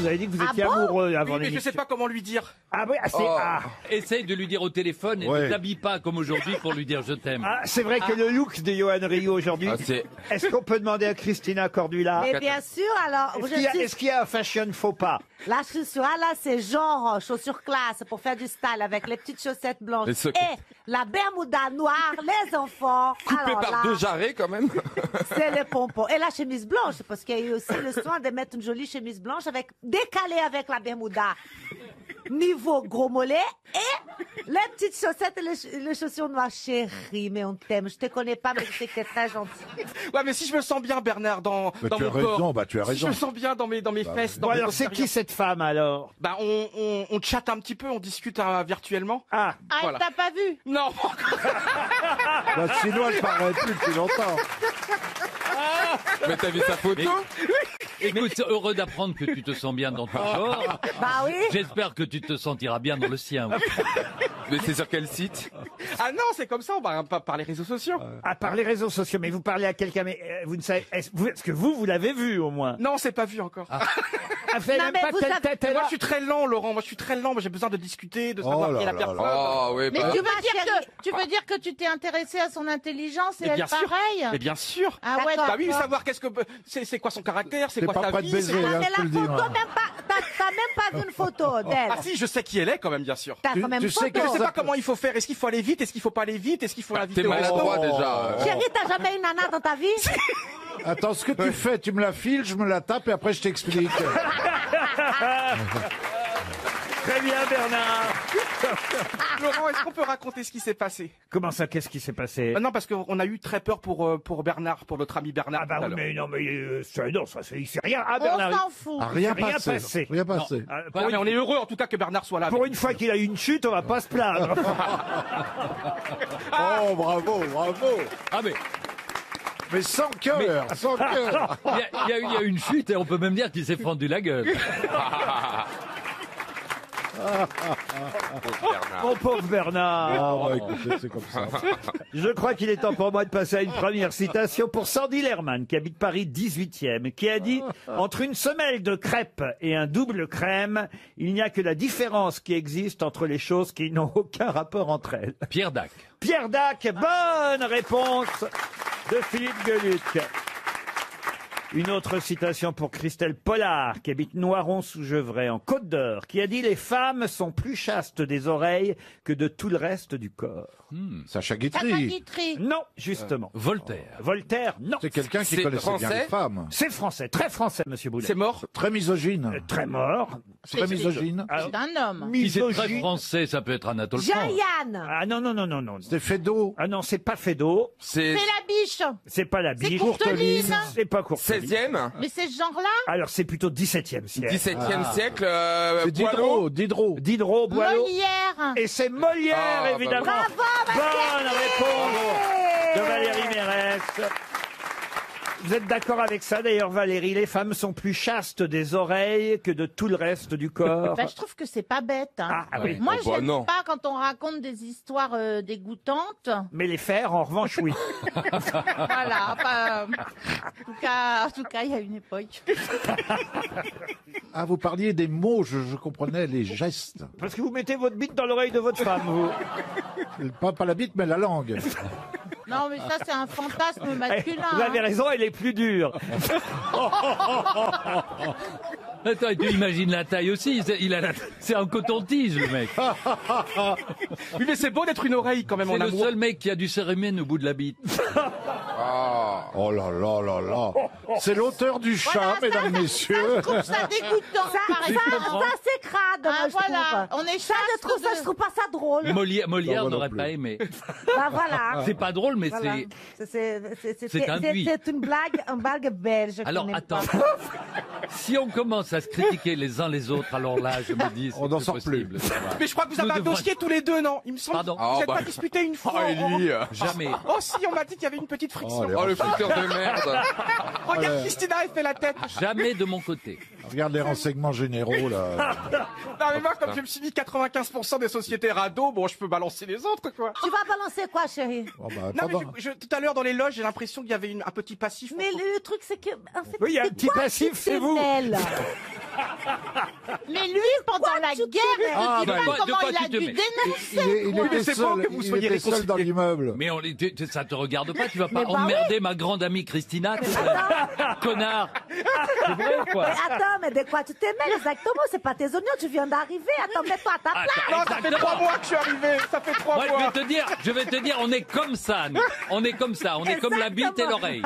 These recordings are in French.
vous avez dit que vous étiez bon amoureux avant Oui, mais je l'émission. sais pas comment lui dire. Ah oui, Essaye de lui dire au téléphone et ne t'habille pas comme aujourd'hui pour lui dire je t'aime. c'est vrai que le look de Johan Rioux aujourd'hui. Est-ce qu'on peut demander à Christina Cordula? Mais bien sûr, alors, Est-ce qu'il y a un fashion faux pas? la chaussure, là, c'est genre chaussure classe pour faire du style avec les petites chaussettes blanches. Et la bermuda noire, les enfants. Coupé alors par là, 2 jarrets quand même. c'est les pompons. Et la chemise blanche, parce qu'il y a eu aussi le soin de mettre une jolie chemise blanche avec, décalée avec la bermuda. Niveau gros mollet et les petites chaussettes et les chaussures noires. Chérie, mais on t'aime. Je te connais pas, mais je sais que t'es très gentil. Ouais, mais si je me sens bien, Bernard, dans tu mon as raison, corps. tu as Si je raison. me sens bien dans mes fesses, dans Bon, mes alors, c'est qui postérieurs. cette femme alors? Bah, on chatte un petit peu, on discute virtuellement. Ah, Ah, Voilà. t'as pas vu? Non, Bah, sinon, elle paraît plus depuis longtemps. Mais t'as vu sa photo? Écoute, heureux d'apprendre que tu te sens bien dans ton corps. Bah oui. J'espère que tu te sentiras bien dans le sien. Mais c'est sur quel site? ah non, c'est comme ça, on va pas par les réseaux sociaux. à part les réseaux sociaux, mais vous parlez à quelqu'un, mais vous ne savez, est-ce que vous l'avez vu au moins? Non, c'est pas vu encore. Ah, fait Non, même mais pas vous quelle savez- tête elle Moi, a. je suis très lent, Laurent. Moi, je suis très lent. Moi, j'ai besoin de discuter, de savoir Oh qui est là la là personne. Oh oui, Mais bah, tu veux dire que tu t'es intéressé à son intelligence et Mais elle bien sûr. pareil? Mais bien sûr. Ah ouais, Bah oui, d'accord. savoir qu'est-ce que c'est quoi son caractère, c'est T'es quoi pas sa prêt de vie. baiser, c'est- hein, Mais je te la le dis. photo, moi. même pas, t'as même pas vu une photo d'elle. Ah si, je sais qui elle est quand même, bien sûr. T'as Tu- quand même tu une sais photo. que Je sais ça pas comment il faut faire. Est-ce qu'il faut aller vite? Est-ce qu'il faut pas aller vite? Est-ce qu'il faut l'inviter t'es au resto? maladroit déjà. Chérie, t'as jamais une nana dans ta vie? Attends, ce que tu fais, tu me la files, je me la tape et après je t'explique. Très bien, Bernard. Laurent, est-ce qu'on peut raconter ce qui s'est passé? Comment ça? Qu'est-ce qui s'est passé? Non, parce qu'on a eu très peur pour Bernard, pour notre ami Bernard. Ah bah tout à oui, l'heure. mais non, mais non, ça c'est rien. Ah, On Bernard, s'en fout. Ah, rien Rien passé. passé. Rien passé. ah, Ouais, mais on est heureux en tout cas que Bernard soit là. pour une fois qu'il a eu une chute, on va pas se plaindre. Oh, bravo, bravo. Ah mais Mais sans cœur, sans cœur. il y a eu une chute et on peut même dire qu'il s'est fendu la gueule. Mon pauvre Bernard. Ah, ouais, écoutez, c'est comme ça. Je crois qu'il est temps pour moi de passer à une première citation pour Sandy Lerman, qui habite Paris 18e, qui a dit « Entre une semelle de crêpes et un double crème, il n'y a que la différence qui existe entre les choses qui n'ont aucun rapport entre elles. Pierre Dac. » Pierre Dac, bonne réponse de Philippe Gueluc. Une autre citation pour Christelle Pollard, qui habite Noiron-sous-Gevrey, en Côte d'Or, qui a dit « Les femmes sont plus chastes des oreilles que de tout le reste du corps. Sacha Sacha Guitry. Guitry. » Non, justement. Voltaire. Voltaire, non. C'est quelqu'un qui C'est connaissait bien français les femmes. C'est français, très français, monsieur Boulet. C'est mort. Très misogyne. Très mort. Très misogyne. Alors, C'est un homme. Si c'est très misogyne. français, ça peut être Anatole France. Jean-Yann. Ah non, non, non, non, non. C'est Fédo. Ah non, c'est pas Fédo, C'est C'est la biche. c'est pas la C'est biche. Courteline. C'est pas Courteline. 16e, Mais c'est ce genre-là? Alors c'est plutôt 17e siècle. 17e siècle, C'est Boileau. Diderot. Diderot, Boileau. Molière. Et c'est Molière, Ah, bah évidemment. Bravo, Bonne réponse de Valérie Mérès. Vous êtes d'accord avec ça d'ailleurs, Valérie? Les femmes sont plus chastes des oreilles que de tout le reste du corps. Bah, je trouve que c'est pas bête. Hein. Ah oui. Moi, Oh, bah, j'aime non. pas quand on raconte des histoires dégoûtantes. Mais les faire, en revanche, oui. Voilà. Enfin, en tout cas, il y a une époque. Ah, vous parliez des mots, je comprenais les gestes. Parce que vous mettez votre bite dans l'oreille de votre femme, vous. Pas la bite, mais la langue. Non, mais ça, c'est un fantasme masculin. Vous avez raison, elle est plus dure. Attends, et tu imagines la taille aussi. C'est un coton-tige, le mec. Oui, mais c'est beau d'être une oreille quand même C'est en le amour. seul mec qui a du cérémène au bout de la bite. Oh là là là là. C'est l'auteur du chat, Voilà, mesdames, messieurs. Je trouve ça dégoûtant. par exemple. Ça, c'est crade, Ah, moi, je voilà. trouve. On est Ça, je trouve ça, je trouve pas ça drôle. Molière Non, moi non n'aurait plus. pas aimé. Bah voilà. C'est pas drôle, mais Voilà. c'est induit. C'est une blague belge. qu'on Alors n'aime attends, pas. si on commence à se critiquer les uns les autres, alors là, je me dis, On c'est n'en plus sort plus. possible. Mais je crois que vous avez Nous un devons- dossier tous les deux, non? Il me semble Pardon. que vous Oh, n'êtes bah. pas disputé une fois. Oh, Élie. Jamais. Oh si, on m'a dit qu'il y avait une petite friction. Oh, Oh, le fouteur de merde. Regarde, Christina, elle fait la tête. Jamais de mon côté. Regarde les renseignements généraux, là. Non mais moi, comme je me suis dit 95% des sociétés radeaux, bon, je peux balancer les autres, quoi. Tu vas balancer quoi, chérie? Oh, bah, Non, pendant- mais tout à l'heure dans les loges, j'ai l'impression qu'il y avait un petit passif. Mais le truc, c'est que. En fait, Oui, il y a un c'est petit quoi passif, c'est vous. fictionnel Mais lui, pendant la guerre, Ah, je dis bah, pas de comment quoi il a tu te dû mets dénoncer. Il mais était c'est bon seul, que vous il soyez était seul dans réconciliés. l'immeuble. Mais ça te regarde pas, tu vas pas Mais bah emmerder ma grande amie Christina, connard. C'est vrai ou quoi? Mais attends, mais de quoi tu t'aimes exactement? C'est pas tes oignons, tu viens d'arriver. Attends, mets-toi à ta place. Non, ça fait 3 mois que je suis arrivé. Ça fait 3 Moi, mois. je vais te dire, on est comme ça, nous. On est comme ça, on est comme la bite et l'oreille.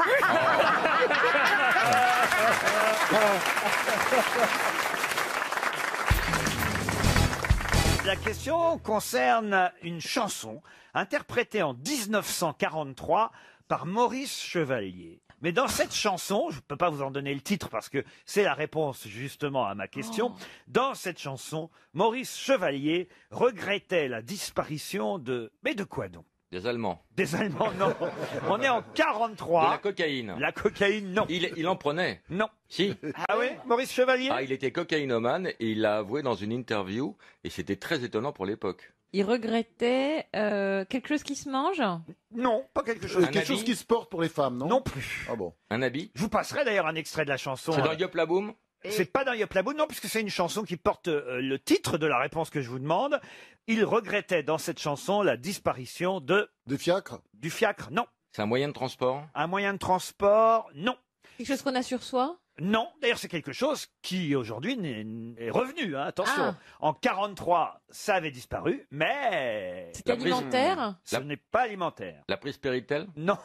La question concerne une chanson interprétée en 1943 par Maurice Chevalier. Mais dans cette chanson, je ne peux pas vous en donner le titre parce que c'est la réponse justement à ma question. Dans cette chanson, Maurice Chevalier regrettait la disparition de... Mais de quoi donc? Des Allemands. Des Allemands, non. On est en 43. De la cocaïne. La cocaïne, non. Il en prenait. Non. Si. Ah oui, Maurice Chevalier? Ah, il était cocaïnomane et il l'a avoué dans une interview et c'était très étonnant pour l'époque. Il regrettait quelque chose qui se mange. Non, pas quelque chose. Quelque chose qui se porte pour les femmes, non? Non plus. Ah bon. Un habit. Je vous passerai d'ailleurs un extrait de la chanson. C'est dans Yop la Boum. C'est pas dans Yop la Boum, non, puisque c'est une chanson qui porte le titre de la réponse que je vous demande. Il regrettait dans cette chanson la disparition de fiacre. Du fiacre, non. C'est un moyen de transport. Un moyen de transport, non. Quelque chose qu'on a sur soi. Non, d'ailleurs c'est quelque chose qui aujourd'hui est revenu, hein, attention. En 43, ça avait disparu, mais... C'est alimentaire. Ce n'est pas alimentaire. La prise Péritel. Non.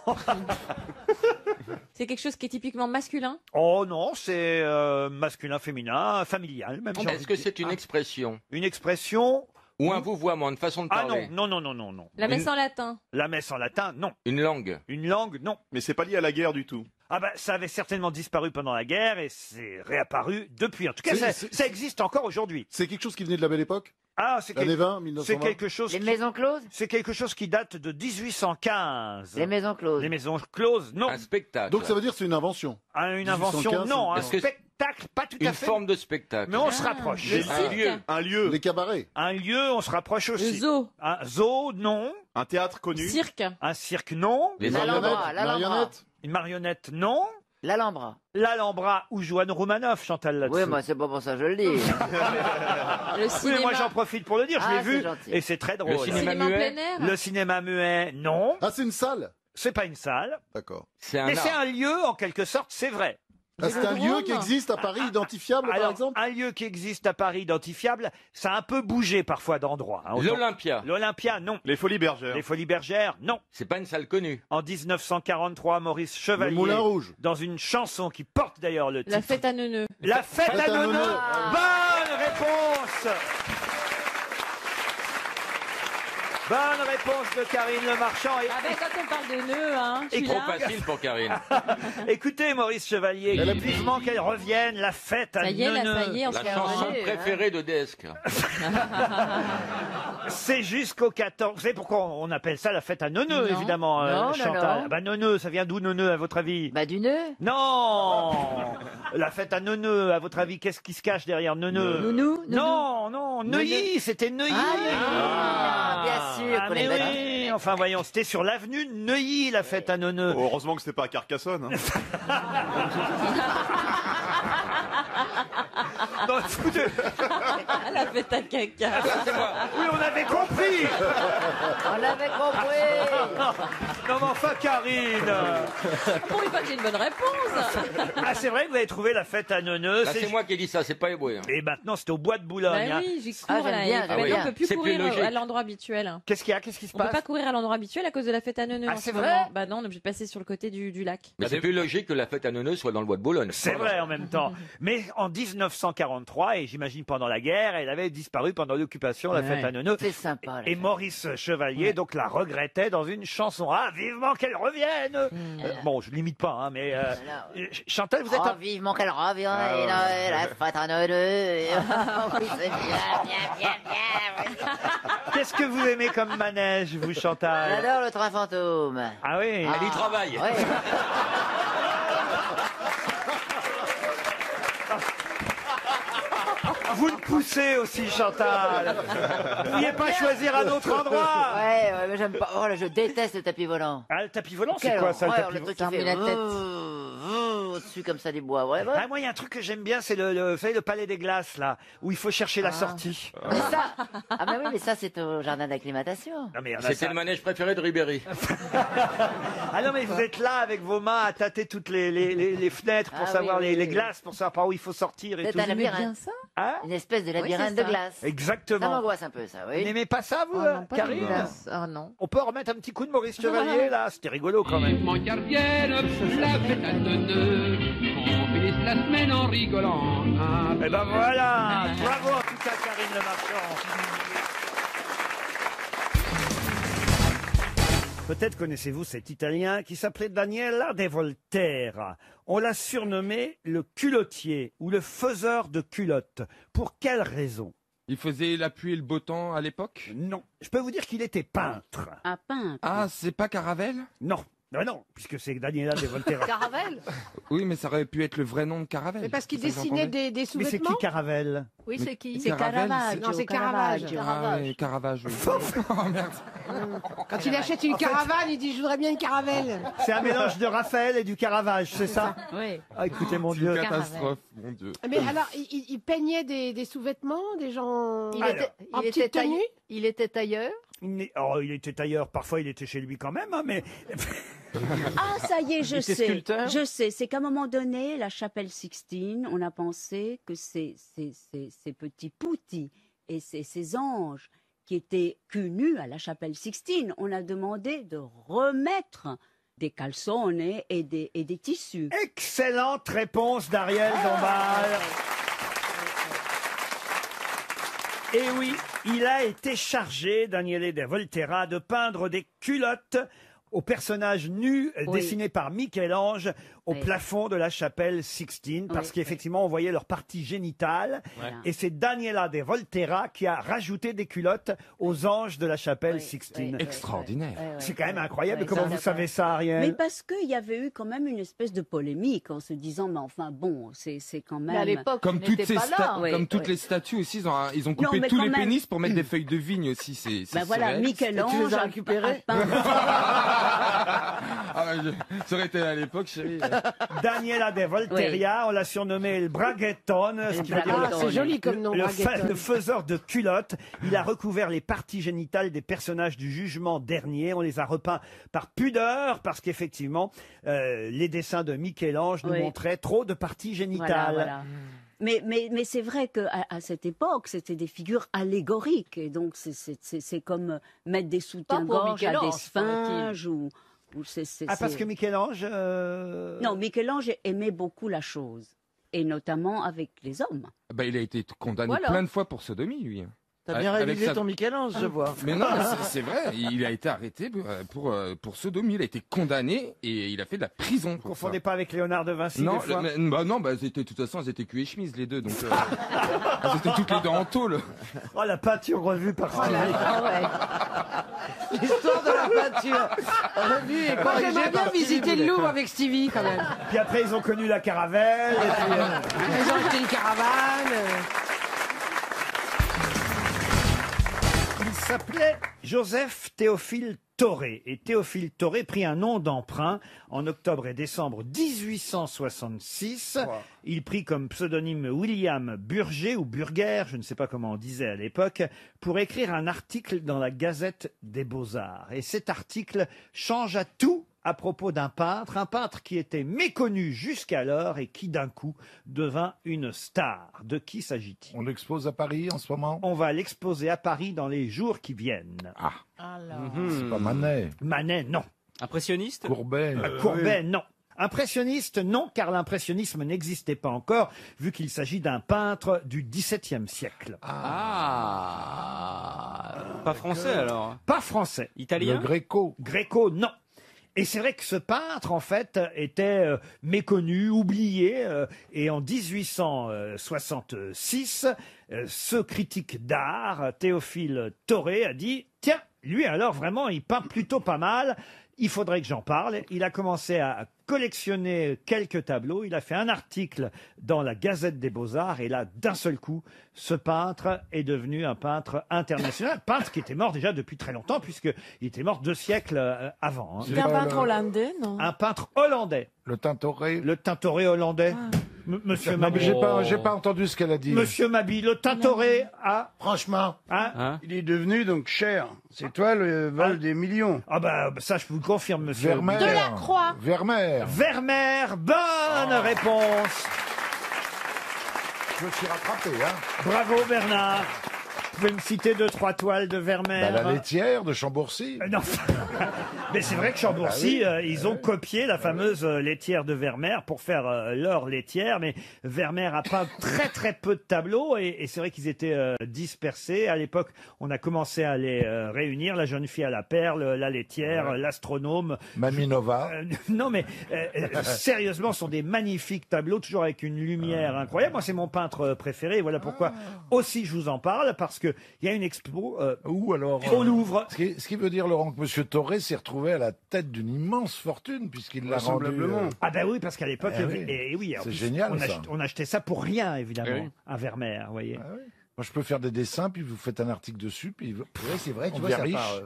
C'est quelque chose qui est typiquement masculin. Oh non, c'est masculin, féminin, familial même. Est-ce que c'est une expression? Une expression? Ou un vouvoiement, une façon de Ah parler? non. La messe en latin. La messe en latin, non. Une langue? Une langue, non. Mais c'est pas lié à la guerre du tout. Ah ben, ça avait certainement disparu pendant la guerre et c'est réapparu depuis. En tout cas, ça existe encore aujourd'hui. C'est quelque chose qui venait de la Belle Époque? Ah, c'est L'année 20, 1920. c'est quelque chose. Les maisons closes? C'est quelque chose qui date de 1815. Les maisons closes. Les maisons closes, non. Un spectacle. Donc ça veut dire que c'est une invention. Ah, une invention, 1815, non. Un Est-ce que c'est- spectacle, pas tout à Une fait. forme de spectacle. Mais on se rapproche. Le Un cirque. lieu. Un lieu. Les cabarets. Un lieu, on se rapproche Le aussi. zoo. Un zoo, non. Un théâtre connu. Cirque. Un cirque, non. Les L'Alhambra, l'Alhambra. Marionnettes. Une marionnette, non. L'Alhambra. L'Alhambra ou Joanne Roumanoff, Chantal là-dessus. Oui, moi, c'est pas pour ça que je le dis. Le Oui, mais cinéma. moi j'en profite pour le dire, je l'ai Ah, vu c'est gentil. et c'est très drôle. Le cinéma Cinéma en muet. plein air. Le cinéma muet, non. Ah, c'est une salle. C'est pas une salle. D'accord. C'est un Mais c'est art. un lieu, en quelque sorte, c'est vrai. Ah, c'est un lieu Vélodrome. qui existe à Paris, identifiable par Alors, exemple? un lieu qui existe à Paris, identifiable, ça a un peu bougé parfois d'endroits. hein. Autant- L'Olympia. L'Olympia, non. Les Folies Bergères. Les Folies Bergères, non. C'est pas une salle connue. En 1943, Maurice Le Chevalier, Moulin Rouge. dans une chanson qui porte d'ailleurs le titre. La fête à neuneux. La fête à Neuneu. Neuneu. Bonne réponse. Bonne réponse de Karine Le Marchand. Et- Ah ben quand on parle de nœuds, hein, je suis Trop là. facile pour Karine. Écoutez, Maurice Chevalier, Elle a vivement qu'elle revienne, la fête à Ça y est, là, Neuneu. ça y est, on se La fait chanson avaler. préférée de Desque. C'est jusqu'au 14. Vous savez pourquoi on appelle ça la fête à Neuneu, Non. évidemment, Non, Chantal? non. Bah Neuneu, ça vient d'où Neuneu, à votre avis? Bah, du nœud. Non. La fête à Neuneu, à votre avis, qu'est-ce qui se cache derrière Neuneu? Nounou. Non, non, Neuilly, c'était Neuilly. Ah, bien sûr. Ah, qu'on mais les connaît. oui, enfin voyons, c'était sur l'avenue Neuilly, la fête à Neuneu. Oh, heureusement que c'était pas à Carcassonne. Hein. Non, écoutez, Ah, la fête à caca. oui, on avait compris. On l'avait compris. Non, mais enfin, Karine. Pour pas que j'ai une bonne réponse. Ah, c'est vrai que vous avez trouvé la fête à Neuneu. Là, c'est moi qui ai dit ça, c'est pas Eboué. Et maintenant, c'est au bois de Boulogne. Bah hein. oui, j'y cours Ah, j'aime là. bien, Et j'aime maintenant, bien. on peut plus C'est plus courir logique. à l'endroit habituel. Qu'est-ce qu'il y a? Qu'est-ce qui se On peut passe? pas courir à l'endroit habituel à cause de la fête à neuneu. Ah, en c'est ce vrai moment. Bah non, on est obligé de passer sur le côté du lac. Mais c'est plus logique que la fête à Neuneu soit dans le bois de Boulogne. C'est vrai en même temps. Mais en 1943, et j'imagine pendant la guerre, elle avait disparu pendant l'occupation, la fête à Neuneu. C'est sympa. la Et fête. Maurice Chevalier, donc, la regrettait dans une chanson. Ah, vivement qu'elle revienne! Bon, je l'imite pas, hein, mais Chantal, vous êtes Oh, un... vivement qu'elle revienne, la fête à Neuneu. Oui, c'est bien. Qu'est-ce que vous aimez comme manège, vous, Chantal? J'adore le train fantôme. Ah oui? Elle y travaille. Ouais. Vous le poussez aussi, Chantal. Vous ne pouviez pas choisir un autre endroit. Ouais, mais j'aime pas. Oh là, je déteste le tapis volant. Ah, le tapis volant, c'est Quelle quoi ça, le horreur, tapis le truc volant? qui fait la tête. au-dessus comme ça du bois. Ouais, ouais. Ah, moi, il y a un truc que j'aime bien, c'est vous savez, le palais des glaces, là, où il faut chercher la sortie. Mais ça, ah bah oui, mais ça c'est au jardin d'acclimatation. Non, mais C'était le manège préféré de Ribéry. Ah non, mais vous êtes là avec vos mains à tâter toutes les fenêtres pour Ah savoir oui, oui, les oui. glaces, pour savoir par où il faut sortir et C'est tout. un labyrinthe. Hein Une espèce de labyrinthe de glace. Ça Exactement. m'angoisse un peu, ça, Vous oui. n'aimez pas ça, vous, non, pas de Karine glace. Ah non. On peut remettre un petit coup de Maurice Chevalier, là. C'était rigolo, quand même. Vivement qu'elle revienne, la fête à deux, qu'on finisse la semaine en rigolant. Ah, Eh ben voilà. Bravo, en tout cas, Karine Le Marchand. Peut-être connaissez-vous cet Italien qui s'appelait Daniela de Volterra. On l'a surnommé le culottier ou le faiseur de culottes. Pour quelle raison? Il faisait la pluie et le beau temps à l'époque? Non. Je peux vous dire qu'il était peintre. Un peintre. Ah, c'est pas Caravelle? Non. Non, non, puisque c'est Daniela de Volterra. Caravelle. Oui, mais ça aurait pu être le vrai nom de Caravelle. Mais parce qu'il C'est ça que dessinait j'entendais. des Mais c'est sous-vêtements. qui Caravelle? Oui, c'est qui? C'est Caravelle, Caravaggio. Non, c'est Caravaggio. Ah ouais, Caravage, oui. Oh merde. Quand il achète une caravane, il dit je voudrais bien une caravelle. C'est un mélange de Raphaël et du Caravage, c'est ça? Oui. Ah, écoutez, mon C'est Dieu. une catastrophe, mon Dieu. Mais alors, il peignait des sous-vêtements, des gens Il Alors, était, en il, petite était taillé- tenue. il était tailleur. Il était ailleurs, parfois il était chez lui quand même, hein, mais Ah, ça y est, je Il était sais. sculpteur Je sais. C'est qu'à un moment donné, la chapelle Sixtine, on a pensé que ces petits poutis et ces anges qui étaient cul nus à la chapelle Sixtine, on a demandé de remettre des calzones et des tissus. excellente réponse d'Ariel Dombal. Et oui, il a été chargé, Daniele de Volterra, de peindre des culottes aux personnages nus dessinés par Michel-Ange au plafond de la chapelle Sixtine, parce qu'effectivement, on voyait leur partie génitale. Voilà. Et c'est Daniela de Volterra qui a rajouté des culottes aux anges de la chapelle Sixtine. Extraordinaire. C'est quand même incroyable. Ouais, Comment ça, vous ça, savez ça, Ariel? Mais parce qu'il y avait eu quand même une espèce de polémique en se disant, mais enfin bon, c'est quand même... Mais à l'époque, Comme on toutes, n'était pas là. Oui, comme toutes oui. les statues aussi, ils ont Non, coupé mais tous quand les même. pénis pour mettre des feuilles de vigne aussi. Ben voilà, surréaliste. Michel-Ange a peint... Ah, ça aurait été à l'époque, chérie. Daniela de Volterra, on l'a surnommé le Braghetton, ce qui veut dire Ah, c'est joli comme nom, le Braghetton. faiseur de culottes. Il a recouvert les parties génitales des personnages du jugement dernier. On les a repeints par pudeur, parce qu'effectivement, les dessins de Michel-Ange nous Oui. montraient trop de parties génitales. Voilà. Mais c'est vrai qu'à cette époque, c'était des figures allégoriques. Et donc, c'est comme mettre des soutiens-gorge à des Michel-Ange, sphinges ou Ah, parce que Michel-Ange... Non, Michel-Ange aimait beaucoup la chose. Et notamment avec les hommes. Bah, il a été condamné Voilà. plein de fois pour sodomie, lui. T'as bien Avec révisé sa- ton Michel-Ange, je vois. Mais non, c'est vrai. Il a été arrêté pour sodomie. Il a été condamné et il a fait de la prison. Pour Confondez ça. pas avec Léonard de Vinci, Non, des fois. de toute façon, elles étaient cul et chemise, les deux. Donc, elles étaient toutes les deux en tôle. Oh, la peinture revue par Stevie. L'histoire de la peinture revue et Moi, corrigée j'aimerais bien par visiter Stevie le Louvre Boulet. avec Stevie, quand même. Puis après, ils ont connu la caravelle. Et puis, Ils ont acheté une caravane. Il s'appelait Joseph Théophile Toré. Et Théophile Toré prit un nom d'emprunt en octobre et décembre 1866. Il prit comme pseudonyme William Burger ou Burger, je ne sais pas comment on disait à l'époque, pour écrire un article dans la Gazette des Beaux-Arts. Et cet article changea tout à propos d'un peintre qui était méconnu jusqu'alors et qui d'un coup devint une star. De qui s'agit-il? On l'expose à Paris en ce moment? On va l'exposer à Paris dans les jours qui viennent. Ah, Alors. c'est pas Manet. Manet, non. Impressionniste Courbet. Courbet, non. Impressionniste, non, car l'impressionnisme n'existait pas encore, vu qu'il s'agit d'un peintre du XVIIe siècle. Pas français alors. Pas français. Italien. Gréco. Gréco, non. Et c'est vrai que ce peintre, en fait, était méconnu, oublié, et en 1866, ce critique d'art, Théophile Toré, a dit « Tiens, lui alors vraiment, il peint plutôt pas mal, il faudrait que j'en parle ». Il a commencé à collectionné quelques tableaux. Il a fait un article dans la Gazette des Beaux-Arts. Et là, d'un seul coup, ce peintre est devenu un peintre international. Peintre qui était mort déjà depuis très longtemps, puisqu'il était mort 2 siècles avant. C'est un peintre hollandais, non? Un peintre hollandais. Le Tintoret. Le Tintoret hollandais. Monsieur Non, mais Mabille. j'ai pas entendu ce qu'elle a dit. Monsieur Mabille, le Tintoret a... Franchement, Hein il est devenu donc cher. C'est toi le vol des millions. Ah bah ça je vous le confirme, monsieur. Vermeer. Delacroix. Vermeer. Vermeer, bonne réponse. Je me suis rattrapé, hein. Bravo Bernard. Vous pouvez me citer 2-3 toiles de Vermeer. Bah, la laitière de Chambourcy. Non. Mais c'est vrai que Chambourcy, ils ont copié la fameuse laitière de Vermeer pour faire leur laitière. Mais Vermeer a peint très très peu de tableaux et c'est vrai qu'ils étaient dispersés. À l'époque, on a commencé à les réunir. La jeune fille à la perle, la laitière, l'astronome. Maminova. Non mais sérieusement, ce sont des magnifiques tableaux, toujours avec une lumière incroyable. Moi, c'est mon peintre préféré. Voilà pourquoi aussi je vous en parle, parce que il y a une expo Ou alors, au Louvre. Ce qui veut dire, Laurent, que M. Torré s'est retrouvé à la tête d'une immense fortune, puisqu'il l'a rendu... Ah ben oui, parce qu'à l'époque, oui. en C'est plus, génial, ça. on achetait ça pour rien, évidemment, Eh oui. un Vermeer, vous voyez. Moi, je peux faire des dessins, puis vous faites un article dessus, puis... Oui, c'est vrai, tu on vois, devient ça riche. part,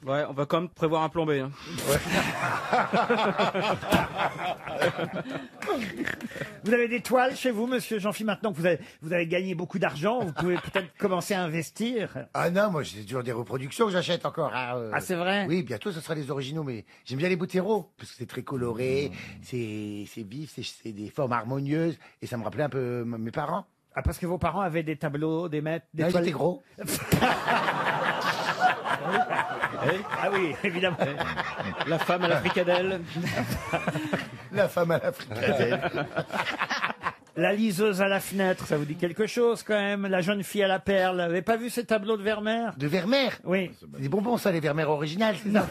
Ouais, on va quand même prévoir un plombé. Hein. Vous avez des toiles chez vous, monsieur Jean-Philippe, maintenant que vous avez gagné beaucoup d'argent, vous pouvez peut-être commencer à investir. Ah non, moi j'ai toujours des reproductions que j'achète encore. Hein, Ah, c'est vrai? Oui, bientôt ce sera des originaux, mais j'aime bien les Botero, parce que c'est très coloré, c'est vif, c'est des formes harmonieuses, et ça me rappelait un peu mes parents. Ah, parce que vos parents avaient des tableaux, des maîtres, des Non, ils toiles... étaient gros. Ah oui, évidemment. La femme à la fricadelle. La femme à la fricadelle. La liseuse à la fenêtre, ça vous dit quelque chose quand même? La jeune fille à la perle, vous n'avez pas vu ces tableaux de Vermeer? De Vermeer? Oui. C'est des bonbons, ça, les Vermeer originales, c'est ça?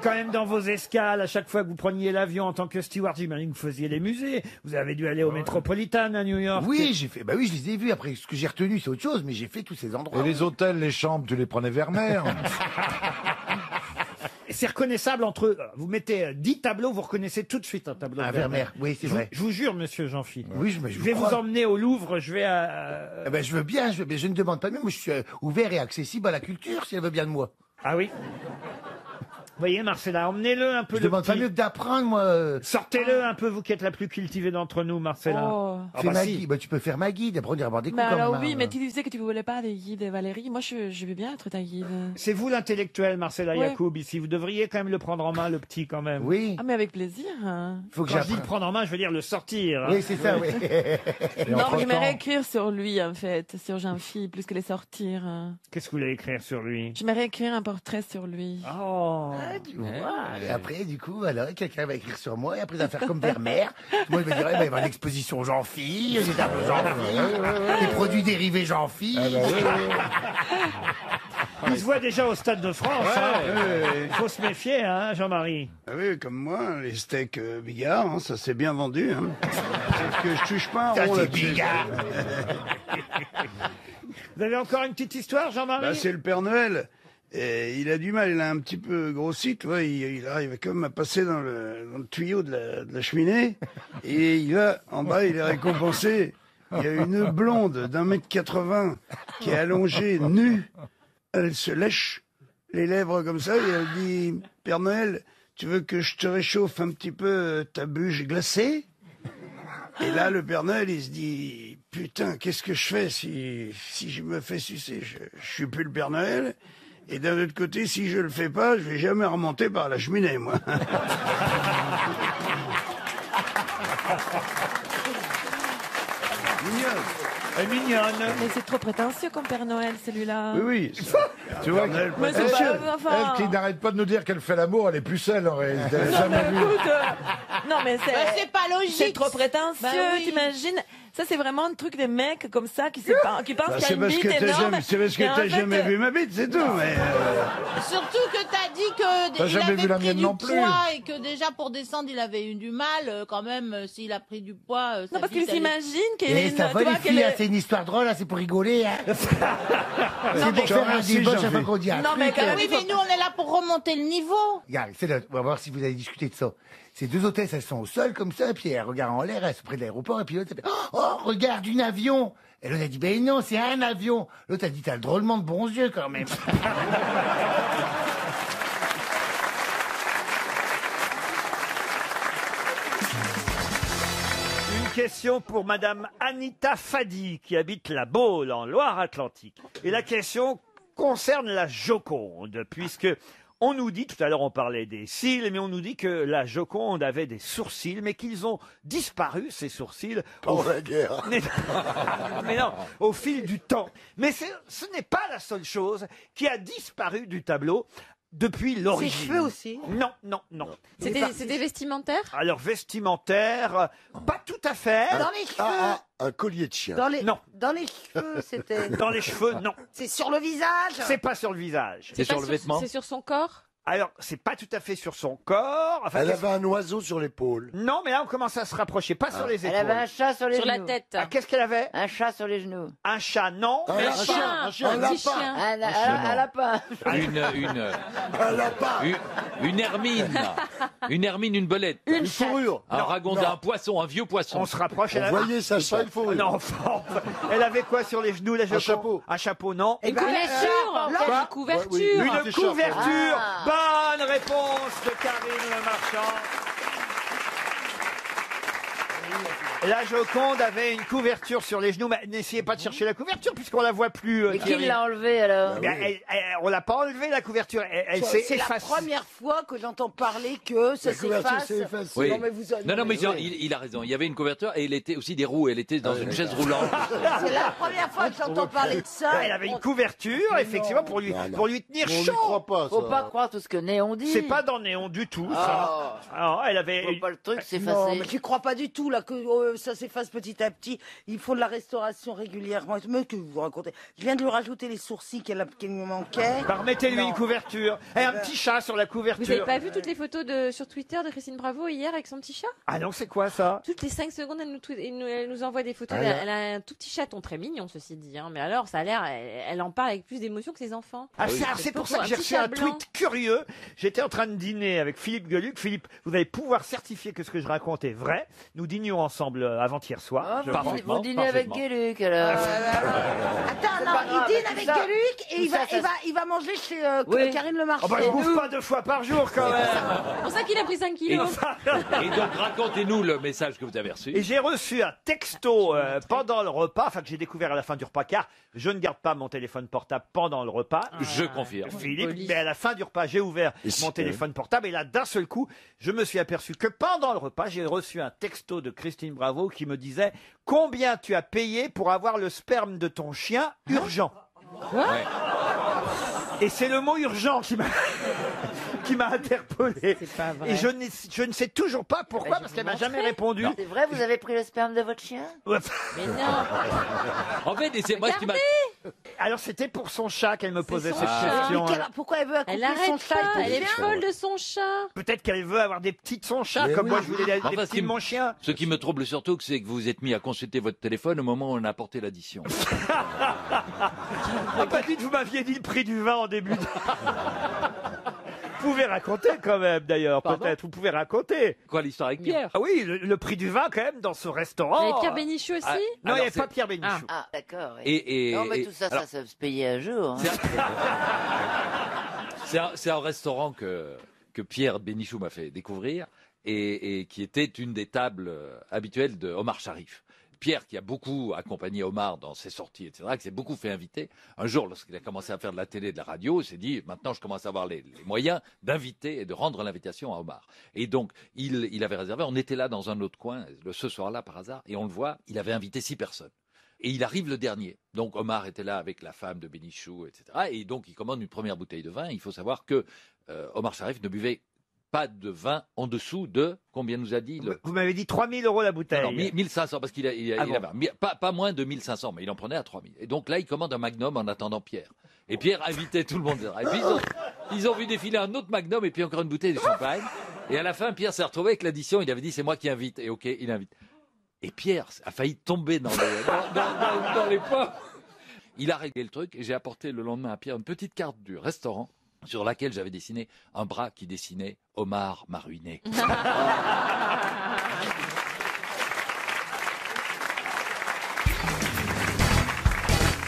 Quand même dans vos escales, à chaque fois que vous preniez l'avion en tant que steward, j'imagine que vous faisiez les musées. Vous avez dû aller au Metropolitan à New York. Oui, j'ai fait. Bah oui, je les ai vus. Après, ce que j'ai retenu, c'est autre chose, mais j'ai fait tous ces endroits. Et les hôtels, les chambres, tu les prenais Vermeer. Et c'est reconnaissable entre eux. Vous mettez 10 tableaux, vous reconnaissez tout de suite un tableau de Vermeer, oui, c'est vrai. Je vous jure, monsieur Jean-Philippe. Oui, je vais vous emmener au Louvre, je vais à... Eh ben, je veux bien, je ne demande pas mieux. Moi, je suis ouvert et accessible à la culture, si elle veut bien de moi. Ah oui? Vous voyez, Marcella, emmenez-le un peu. Je demande pas mieux que d'apprendre, moi. Sortez-le un peu, vous qui êtes la plus cultivée d'entre nous, Marcella. Oh. Fais ma guide. Bah, tu peux faire ma guide, après on ira boire des coups Mais quand alors même, oui, hein. mais tu disais que tu ne voulais pas des guides, Valérie. Moi, je veux bien être ta guide. C'est vous l'intellectuel, Marcella Ouais. Yacoub, ici. Vous devriez quand même le prendre en main, le petit, quand même. Oui. Ah, mais avec plaisir. Hein. Faut que Quand je dis le j'apprenne. prendre en main, je veux dire le sortir. hein. Oui, c'est ça, oui. Non, mais j'aimerais écrire sur lui, en fait, sur Jean-Philippe, plus que les sortir. Hein. Qu'est-ce que vous voulez écrire sur lui? J'aimerais écrire un portrait sur lui. Oh. Tu vois. Et après, du coup, alors, quelqu'un va écrire sur moi, et après, il va faire comme Vermeer. Moi, il va dire, il va y avoir l'exposition Jean-Philippe, les tableaux Jean-Philippe, les produits dérivés Jean-Philippe. Il se voit déjà au Stade de France. Il faut se méfier, hein, Jean-Marie. Ah oui, comme moi, les steaks Bigard, hein, ça s'est bien vendu. Hein. Sauf que je touche pas un Ça, rond c'est là-dessus. Bigard. Vous avez encore une petite histoire, Jean-Marie? Bah, c'est le Père Noël. Et il a du mal, il a un petit peu grossi, tu vois, il arrive quand même à passer dans le tuyau de la cheminée. Et il a, en bas, il est récompensé. Il y a une blonde d'1,80 m qui est allongée, nue. Elle se lèche les lèvres comme ça et elle dit, Père Noël, tu veux que je te réchauffe un petit peu ta bûche glacée? Et là, le Père Noël, il se dit, putain, qu'est-ce que je fais si je me fais sucer? Je suis plus le Père Noël. Et d'un autre côté, si je le fais pas, je vais jamais remonter par la cheminée, moi. Mignonne. Elle est mignonne. Mais c'est trop prétentieux comme Père Noël, celui-là. Oui, oui. Tu vois, Noël, Mais c'est elle, pas... Enfin... elle qui n'arrête pas de nous dire qu'elle fait l'amour, elle est pucelle en réalité. Elle a jamais vu. Écoute, non, mais c'est... Bah, c'est pas logique. C'est trop prétentieux, Bah oui. t'imagines? Ça, c'est vraiment un truc des mecs comme ça qui pensent Bah, qu'il y a c'est une parce bite que t'as énorme. jamais, c'est parce que Et en t'as fait, jamais vu ma bite, c'est tout. Mais Surtout que t'as dit que T'as il jamais avait vu la pris mienne du non plus. poids et que déjà pour descendre il avait eu du mal quand même s'il a pris du poids. Non, parce qu'il s'imagine qu'elle est Et une... ça va, tu les vois, qu'elle filles, hein, est- c'est une histoire drôle, hein, c'est pour rigoler. Hein. Non, C'est mais pour faire un merci, débat chaque Jean-Philippe. fois qu'on dit un Non, mais truc. quand même, Oui, mais nous on est là pour remonter le niveau. Regarde, on va voir si vous allez discuter de ça. Ces deux hôtesses, elles sont au sol comme ça, et puis elles regardent en l'air, elles sont près de l'aéroport, et puis l'autre, elle fait « Oh, regarde, un avion !» Et l'autre a dit « Ben non, c'est un avion !» L'autre a dit « T'as drôlement de bons yeux, quand même !» Question pour Madame Anita Fadi, qui habite la Baule, en Loire-Atlantique. Et la question concerne la Joconde, puisque on nous dit, tout à l'heure on parlait des cils, mais on nous dit que la Joconde avait des sourcils, mais qu'ils ont disparu, ces sourcils. Pendant la guerre. Mais non, au fil du temps. Mais ce n'est pas la seule chose qui a disparu du tableau depuis l'origine. Ses cheveux aussi? Non, non, non. C'était vestimentaire? Alors, vestimentaire, pas tout à fait. Dans les cheveux. Un collier de chien. Non. Dans les cheveux, c'était. Dans les cheveux, non. C'est sur le visage. C'est pas sur le visage. C'est sur son corps? Alors, c'est pas tout à fait sur son corps. Enfin, Elle avait un oiseau sur l'épaule. Non, mais là, on commence à se rapprocher. Pas sur les épaules. Elle avait un chat sur les Sur genoux. la tête. Ah, qu'est-ce qu'elle avait? Un chat sur les genoux. Un chat, non. Un lapin. Un lapin. Une hermine. Une hermine, une belette. Une fourrure. Un ragondin, un poisson, un vieux poisson. On se rapproche. On voyait sa chatte. Non, enfin, elle avait quoi sur les genoux, la Joconde? chapeau. Un chapeau, non. Une couverture. Une couverture. Une couverture. Ah. Bonne réponse de Karine Le Marchand. La Joconde avait une couverture sur les genoux, mais n'essayez pas de chercher la couverture puisqu'on la voit plus. Et qui Thierry. l'a enlevé alors? On l'a pas enlevé la couverture, elle s'est C'est la effacée. première fois que j'entends parler que ça La couverture s'efface. s'est effacée. Oui. Non, mais vous Non, mais il a raison. Il y avait une couverture et il était aussi des roues. Elle était dans une chaise roulante. C'est la première fois que j'entends parler de ça. Elle avait une couverture, effectivement, pour lui tenir On n'y chaud. croit pas, ça. Faut pas croire tout ce que Néon dit. C'est pas dans Néon du tout, ça. Alors, elle avait. Faut pas le truc Non, s'effacer. mais j'y crois pas du tout, là, que ça s'efface petit à petit. Il faut de la restauration régulièrement. Mais que vous racontez? Je viens de lui rajouter les sourcils qu'elle me manquait. Bah, remettez-lui Non. une couverture. Et un petit chat sur la couverture. Vous avez pas vu toutes les photos sur Twitter de Christine Bravo hier avec son petit chat? Ah non, c'est quoi ça? Toutes les 5 secondes, elle nous envoie des photos. Ah, Elle a un tout petit chaton très mignon, ceci dit. Hein. Mais alors, ça a l'air, elle en parle avec plus d'émotion que ses enfants. Ah, c'est pour ça que j'ai reçu un tweet curieux. J'étais en train de dîner avec Philippe Gueluc. Philippe, vous allez pouvoir certifier que ce que je raconte est vrai. Nous dînions ensemble avant-hier soir. Vous dînez avec Gueluc alors. Attends, non, il dîne avec Gueluc et il va manger chez Karine Le Marchand. Oh bah, je bouffe pas 2 fois par jour quand même. C'est pour ça qu'il a pris 5 kilos. Et donc, racontez-nous le message que vous avez reçu. Et j'ai reçu un texto pendant le repas, enfin que j'ai découvert à la fin du repas, car je ne garde pas mon téléphone portable pendant le repas. Je confirme. Philippe, mais à la fin du repas, j'ai ouvert mon téléphone portable et là, d'un seul coup, je me suis aperçu que pendant le repas, j'ai reçu un texto de Christine Bravo qui me disait « Combien tu as payé pour avoir le sperme de ton chien urgent ?» Ouais. Et c'est le mot urgent qui m'a qui m'a interpellé. Pas vrai. Et je ne sais toujours pas pourquoi, parce qu'elle m'a jamais répondu. C'est vrai, vous avez pris le sperme de votre chien? Ouais. Mais non. En fait, et c'est moi ce qui m'a. Alors c'était pour son chat qu'elle me posait son cette chat. question. Mais pourquoi elle veut Elle accomplir son arrête chat? pas. Elle est bien. folle de son chat. Peut-être qu'elle veut avoir des petits de son chat, Mais comme oui. moi je voulais des Enfin, petits de mon chien. Ce qui me trouble surtout, c'est que vous vous êtes mis à consulter votre téléphone au moment où on a apporté l'addition. Ah, pas dit que vous m'aviez dit le prix du vin en début de... Vous pouvez raconter quand même, d'ailleurs, Pardon peut-être. Vous pouvez raconter. Quoi, l'histoire avec Pierre? Ah oui, le prix du vin, quand même, dans ce restaurant. Il y avait Pierre Bénichou aussi. Ah, Non, il n'y alors, avait pas Pierre Bénichou. Ah, d'accord. oui. Et- Non, mais et- tout ça, alors- ça se payait un jour. hein. C'est un restaurant que Pierre Bénichou m'a fait découvrir et qui était une des tables habituelles de Omar Sharif. Pierre, qui a beaucoup accompagné Omar dans ses sorties, etc., qui s'est beaucoup fait inviter, un jour, lorsqu'il a commencé à faire de la télé et de la radio, il s'est dit, maintenant je commence à avoir les moyens d'inviter et de rendre l'invitation à Omar. Et donc, il avait réservé, on était là dans un autre coin, ce soir-là par hasard, et on le voit, il avait invité 6 personnes. Et il arrive le dernier. Donc Omar était là avec la femme de Bénichou, etc. Et donc il commande une première bouteille de vin. Il faut savoir que Omar Sharif ne buvait pas de vin en dessous de, combien nous a dit Vous m'avez dit 3 000 € la bouteille. Non, 1500, parce qu'il avait pas moins de 1500, mais il en prenait à 3000. Et donc là, il commande un Magnum en attendant Pierre. Et Pierre invitait tout le monde. Et puis ils ont vu défiler un autre Magnum et puis encore une bouteille de champagne. Et à la fin, Pierre s'est retrouvé avec l'addition. Il avait dit, c'est moi qui invite. Et ok, il invite. Et Pierre a failli tomber dans les pommes. Il a réglé le truc et j'ai apporté le lendemain à Pierre une petite carte du restaurant sur laquelle j'avais dessiné un bras qui dessinait Omar m'a ruiné.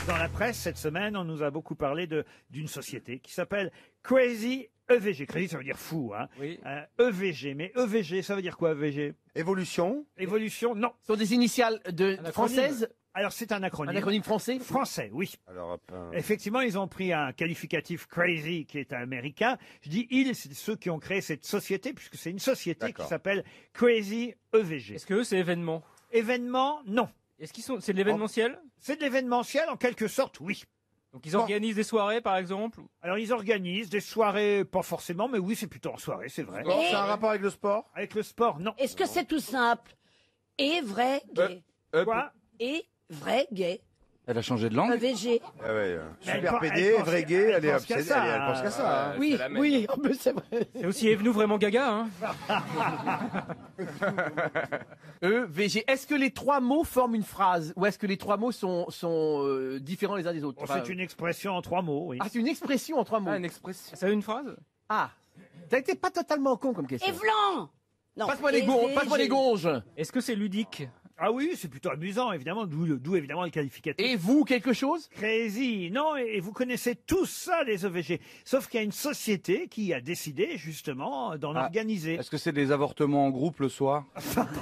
Dans la presse, cette semaine, on nous a beaucoup parlé d'une société qui s'appelle Crazy EVG. Crazy, ça veut dire fou, hein. Oui. EVG. Mais EVG, ça veut dire quoi, EVG? Évolution. Évolution, non. Ce sont des initiales françaises. Alors, c'est un acronyme. Un acronyme français. Français, oui. Alors, Effectivement, ils ont pris un qualificatif crazy qui est américain. Je dis ils, c'est ceux qui ont créé cette société, puisque c'est une société qui s'appelle Crazy EVG. Est-ce que eux, c'est événement? Événement, non. Est-ce qu'ils sont, c'est de l'événementiel? C'est de l'événementiel, en quelque sorte, oui. Donc ils organisent des soirées, par exemple? Alors, ils organisent des soirées, pas forcément, mais oui, c'est plutôt en soirée, c'est vrai. C'est un rapport avec le sport? Avec le sport, non. Est-ce que c'est tout simple? Et vrai gay. Quoi? Et vrai gay. Elle a changé de langue? EVG. Ah ouais, Mais elle super pense- pédé, elle pense- vrai gay, elle elle est pense qu'à obsédée, ça, elle pense qu'à ça. hein. Oui, oui, en plus c'est vrai. C'est aussi Evnou vraiment gaga, hein? EVG. Est-ce que les trois mots forment une phrase ou est-ce que les trois mots sont différents les uns des autres? Oh, c'est une expression en 3 mots, oui. Ah, c'est une expression en 3 mots. Ah, une expression. Ça a une phrase? Ah, ça été pas totalement con comme question. Evlan. Non. Passe-moi les gonges. Est-ce que c'est ludique? Ah oui, c'est plutôt amusant, évidemment, d'où évidemment le qualificatif. Et vous, quelque chose? Crazy, non, et vous connaissez tous ça, les EVG. Sauf qu'il y a une société qui a décidé, justement, d'en organiser. Est-ce que c'est des avortements en groupe le soir?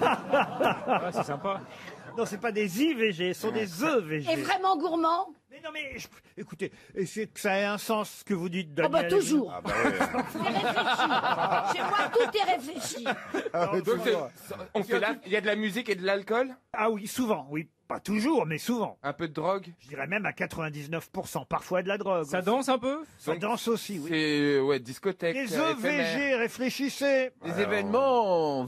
Ah, c'est sympa. Non, c'est pas des IVG, ce sont des EVG. Et vraiment gourmand? Mais non, mais écoutez, essayez que ça ait un sens ce que vous dites, Ah Daniel. bah toujours. Ah bah ouais. C'est réfléchi. Chez moi, tout est réfléchi. On fait il y a de la musique et de l'alcool? Ah oui, souvent, oui. Pas toujours, mais souvent. Un peu de drogue? Je dirais même à 99%, parfois de la drogue. Ça danse un peu? Ça danse aussi, oui. C'est, ouais, discothèque. Les éphémère. EVG, réfléchissez. Les événements.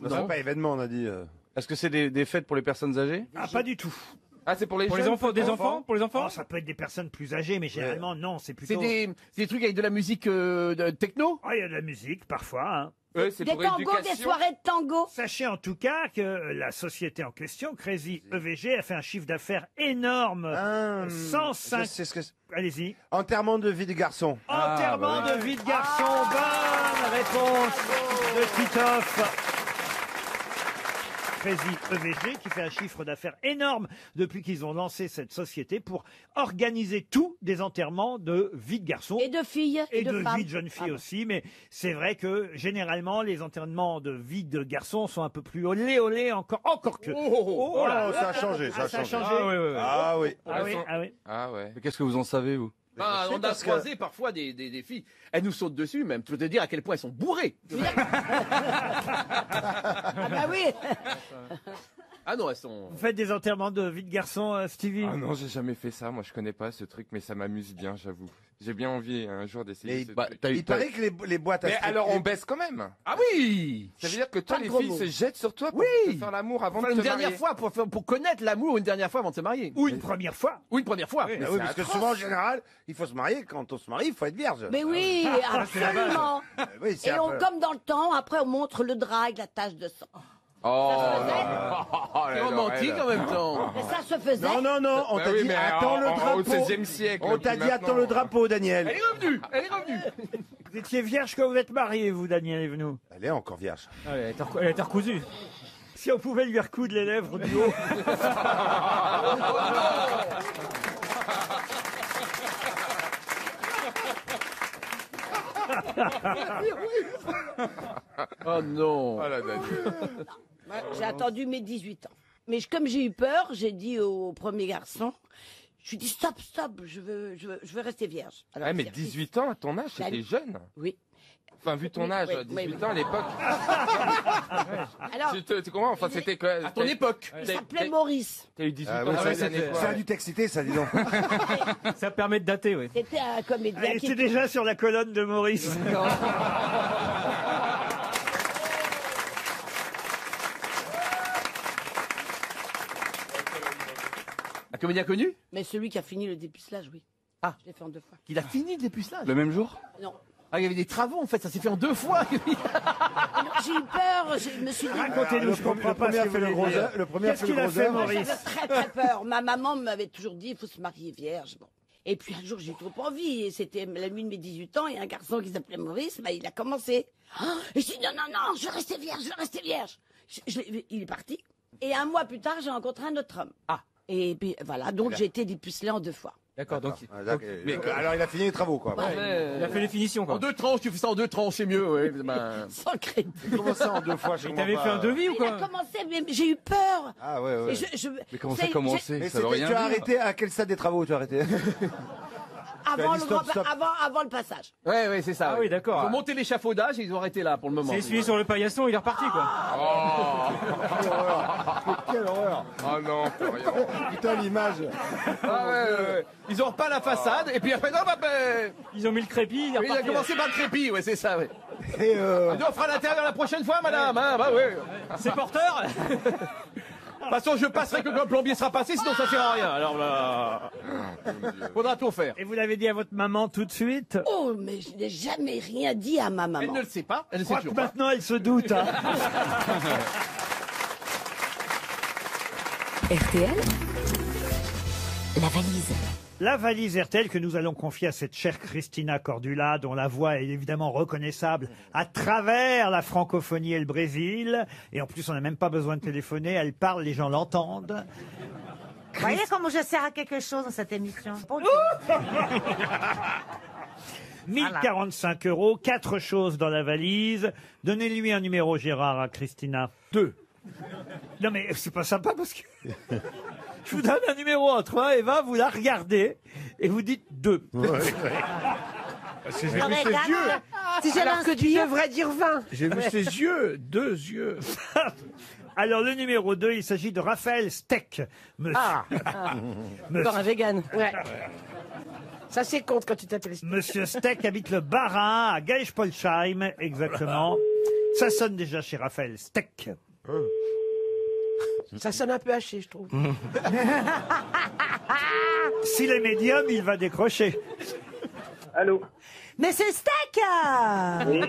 Non, c'est pas événement, on a dit. Est-ce que c'est des fêtes pour les personnes âgées? Ah, pas du tout. Ah, c'est pour les Pour les jeunes, enfants, des enfants? Pour les enfants? Oh, ça peut être des personnes plus âgées, mais généralement, non, c'est plutôt... C'est des trucs avec de la musique techno? Ah, il y a de la musique, parfois, hein. Ouais, c'est Des pour tangos, éducation. des soirées de tango. Sachez en tout cas que la société en question, Crazy EVG, a fait un chiffre d'affaires énorme. 105... C'est ce que c'est. Allez-y. Enterrement de vie de garçon. Enterrement bah de vie de garçon. Bonne réponse de Titoff. Crazy EVG qui fait un chiffre d'affaires énorme depuis qu'ils ont lancé cette société pour organiser tous des enterrements de vie de garçons. Et de filles. Et de femmes. vie de jeunes filles aussi, mais c'est vrai que généralement les enterrements de vie de garçons sont un peu plus olé encore que. Oh, là, ça a changé, Ah, ça a changé. Ah, ouais, ouais, ouais. Ah oui. Ah oui, ah oui. Ah ouais. Mais qu'est-ce que vous en savez, vous? Ben, on a croisé parfois des filles. Elles nous sautent dessus même. Tu veux te dire à quel point elles sont bourrées. Ah bah oui. Ah non, elles sont. Vous faites des enterrements de vie de garçon, Stevie? Ah non, j'ai jamais fait ça. Moi, je connais pas ce truc, mais ça m'amuse bien, j'avoue. J'ai bien envie un jour d'essayer. Mais il paraît que les boîtes à Mais strip- alors, on baisse quand même. Ah oui. Ça veut dire que toi, Pas de les gros filles mots. se jettent sur toi pour Oui. te faire l'amour avant Enfin, de une te dernière marier. fois pour connaître l'amour une dernière fois avant de se marier. Ou une première fois? Ou une première fois. Oui, Ah c'est parce que atroce. souvent en général, il faut se marier. Quand on se marie, il faut être vierge. Mais oui, absolument. Oui, c'est Et un peu- comme dans le temps, après on montre le drap avec la tache de sang. Oh, C'est romantique en même temps. Mais ça se faisait. Non, on Bah t'a oui, dit mais attends le drapeau. au XVIe siècle. On t'a puis dit maintenant. attends le drapeau, Daniel. Elle est revenue. Vous étiez vierge quand vous êtes marié, vous, Daniel Evenou? Elle est encore vierge. Elle a été recousue. Si on pouvait lui recoudre les lèvres du haut. Oh non. Oh là, Daniel. J'ai attendu mes 18 ans. Mais comme j'ai eu peur, j'ai dit au premier garçon, je lui ai dit stop, je veux rester vierge. Alors, Ouais, mais il a- 18 ans à ton âge, Salut. c'était jeune. Oui. Enfin, vu ton Oui, âge, oui, 18 oui. ans à l'époque. Alors, Tu comprends? Enfin, c'était quoi? À ton époque. il s'appelait Maurice. T'as eu 18 Ah ans. ouais, Ah ouais, ça, l'année quoi? ça a dû t'exciter, ça, dis donc. Ça permet de dater, oui. C'était un comédien Elle qui était déjà sur la colonne de Maurice. Un comédien connu? Mais celui qui a fini le dépucelage, oui. Ah. Je l'ai fait en 2 fois. Il a fini le dépucelage. Le même jour? Non. Ah, il y avait des travaux en fait, ça s'est fait en 2 fois. J'ai eu peur, je me suis dit... Racontez-nous, je comprends pas ce que vous voulez dire. Le premier a Qu'est-ce fait le qu'il a gros fait, œuvre. Maurice? J'avais très très peur. Ma maman m'avait toujours dit il faut se marier vierge. Bon. Et puis un jour, j'ai eu trop envie. Et c'était la nuit de mes 18 ans. Et un garçon qui s'appelait Maurice, bah, il a commencé. Et je dis non, non, non, je vais rester vierge, je vais rester vierge. Il est parti. Et un mois plus tard, j'ai rencontré un autre homme. Ah. Et puis voilà, donc j'ai été dépucelée en 2 fois. D'accord, donc. Mais alors il a fini les travaux, quoi. Il a fait les finitions, quoi. En 2 tranches, tu fais ça en 2 tranches, c'est mieux, ouais. Ben... Sans crédit. Comment ça en 2 fois? Mais t'avais fait un devis ou Il quoi? a commencé, mais j'ai eu peur. Ah ouais, ouais. Et Mais comment ça a commencé? Mais Ça veut rien tu as dire. arrêté à quel stade des travaux tu as arrêté? Avant, dit stop, stop. avant le passage. Ouais, ouais, c'est ça. Ah ouais. oui, d'accord. Ils ont monté l'échafaudage et ils ont arrêté là pour le moment. C'est essuyé sur le paillasson, il est reparti, quoi. Quelle horreur! Oh non, Putain, l'image! Ah ouais. Ils ont repeint la façade et puis après, non, bah, Ils ont mis le crépi, il est il a reparti. commencé par le crépi, ouais, c'est ça, ouais. Et On fera l'intérieur la prochaine fois, madame, hein, bah ouais. C'est porteur. De toute façon, je passerai que quand le plombier sera passé, sinon ça sert à rien. Alors là, faudra tout faire. Et vous l'avez dit à votre maman tout de suite? Oh, mais je n'ai jamais rien dit à ma maman. Elle ne le sait pas. Elle ne Je sait crois que toujours pas. maintenant elle se doute. Hein. RTL, la valise. La valise RTL que nous allons confier à cette chère Christina Cordula, dont la voix est évidemment reconnaissable à travers la francophonie et le Brésil. Et en plus, on n'a même pas besoin de téléphoner. Elle parle, les gens l'entendent. Vous voyez comment je sers à quelque chose dans cette émission? Bon Dieu. 1045 €, 4 choses dans la valise. Donnez-lui un numéro, Gérard, à Christina. 2. Non mais c'est pas sympa parce que... Je vous donne un numéro entre 1 et 20, vous la regardez et vous dites 2. J'ai vu ses yeux. Si j'avais Alors un que tu spire- devrais dire 20. J'ai vu ses yeux. 2 yeux. Alors le numéro 2, il s'agit de Raphaël Steck. Monsieur. Monsieur- Encore un vegan. Ouais. Ça, c'est compte quand tu t'appelles. Monsieur Steck habite le Bas-Rhin, à Geilspolsheim, exactement. Ça sonne déjà chez Raphaël Steck. Ça sonne un peu haché, je trouve. S'il est médium, il va décrocher. Allô? Monsieur Steak. Oui.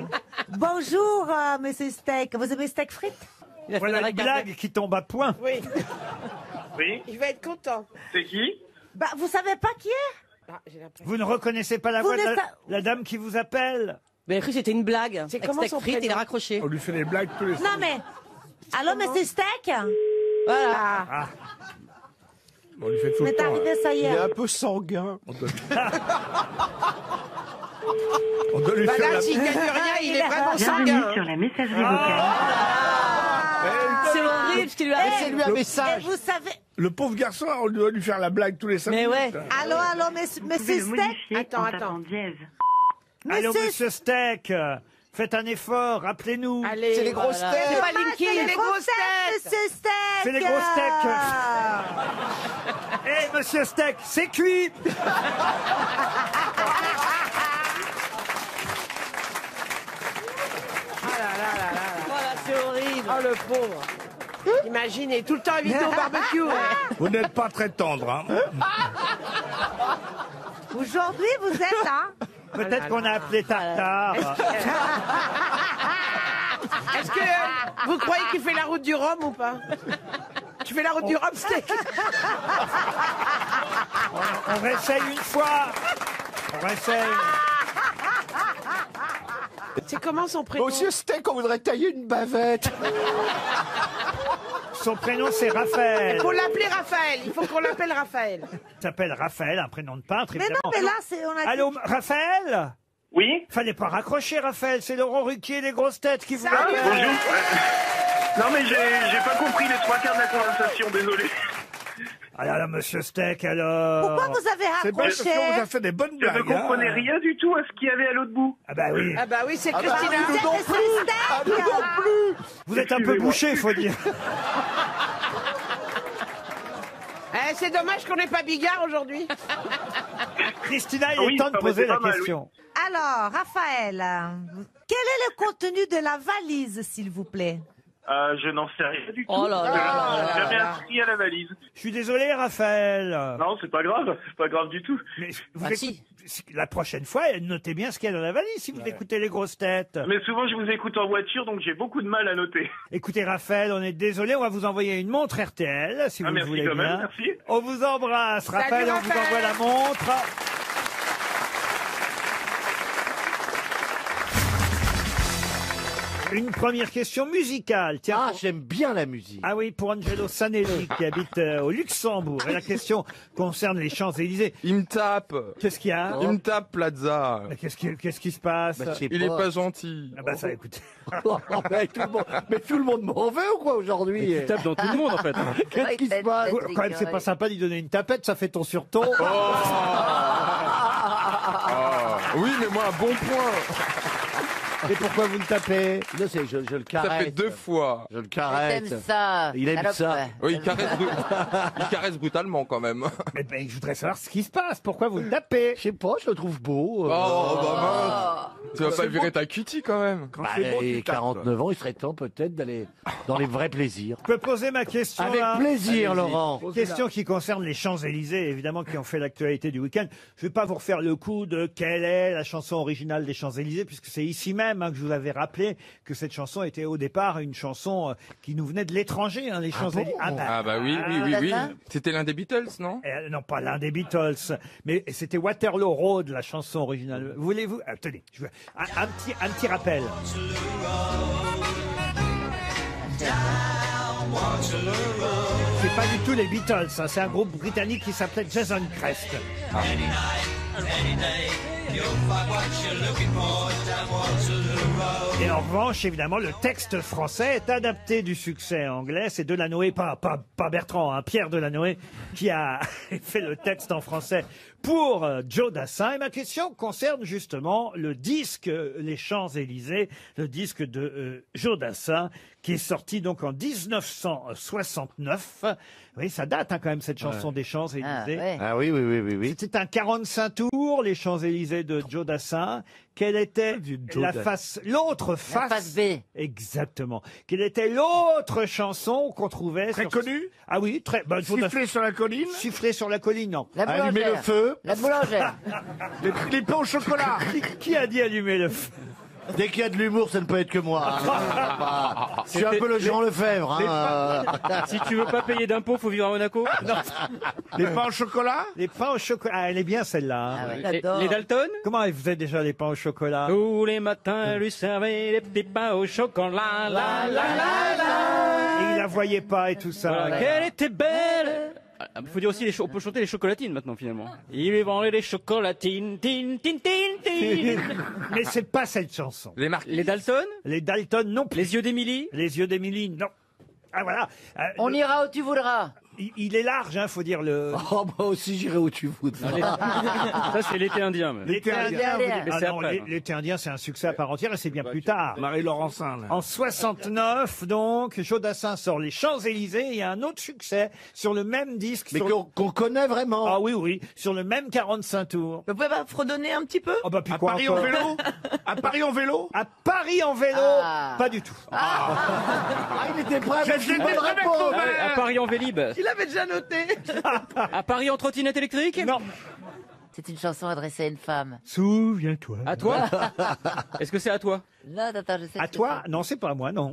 Bonjour, Monsieur Steak. Vous aimez steak frites? Voilà une blague qui tombe à point. Oui. Oui. Il va être content. C'est qui? Bah, vous savez pas qui est? Ah, j'ai l'impression. Vous ne reconnaissez pas la Vous voix de n'êtes pas- la dame qui vous appelle? Mais cru que c'était une blague. C'est Avec comment steak son frites, prénom il a raccroché. On lui fait des blagues tous les Non mais. Allô, Monsieur Steak? Voilà. Ah. On lui fait tout le C'est temps. arrivé ça Il est hier. un peu sanguin. On doit lui Bah faire là, la... s'il gagne rien, il est vraiment Bienvenue sanguin. sur la messagerie vocale. C'est horrible ce qu'il lui a Laissez-lui un Et message. vous savez. Le pauvre garçon, on doit lui faire la blague tous les 5 Mais minutes. ouais. Allô, Monsieur Vous pouvez Steak? le modifier Attends, en attends. tapant dièse. Allô, Monsieur- monsieur Steck, faites un effort, rappelez-nous. Allez, C'est les grosses voilà. têtes. C'est pas Ah, Linky, c'est les grosses têtes. Monsieur Steak. C'est les grosses steaks. Eh, monsieur Steck, c'est cuit. Voilà, c'est horrible. Oh, le pauvre. Imaginez, tout le temps invité au barbecue. Vous n'êtes pas très tendre, hein? Aujourd'hui, vous êtes, hein? Peut-être qu'on a appelé Tartare. Est-ce que vous croyez qu'il fait la route du Rhum ou pas? Tu fais la route du Rhum, steak? On réessaye une fois. On réessaye. C'est comment son prénom? Monsieur Steak, on voudrait tailler une bavette. Son prénom, c'est Raphaël. Il faut l'appeler Raphaël. Il faut qu'on l'appelle Raphaël. Il s'appelle Raphaël, un prénom de peintre, Mais non, évidemment. mais là, c'est. On a Allô, Raphaël? Oui? Fallait pas raccrocher, Raphaël. C'est Laurent Ruquier, les grosses têtes qui vous Ah, appellent. bonjour. Non, mais j'ai pas compris les 3/4 de la conversation, désolé. Ah là là, monsieur Steck, alors. Pourquoi vous avez C'est pas parce qu'on vous a raccroché? fait des bonnes Je ne blagues. comprenais hein. rien du tout à ce qu'il y avait à l'autre bout. Ah bah oui. Ah bah oui, c'est bah Christina. oui, nous non Monsieur Steak. Vous êtes un peu Excusez-moi. bouché, faut dire. Eh, c'est dommage qu'on n'ait pas Bigard aujourd'hui. Christina, il Oui, est temps de ça aurait poser été la pas mal, question. Alors, Raphaël, quel est le contenu de la valise, s'il vous plaît? Je n'en sais rien du tout. Oh là là là J'ai là jamais là. inscrit à la valise. Je suis désolé, Raphaël. Non, c'est pas grave. C'est pas grave du tout. Mais vous Ah, écoutez- la prochaine fois, notez bien ce qu'il y a dans la valise si vous écoutez les grosses têtes. Mais souvent, je vous écoute en voiture, donc j'ai beaucoup de mal à noter. Écoutez, Raphaël, on est désolé, on va vous envoyer une montre RTL, si vous le merci voulez quand bien. même, merci. On vous embrasse, Salut, Raphaël, on vous Raphaël. envoie la montre. Une première question musicale. Tiens, Ah, j'aime bien la musique. Ah oui, pour Angelo Sanelli qui habite au Luxembourg. Et la question concerne les Champs-Élysées. Il me tape. Qu'est-ce qu'il y a Il me tape, Plaza. Mais qu'est-ce qui se passe Il est pas gentil. Ah bah ça, écoutez. mais tout le monde m'en veut ou quoi aujourd'hui? Mais tu tapes dans tout le monde, en fait. Qu'est-ce qui se passe? Quand même, c'est pas sympa d'y donner une tapette, ça fait ton sur ton. Oui, mais moi, un bon point. Et pourquoi vous le tapez? Non, je le caresse. Ça fait 2 fois. Je le caresse. T'aimes ça, Il aime salope. ça. Oui, il caresse brutalement quand même. Mais ben, je voudrais savoir ce qui se passe. Pourquoi vous le tapez? Je sais pas, je le trouve beau. Oh, bah mince. Tu vas pas virer ta cutie quand même. Bah, et 49 ans, il serait temps peut-être d'aller dans les vrais plaisirs. Je peux poser ma question Avec là plaisir, Allez-y. Laurent. Question qui concerne les Champs-Élysées, évidemment, qui ont fait l'actualité du week-end. Je vais pas vous refaire le coup de quelle est la chanson originale des Champs-Élysées, puisque c'est ici même que je vous avais rappelé que cette chanson était au départ une chanson qui nous venait de l'étranger, les Champs-Élysées. Ah bah oui. C'était l'un des Beatles, non? Non, pas l'un des Beatles, mais c'était Waterloo Road, la chanson originale. Voulez-vous... Attendez, un petit rappel. C'est pas du tout les Beatles, hein, c'est un groupe britannique qui s'appelait Jason Crest. Et en revanche, évidemment, le texte français est adapté du succès anglais. C'est Delanoë, pas Bertrand, hein, Pierre Delanoë, qui a fait le texte en français pour Joe Dassin. Et ma question concerne justement le disque Les Champs-Élysées, le disque de Joe Dassin, qui est sorti donc en 1969. Oui, ça date quand même cette chanson des Champs-Élysées. Ah oui, oui, oui, oui, oui. C'était un 45 tours, les Champs-Élysées de Joe Dassin. Quelle était l'autre face? La face B. Exactement. Quelle était l'autre chanson qu'on trouvait Très connue? Ah oui, très. Bah, Siffler sur la colline? Siffler sur la colline, non. La boulangère. Allumer le feu. La boulangère. Les pains au chocolat? Qui a dit allumer le feu? Dès qu'il y a de l'humour, ça ne peut être que moi. hein. Je suis un peu le Jean Lefebvre. Hein. Si tu veux pas payer d'impôts, faut vivre à Monaco. Les pains au chocolat? Les pains au chocolat. Ah, elle est bien celle-là. hein. Les Dalton. Comment elle faisait déjà les pains au chocolat? Tous les matins, lui servait des petits pains au chocolat. La, la, la, la. Et il la voyait pas et tout ça. Voilà, qu'elle était belle. Il faut dire aussi, on peut chanter les chocolatines maintenant finalement. Il lui vendait des chocolatines, tin, tin, tin, tin. Mais c'est pas cette chanson. Les Dalton. Les Dalton, non plus. Les yeux d'Émilie. Les yeux d'Émilie, non. Ah voilà. On ira où tu voudras. Il est large, hein, faut dire le. Oh, moi aussi, j'irai où tu voudras. Ça, c'est l'été indien. Mais. L'été indien. indien. Ah c'est non, après, l'été indien, c'est un succès à part entière et c'est bien plus tard. Marie-Laurencin, là. En 69, donc, Joe Dassin sort Les Champs-Élysées et il y a un autre succès sur le même disque. Mais sur qu'on connaît vraiment. Ah oui, oui, sur le même 45 tours. Vous pouvez pas fredonner un petit peu? Oh bah, puis À quoi Paris en encore vélo? À Paris en vélo? À Paris en vélo Ah. Pas du tout. Ah, il était prêt avec J'ai une été bonne avec réponse. Robert. À Paris en Vélib. Il avait déjà noté. À Paris en trottinette électrique. Non. C'est une chanson adressée à une femme. Souviens-toi. À toi. Est-ce que c'est à toi? Non, attends, je sais. À toi? Non, c'est pas à moi, non.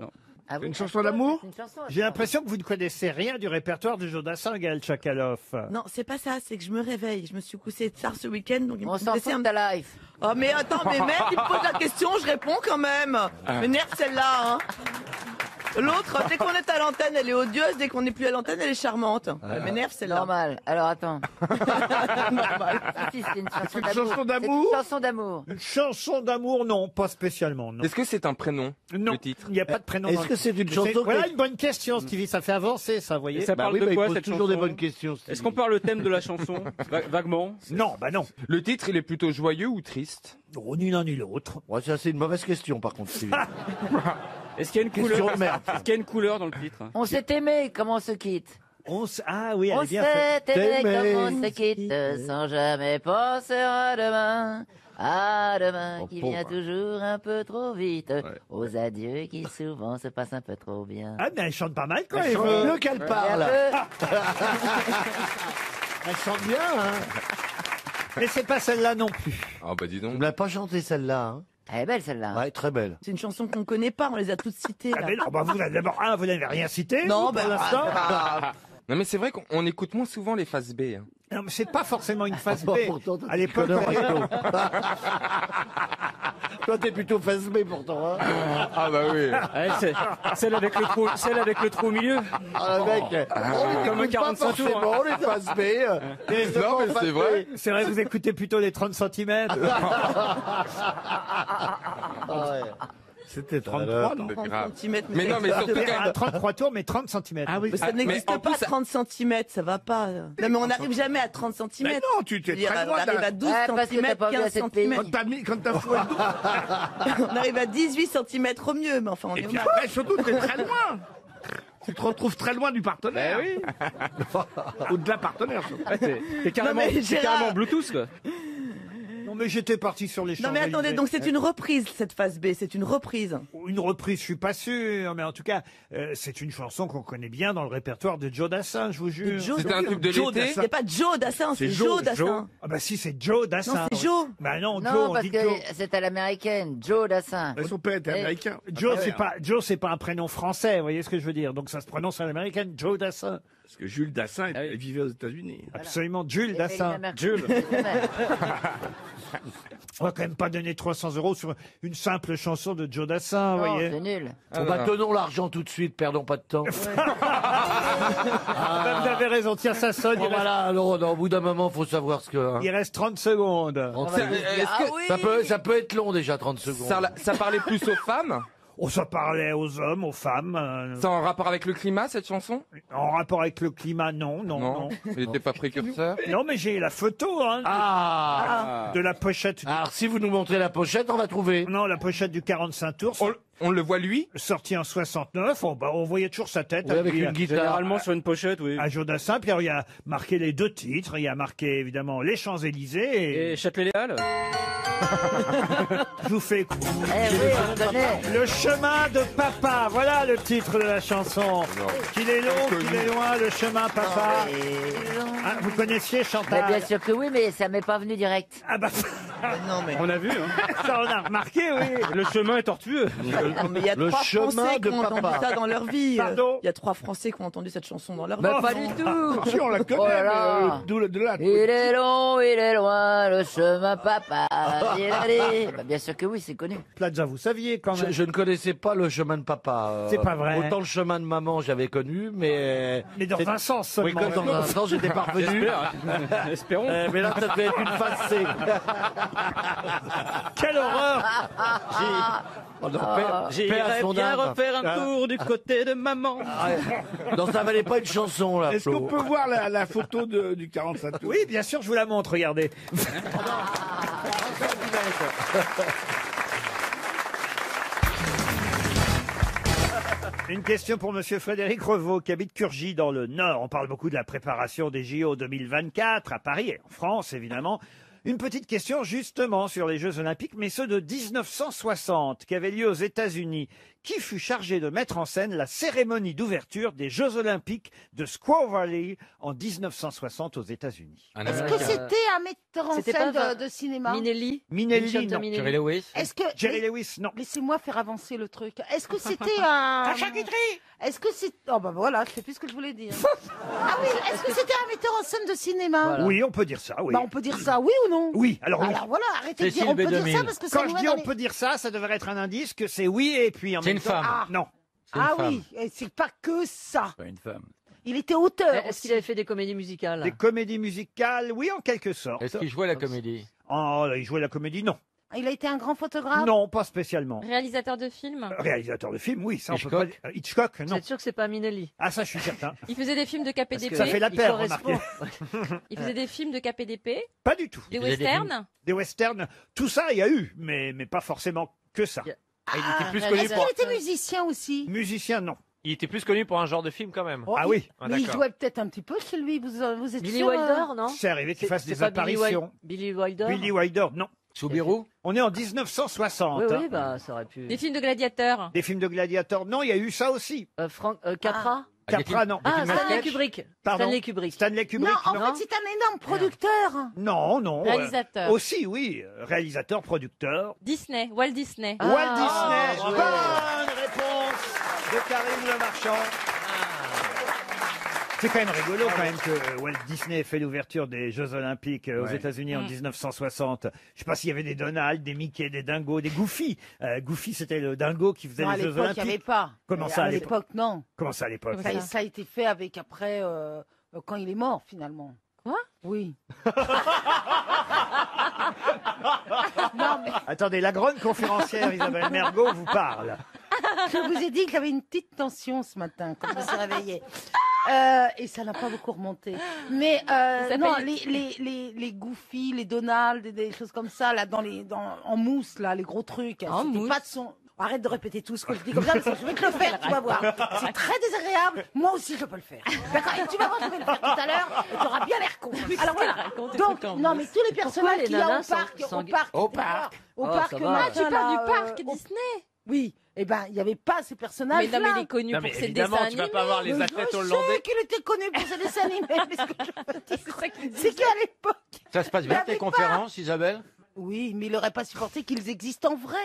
Ah oui, Une chanson d'amour? c'est une chanson. J'ai l'impression que vous ne connaissez rien du répertoire de Joe Dassin, Gaël Tchakaloff. Non, c'est pas ça, c'est que je me réveille. Je me suis couchée tard ce week-end, donc il On me s'en laissait fout de ta life. Oh, mais attends, mais merde, il me pose la question, je réponds quand même. M'énerve celle-là, hein. L'autre, dès qu'on est à l'antenne, elle est odieuse. Dès qu'on n'est plus à l'antenne, elle est charmante. Elle m'énerve, celle-là. Normal. Alors attends. Normal. Si, c'est une chanson Une d'amour. chanson C'est d'amour? une chanson d'amour. Une chanson d'amour, non, pas spécialement, non. Est-ce que c'est un prénom, Non, le titre? il n'y a pas de prénom. Est-ce dans le- que c'est une Mais chanson Voilà que- une bonne question, Stevie, ça fait avancer, ça, vous voyez. Et ça Bah parle oui, de bah, quoi il pose cette toujours chanson? des bonnes questions. Stevie. Est-ce qu'on parle le thème de la chanson vaguement? Non, bah non. Le titre, il est plutôt joyeux ou triste? Oh, ni l'un ni l'autre. Ouais, ça, c'est une mauvaise question, par contre, Stevie. Est-ce qu'il y a une Question couleur? de merde. Est-ce qu'il y a une couleur dans le titre? On s'est aimé, comment on se quitte? Ah oui, elle On est bien faite. s'est aimé, T'aimer. comment on se quitte, sans jamais penser à demain. À demain Oh, qui pauvre. vient toujours un peu trop vite. Aux adieux qui souvent se passent un peu trop bien. Ah, mais elle chante pas mal quand Elle même. chante mieux qu'elle parle. Elle chante bien, hein. Mais c'est pas celle-là non plus. Ah bah dis donc. Tu ne l'as pas chanté celle-là. Hein. Elle est belle celle-là. Ouais, très belle. C'est une chanson qu'on connaît pas, on les a toutes citées. Ah, là. mais non, bah vous, d'abord, vous n'avez rien cité. Non, vous, bah, pour l'instant. Non mais c'est vrai qu'on écoute moins souvent les phases B. Hein. Non, mais c'est pas forcément une phase B. Pourtant, toi, À l'époque, tu connais Resto. Toi, t'es plutôt face B pourtant. Hein. Ah bah oui. Ouais, celle avec le trou au milieu. Ah, le mec, on Comme un n'écoute pas 45 tours. hein. forcément les face B. Non mais c'est vrai. c'est vrai, vous écoutez plutôt les 30 cm. C'était 33, non? 30 grave. centimètres, Mais non, mais surtout quand À même. 33 tours, mais 30 cm. Ah oui. Mais ça Ah, mais n'existe en pas plus, ça- 30 cm, ça va pas. Non, mais on n'arrive jamais à 30 cm. Mais non, tu t'es très On loin. arrive à 12 Ouais, parce que t'as cm, pas vu 15 assez de pays. cm. Quand t'as fouet On arrive à 18 cm au mieux, mais enfin, on Et est puis au après, surtout, t'es très loin. Tu te retrouves très loin du partenaire. Ben oui. Ou de la partenaire, surtout. Ouais, t'es carrément, Non, mais t'es Gérard- carrément Bluetooth, quoi. Non, mais j'étais parti sur les Non mais Champs-Élysées. attendez, donc c'est une reprise cette phase B, c'est une reprise. Une reprise, je suis pas sûr, mais en tout cas, c'est une chanson qu'on connaît bien dans le répertoire de Joe Dassin, je vous jure. C'était un tube de Joe l'été. Il n'y a pas Joe Dassin, c'est Joe Dassin. Ah bah si, c'est Joe Dassin. Non, c'est Joe. Bah non, Joe, Non, on parce dit que Joe. c'est à l'américaine, Joe Dassin. Son père était américain. Joe, c'est pas un prénom français, vous voyez ce que je veux dire. Donc ça se prononce à l'américaine, Joe Dassin. Parce que Jules Dassin Ah oui. vivait aux États-Unis. Absolument, Jules Et Dassin. Félix Jules. Lamarche. On va quand même pas donner 300 € sur une simple chanson de Joe Dassin, vous Non, voyez. c'est nul. On va donnons l'argent tout de suite, perdons pas de temps. Ah, bah, vous avez raison, tiens, ça sonne. Bon, voilà, alors au bout d'un moment, faut savoir ce que. hein. Il reste 30 secondes. 30 Ça, secondes. est-ce que- Ah oui. Ça peut être long déjà, 30 secondes. ça parlait plus aux femmes? Oh, ça parlait aux hommes, aux femmes. C'est en rapport avec le climat cette chanson? En rapport avec le climat, non. Il n'était pas précurseur? Non, mais j'ai la photo hein, Ah de la pochette. Alors, si vous nous montrez la pochette, on va trouver. Non, la pochette du 45 tours, On le voit lui? sortie en 69. On voyait toujours sa tête. Oui, avec lui, une guitare. Généralement sur une pochette, oui. à Joe Dassin. Puis alors, il y a marqué les deux titres. Il y a marqué évidemment les Champs-Élysées. Et Châtelet-Les-Halles. Je vous fais Eh oui, on connaît. Le chemin de papa. Voilà le titre de la chanson. Qu'il est long, qu'il est loin, le chemin papa. Ah, vous connaissiez Mais Chantal? bien sûr que oui, mais ça m'est pas venu direct. Ah bah, Non mais On a vu, hein. ça on a remarqué, oui. Le chemin est tortueux. Non, mais il y a Le 3 chemin Français de qui ont entendu papa. ça dans leur vie. Pardon Il y a 3 Français qui ont entendu cette chanson dans leur vie. Bah, pas du tout. Si, on la connaît, Oh là là. mais, d'où de là. Il est long, il est loin, le chemin papa. Il est allé. Bah, bien sûr que oui, c'est connu. Plaza, vous saviez quand même. Je ne connaissais pas le chemin de papa. C'est pas vrai. Autant le chemin de maman, j'avais connu, mais. Mais dans un sens Oui, seulement. comme dans un sens, j'étais parvenu. J'espère. Espérons. Mais là, ça devait être une phase C. Quelle horreur! Oh non, paix à J'irais son bien âme. refaire un tour du côté de maman. Non, ça valait pas une chanson, là, Est-ce Flo. qu'on peut voir la photo du 45 tours? Oui, bien sûr, je vous la montre, regardez. Une question pour Monsieur Frédéric Revaux, qui habite Curgy, dans le Nord. On parle beaucoup de la préparation des JO 2024, à Paris et en France, évidemment. Une petite question, justement, sur les Jeux Olympiques, mais ceux de 1960, qui avaient lieu aux États-Unis. Qui fut chargé de mettre en scène la cérémonie d'ouverture des Jeux Olympiques de Squaw Valley en 1960 aux États-Unis? Est-ce que c'était un metteur en C'était scène pas de cinéma Minelli. Minelli, Michel non. Minelli. Jerry Lewis. Est-ce que Jerry Lewis, non. Laissez-moi faire avancer le truc. Est-ce que c'était un Est-ce que c'est Oh bah voilà, je sais plus ce que je voulais dire. Ah oui, est-ce que c'était un metteur en scène de cinéma Oui, on peut dire ça, oui. Bah on peut dire ça, oui ou non Oui, alors oui. Alors voilà, arrêtez de Cécile dire on peut dire B2000. ça parce que ça Quand nous je met dis dans on les- peut dire ça, ça devrait être un indice que c'est oui et puis en C'est même une temps... femme. Ah, non. Ah oui, et c'est pas que ça. Pas une femme. Il était auteur. Est-ce aussi. qu'il avait fait des comédies musicales? Des comédies musicales, oui, en quelque sorte. Est-ce qu'il jouait la comédie? Oh, il jouait la comédie, non. Il a été un grand photographe. Non, pas spécialement. Réalisateur de films? Réalisateur de films, oui, ça on Hitchcock. peut pas... Hitchcock, Vous non. êtes sûr que c'est pas Minelli? Ah, ça, je suis certain. Il faisait des films de KPDP? Ça fait la Il paire, correspond. remarquez. Il faisait des films de KPDP? Pas du tout. Des westerns? Des westerns, tout ça, il y a eu, mais pas forcément que ça. Ah, il était plus Est-ce connu pour... qu'il était musicien aussi Musicien, non. Il était plus connu pour un genre de film quand même. Oh, Ah oui. Ah, Mais il d'accord. jouait peut-être un petit peu chez lui, vous êtes Billy sûr Wilder, non? C'est arrivé qu'il fasse des pas Billy apparitions. Billy Wilder? Billy Wilder, non. Soubirous. On est en 1960. Oui, hein. oui, bah, ça aurait pu. Des films de gladiateurs. Des films de gladiateurs. Non, il y a eu ça aussi. Capra. Capra, non. Ah, Stanley Kubrick. Pardon. Stanley Kubrick. Stanley Kubrick, Non, en fait, c'est un énorme producteur. Non, non. Réalisateur. Aussi, oui. Réalisateur, producteur. Disney, Walt Disney. Walt Disney. Bonne réponse de Karine Le Marchand. C'est quand même rigolo quand même que Walt Disney ait fait l'ouverture des Jeux Olympiques aux États-Unis en 1960. Je sais pas s'il y avait des Donald, des Mickey, des Dingo, des Goofy. Goofy, c'était le dingo qui faisait Non, à les Jeux l'époque, Olympiques. il n'y avait pas. Comment ça, à l'époque, non. Comment ça à l'époque Ça a été fait avec après, quand il est mort, finalement. Quoi? Oui. Attendez, la grande conférencière Isabelle Mergo vous parle. Je vous ai dit qu'il y avait une petite tension ce matin quand je me suis réveillée. Et ça n'a pas beaucoup remonté. Mais non, les Goofy, les Donald, des choses comme ça, là, en mousse, là, les gros trucs. En mousse. Pas de son. Arrête de répéter tout ce que je dis comme ça, parce que je vais te le faire, tu vas voir. C'est très désagréable. Moi aussi, je peux le faire. D'accord? Et tu vas voir, je vais le faire tout à l'heure, et tu auras bien l'air con. Alors voilà. Donc, non, mais tous les personnages les qu'il y a nanas au parc, Oh, ça va. machin, Tu parles là, du parc au- Disney. Oui. Eh ben, il n'y avait pas ces personnages. Mais non, mais il est connu pour ses dessins évidemment, tu vas pas voir les Mais athlètes je hollandais. sais qu'il était connu pour ses dessins animés. Mais ce que je veux dire, c'est qu'à l'époque. Ça se passe bien tes conférences, Isabelle? Oui, mais il n'aurait pas supporté qu'ils existent en vrai.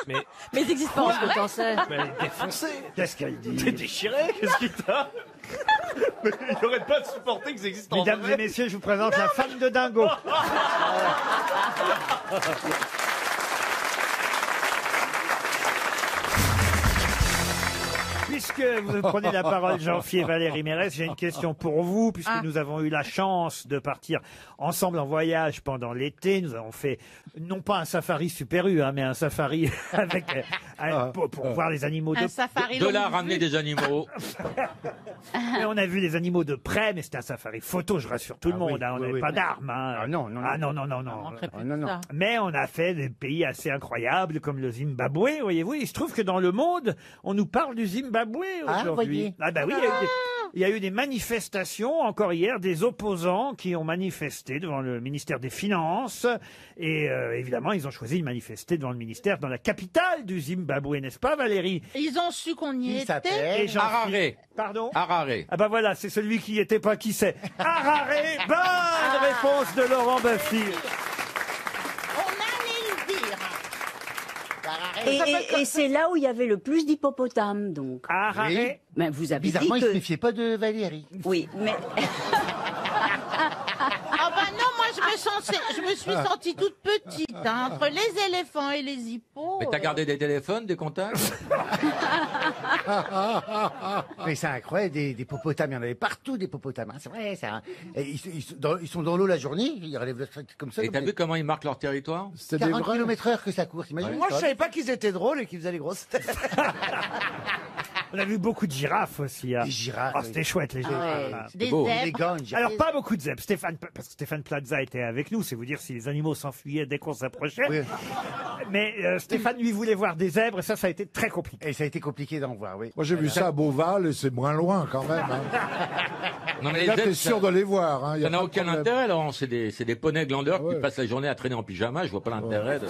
Mais ils existent pas en vrai. T'en sais. elle est défoncée. Qu'est-ce qu'elle dit? T'es déchiré? Qu'est-ce qui t'a? Mais il n'aurait pas supporté que ça existe en Mesdames vrai. et messieurs, je vous présente la femme de Dingo. Puisque vous prenez la parole, Jean-Philippe et Valérie Mérès, j'ai une question pour vous, puisque nous avons eu la chance de partir ensemble en voyage pendant l'été. Nous avons fait, non pas un safari Super U, hein, mais un safari avec, pour voir les animaux de safari De là, ramener des animaux. Mais on a vu les animaux de près, mais c'était un safari photo, je rassure tout le monde. Hein, on n'avait pas d'armes. Hein. Ah non, non, non. Ah non, non, non, non. non, non. Mais on a fait des pays assez incroyables, comme le Zimbabwe, voyez-vous. Il se trouve que dans le monde, on nous parle du Zimbabwe aujourd'hui. voyez. Ah bah oui, il y a eu des manifestations, encore hier, des opposants qui ont manifesté devant le ministère des Finances. Et évidemment, ils ont choisi de manifester devant le ministère dans la capitale du Zimbabwe, n'est-ce pas, Valérie? Ils ont su qu'on y était. Et Jean-Philippe- Harare. Pardon? Harare. Ah bah voilà, c'est celui qui n'y était pas, qui sait. Harare, bonne réponse de Laurent Baffy. On allait le dire. Et c'est là où il y avait le plus d'hippopotames, donc. Harare. Oui. Mais vous avez Bizarrement, dit il se que... méfiait pas de Valérie. Oui, mais... Ah bah non, moi je me suis sentie toute petite, hein, entre les éléphants et les hippos. Mais t'as gardé des téléphones, des contacts? Mais c'est incroyable, des hippopotames, il y en avait partout des hippopotames. Hein, c'est vrai, ça. Et ils sont dans l'eau la journée, ils relèvent le truc comme ça. Et t'as vu comment ils marquent leur territoire? 40 km/h que ça court, t'imagines? Moi, je savais pas qu'ils étaient drôles et qu'ils faisaient les grosses têtes. On a vu beaucoup de girafes aussi. Hein. Des girafes, Oh, oui. c'était chouette, les girafes. Ouais. Ah. Des beau. zèbres. Les ganges. Alors, pas beaucoup de zèbres. Parce que Stéphane Plaza était avec nous, c'est vous dire si les animaux s'enfuyaient dès qu'on s'approchait. Oui. Mais Stéphane, lui, voulait voir des zèbres, et ça a été très compliqué. Et ça a été compliqué d'en voir, oui. Moi, j'ai vu ça à Beauval et c'est moins loin quand même. Hein. Non, mais Là, zèbres, t'es sûr de les voir. Hein. y a Ça n'a pas de aucun problème. intérêt, Laurent. C'est des poneys glandeurs qui passent la journée à traîner en pyjama. Je vois pas l'intérêt de.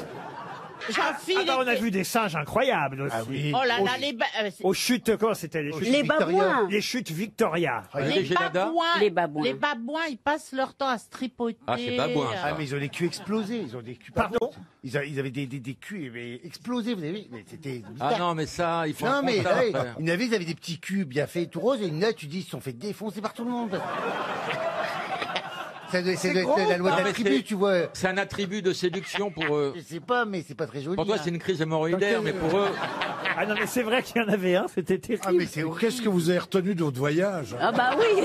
Jean-Philippe. Ah bah, on a vu des singes incroyables aussi. Ah oui. Oh là là, Aux chutes, comment c'était les chutes Les babouins. Les chutes Victoria. les babouins, Les babouins. les babouins, ils passent leur temps à se tripoter. Ah, c'est babouin, ça. Ah, mais ils ont des culs explosés. Ils ont des culs. Pardon? Ils avaient des culs mais explosés, vous avez vu? Mais c'était. Ah non, mais ça, il faut Non, un mais constat ouais, après. ils avaient des petits culs bien faits, tout roses, et là, tu dis, ils se sont fait défoncer par tout le monde. C'est la loi de Non, la mais tribu, tu vois. C'est un attribut de séduction pour eux. Je sais pas, mais c'est pas très joli. Pour toi, hein. c'est une crise hémorroïdaire, mais pour eux. Ah non, mais c'est vrai qu'il y en avait un, c'était terrible. Ah, mais c'est Qu'est-ce que vous avez retenu de votre voyage? Ah bah oui.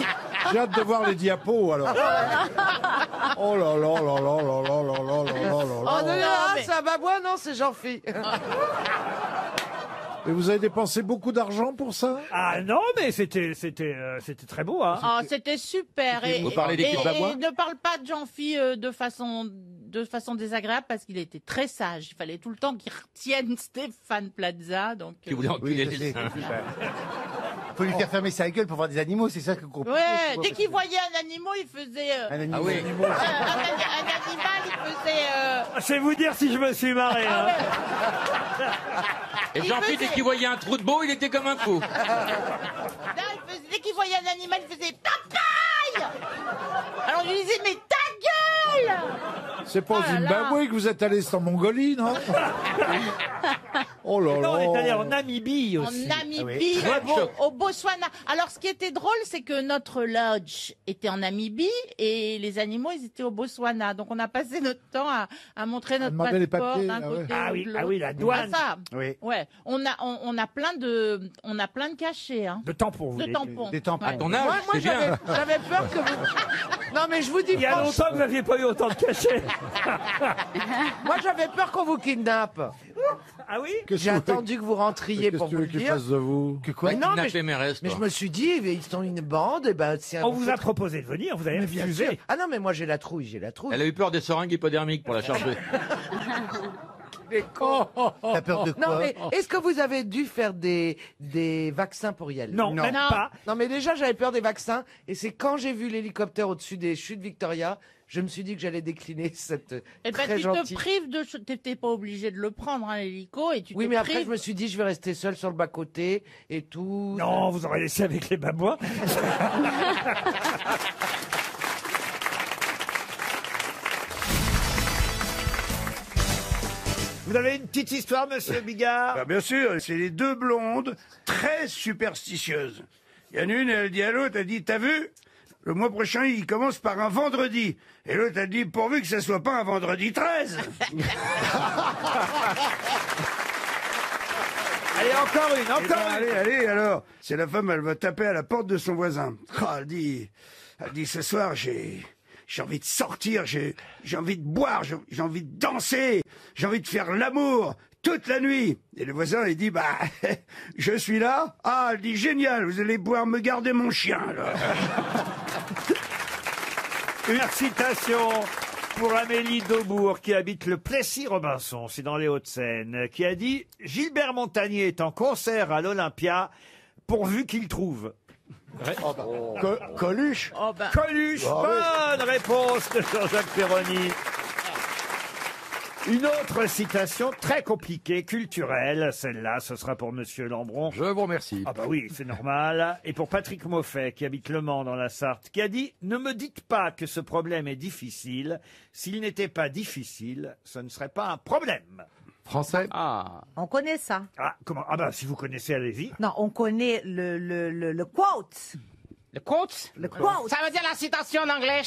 J'ai hâte de voir les diapos alors. Oh là là là là là là là là là là Oh là. non, non, c'est un babouin, non, c'est Jean-Philippe. Et vous avez dépensé beaucoup d'argent pour ça? Ah non, mais c'était très beau, hein. Oh, c'était super. Et, Vous parlez d'équipe babouin? et ne parle pas de Jean-Philippe de façon désagréable parce qu'il était très sage. Il fallait tout le temps qu'il retienne Stéphane Plaza. Donc, Qui voulait enculer Oui, je les sais. singes. faut lui faire fermer sa gueule pour voir des animaux, c'est ça que vous comprenez. Ouais, dès qu'il voyait un animal, il faisait. Un animal. Ah oui. Un animal, il faisait. C'est vous dire si je me suis marré. Hein. Et Jean-Philippe, dès qu'il voyait un trou de beau, il était comme un fou. Dès qu'il voyait un animal, il faisait ta paille. Alors je lui disais mais ta gueule. C'est pas au Oh là là. Zimbabwe que vous êtes allé en Mongolie, non? Oh là là. Non, on est allé en Namibie En aussi. Namibie, Ah oui. au Botswana. Alors, ce qui était drôle, c'est que notre lodge était en Namibie et les animaux, ils étaient au Botswana. Donc, on a passé notre temps à montrer notre demander les passeport papiers, d'un ah ouais. côté Ah ou oui, de ah l'autre. oui, la douane. Ah, ça. Oui. Ouais. On a plein de cachets, hein. De tampons, vous De voulez. tampons. Des tampons. Ouais. À ton âge, Moi, c'est bien. j'avais peur que vous... Non, mais je vous dis Il y a franchement, longtemps que vous n'aviez pas eu autant de cachets. moi j'avais peur qu'on vous kidnappe. Ah oui? J'ai attendu que vous rentriez Qu'est-ce pour que tu vous veux le qu'il dire. fasse de vous? Que quoi? Mais non, mais, Kidnapper mes restes, mais je toi. me suis dit, ils sont une bande, et ben c'est un. On vous a proposé de venir, vous avez Mais bien refusé. sûr. Ah non, mais moi j'ai la trouille, Elle a eu peur des seringues hypodermiques pour la charger. Les cons. T'as peur de quoi? Non, mais est-ce que vous avez dû faire des vaccins pour y aller? Non, même pas. Non, mais déjà, j'avais peur des vaccins. Et c'est quand j'ai vu l'hélicoptère au-dessus des chutes Victoria, je me suis dit que j'allais décliner cette Eh ben, très tu gentille... te prives de... T'étais pas obligé de le prendre, hein, l'hélico, et tu Oui, te mais après, prives... je me suis dit, je vais rester seul sur le bas-côté et tout. Non, vous aurez laissé avec les babouins. Vous avez une petite histoire, monsieur Bigard? Ah, bien sûr, c'est les deux blondes très superstitieuses. Il y en a une, elle dit à l'autre, elle dit, t'as vu? Le mois prochain, il commence par un vendredi. Et l'autre, elle dit, pourvu que ça soit pas un vendredi 13. Allez, encore une, Eh ben, encore une. allez, alors. C'est la femme, elle va taper à la porte de son voisin. Ah, elle dit, ce soir, j'ai envie de sortir, j'ai envie de boire, j'ai envie de danser, j'ai envie de faire l'amour toute la nuit. Et le voisin, il dit, bah, je suis là. Ah, elle dit, génial, vous allez pouvoir me garder mon chien, alors. Une citation pour Amélie Daubourg, qui habite le Plessis-Robinson, c'est dans les Hauts-de-Seine, qui a dit « Gilbert Montagnier est en concert à l'Olympia, pourvu qu'il trouve. » Coluche. Oh, ben... Coluche, bonne réponse de Jean-Jacques Perroni. Une autre citation très compliquée, culturelle, celle-là, ce sera pour Monsieur Lambron. Je vous remercie. Ah bah oui, c'est normal. Et pour Patrick Moffet, qui habite Le Mans dans la Sarthe, qui a dit « Ne me dites pas que ce problème est difficile. S'il n'était pas difficile, ce ne serait pas un problème. » Français. Ah. On connaît ça. Ah, comment? Ah bah, si vous connaissez, allez-y. Non, on connaît le quote. Le quote? Le quote. Ça veut dire la citation en anglais.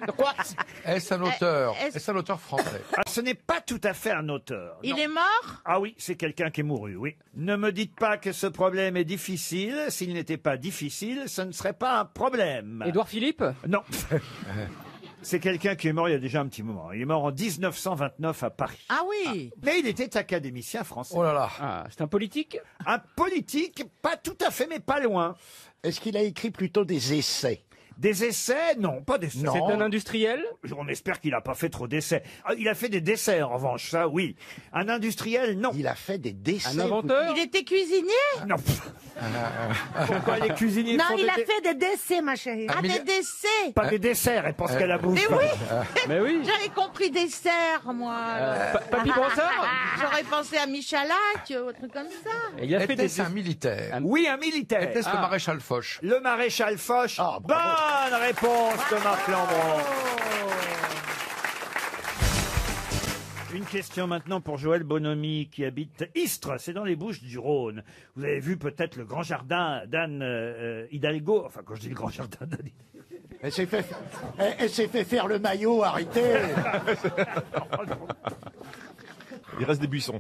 Le quote? Est-ce un auteur? est-ce- Est-ce un auteur français? Ah, ce n'est pas tout à fait un auteur. Il non. est mort? Ah oui, c'est quelqu'un qui est mouru, oui. Ne me dites pas que ce problème est difficile. S'il n'était pas difficile, ce ne serait pas un problème. Édouard Philippe? Non. C'est quelqu'un qui est mort il y a déjà un petit moment. Il est mort en 1929 à Paris. Ah oui. Mais il était académicien français. Oh là là. Ah, c'est un politique? Un politique, pas tout à fait, mais pas loin. Est-ce qu'il a écrit plutôt des essais? Des essais? Non, pas des essais. C'est un industriel? On espère qu'il n'a pas fait trop d'essais. Ah, il a fait des décès, en revanche, ça, oui. Un industriel, non. Il a fait des décès. Un inventeur? Il était cuisinier? Non. Pourquoi les cuisiniers Non, font il des a fait des décès, ma chérie. Ah, des décès. Pas des desserts, elle pense qu'elle a bouffé. Mais oui. Mais oui. J'avais compris dessert, moi. Papy Brossard? J'aurais pensé à Michalak, ou un truc comme ça. Et il a fait des... Était-ce un militaire? Oui, un militaire. Était-ce le maréchal Foch? Le maréchal Foch. Ah, bravo. Bonne réponse de Marc Lambron. Une question maintenant pour Joël Bonomi qui habite Istres, c'est dans les Bouches-du-Rhône. Vous avez vu peut-être le grand jardin d'Anne Hidalgo. Enfin, quand je dis le grand jardin d'Anne Hidalgo. Elle s'est fait faire le maillot, arrêtez. Il reste des buissons.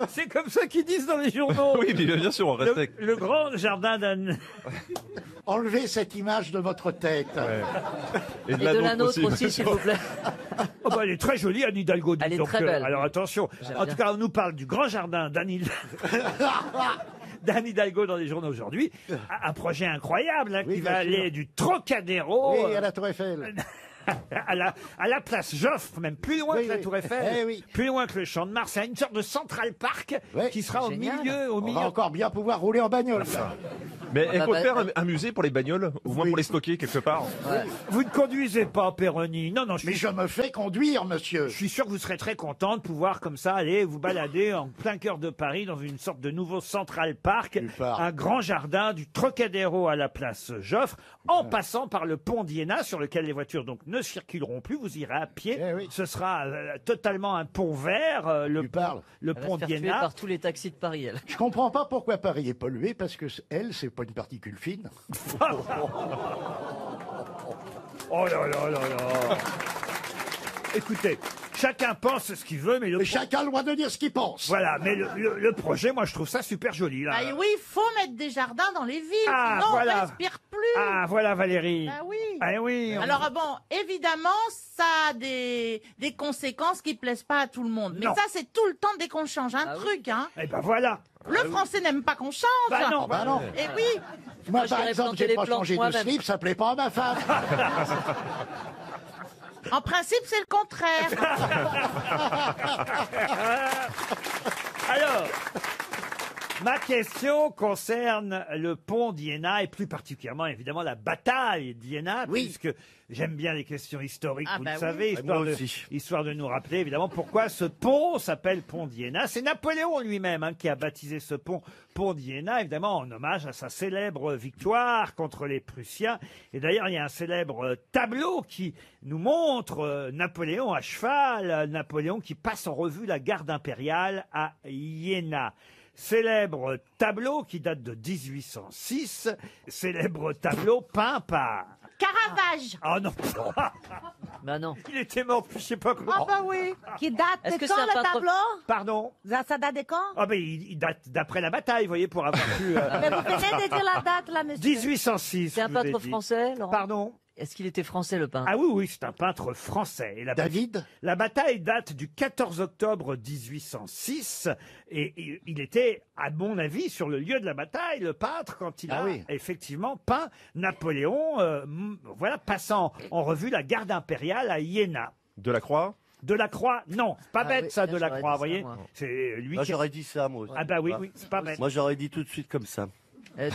C'est comme ça qu'ils disent dans les journaux. Oui, mais bien sûr, on reste avec. Le grand jardin d'Anne. Enlevez cette image de votre tête. Et de la nôtre aussi, s'il vous plaît. Oh bah, elle est très jolie, Anne Hidalgo. dites Elle est donc, très belle. alors attention. J'aime En bien. tout cas, on nous parle du grand jardin d'Anne Hidalgo dans les journaux aujourd'hui. Un projet incroyable hein, qui va aller du Trocadéro. Oui, à la Tour Eiffel. à la place Joffre, même plus loin que la Tour Eiffel, plus loin que le Champ de Mars. C'est une sorte de Central Park qui sera au milieu. On va encore bien pouvoir rouler en bagnole. Mais il faut faire un musée pour les bagnoles, au moins pour les stocker quelque part. Vous ne conduisez pas, Péroni. Non, Mais je me fais conduire, monsieur. Je suis sûr que vous serez très content de pouvoir comme ça aller vous balader en plein cœur de Paris dans une sorte de nouveau Central Park, un grand jardin du Trocadéro à la place Joffre, en passant par le pont d'Iéna sur lequel les voitures donc ne circuleront plus. Vous irez à pied. Ce sera totalement un pont vert, le pont d'Iéna. par tous les taxis de Paris, elle. Je comprends pas pourquoi Paris est pollué, parce que elle, c'est pas une particule fine. Oh là là là là. Écoutez, chacun pense ce qu'il veut, mais chacun a le droit de dire ce qu'il pense. Voilà, mais le projet, moi, je trouve ça super joli. Là. Ah oui, il faut mettre des jardins dans les villes, Ah, sinon voilà. on respire plus. Ah, voilà, Valérie. Ah oui. Ah oui. Alors bon, évidemment, ça a des conséquences qui plaisent pas à tout le monde. Mais Non. ça, c'est tout le temps dès qu'on change un truc, hein. Eh ben voilà. Le français n'aime pas qu'on change. Bah non. Bah non. Et oui. Moi, par exemple, j'ai pas changé de slip, ça plaît pas à ma femme. En principe, c'est le contraire. Alors, ma question concerne le pont d'Iéna et plus particulièrement, évidemment, la bataille d'Iéna, puisque j'aime bien les questions historiques, vous le savez, histoire de nous rappeler, évidemment, pourquoi ce pont s'appelle pont d'Iéna. C'est Napoléon lui-même qui a baptisé ce pont d'Iéna, évidemment, en hommage à sa célèbre victoire contre les Prussiens. Et d'ailleurs, il y a un célèbre tableau qui nous montre Napoléon à cheval, Napoléon qui passe en revue la garde impériale à Iéna. Célèbre tableau qui date de 1806, célèbre tableau peint par... Caravage. Oh non. Bah non. Il était mort, je sais pas comment. Ah bah oui. Qui date Est-ce de que quand c'est un le peintre- tableau? Pardon. Ça date de quand? Ah ben il date d'après la bataille, vous voyez, pour avoir pu... Mais vous venez de dire la date là, monsieur. 1806. C'est un je vous ai peintre dit. français, Laurent? Pardon. Est-ce qu'il était français, le peintre? Ah oui, oui, c'est un peintre français. Et la bataille date du 14 octobre 1806, et il était, à mon avis, sur le lieu de la bataille, le peintre, quand il a effectivement peint Napoléon, voilà, passant en revue la garde impériale à Iéna. Delacroix? Delacroix, non, c'est pas bête ça, tiens, Delacroix, j'aurais vous dit ça, voyez. moi. C'est lui Moi, qui... j'aurais dit ça, moi aussi. Ah bah oui, oui, c'est pas bête. Moi, j'aurais dit tout de suite comme ça.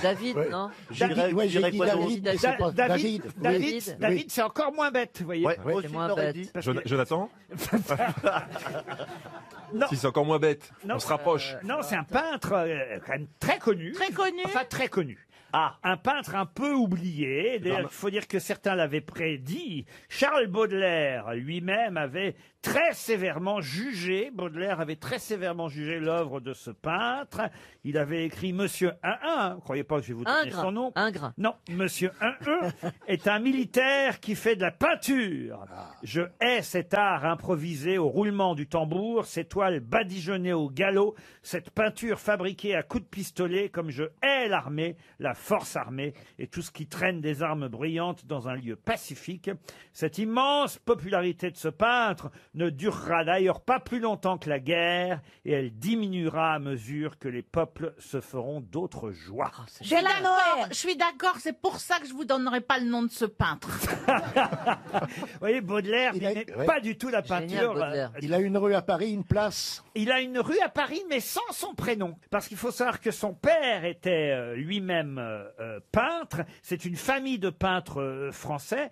David, non? David, quoi d'autre David, c'est encore moins bête, vous voyez. Ouais, moi aussi, moins j'aurais bête. dit. Jonathan? Non. Si c'est encore moins bête, Non, on se rapproche. Non, c'est un peintre quand même très connu. Très connu. Enfin, très connu. Ah, un peintre un peu oublié. D'ailleurs, il faut dire que certains l'avaient prédit. Charles Baudelaire lui-même avait très sévèrement jugé, Baudelaire avait très sévèrement jugé l'œuvre de ce peintre. Il avait écrit Monsieur 1-1, ne croyez pas que je vais vous donner Ingres. son nom. Ingres. Non, Monsieur 1-1 est un militaire qui fait de la peinture. Je hais cet art improvisé au roulement du tambour, ces toiles badigeonnées au galop, cette peinture fabriquée à coups de pistolet, comme je hais l'armée, la force armée et tout ce qui traîne des armes brillantes dans un lieu pacifique. Cette immense popularité de ce peintre ne durera d'ailleurs pas plus longtemps que la guerre, et elle diminuera à mesure que les peuples se feront d'autres joies. Je suis d'accord, c'est pour ça que je vous donnerai pas le nom de ce peintre. Vous voyez, Baudelaire n'est pas du tout la peinture. Il a une rue à Paris, une place. Il a une rue à Paris, mais sans son prénom. Parce qu'il faut savoir que son père était lui-même peintre. C'est une famille de peintres français.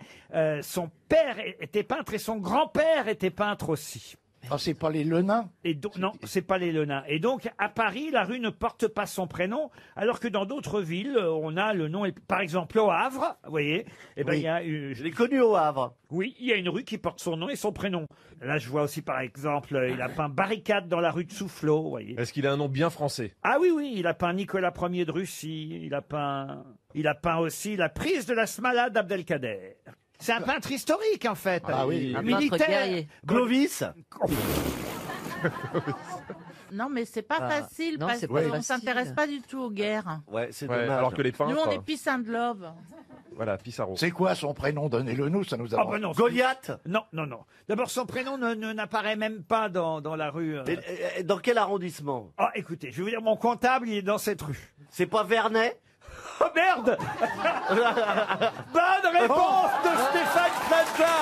Son père était peintre et son grand-père était peintre aussi. Ah, c'est pas les Lenins? Et donc, non, c'est pas les Lenins. Et donc, à Paris, la rue ne porte pas son prénom, alors que dans d'autres villes, on a le nom. Par exemple, au Havre, vous voyez, eh ben, il y a Je l'ai connu au Havre. oui, il y a une rue qui porte son nom et son prénom. Là, je vois aussi, par exemple, il a peint Barricade dans la rue de Soufflot, vous voyez. Est-ce qu'il a un nom bien français? Ah oui, oui, il a peint Nicolas Ier de Russie, il a peint aussi la prise de la Smala d'Abdelkader. C'est un peintre historique, en fait. Ah oui. Un peintre guerrier. Clovis. Non, mais c'est pas Ah, facile non, parce c'est qu'on pas ne facile. s'intéresse pas du tout aux guerres. Ouais, c'est Ouais, dommage. alors que les Nous, on est peintres... peace and love. Voilà, Pissarro. C'est quoi son prénom? Donnez-le nous, ça nous Ah a... bah non, Goliath. non, non, non. D'abord, son prénom n'apparaît même pas dans la rue. Dans quel arrondissement? Ah, écoutez, je vais vous dire, mon comptable, il est dans cette rue. C'est pas Vernet? Oh merde. Bonne réponse de Stéphane Plaza.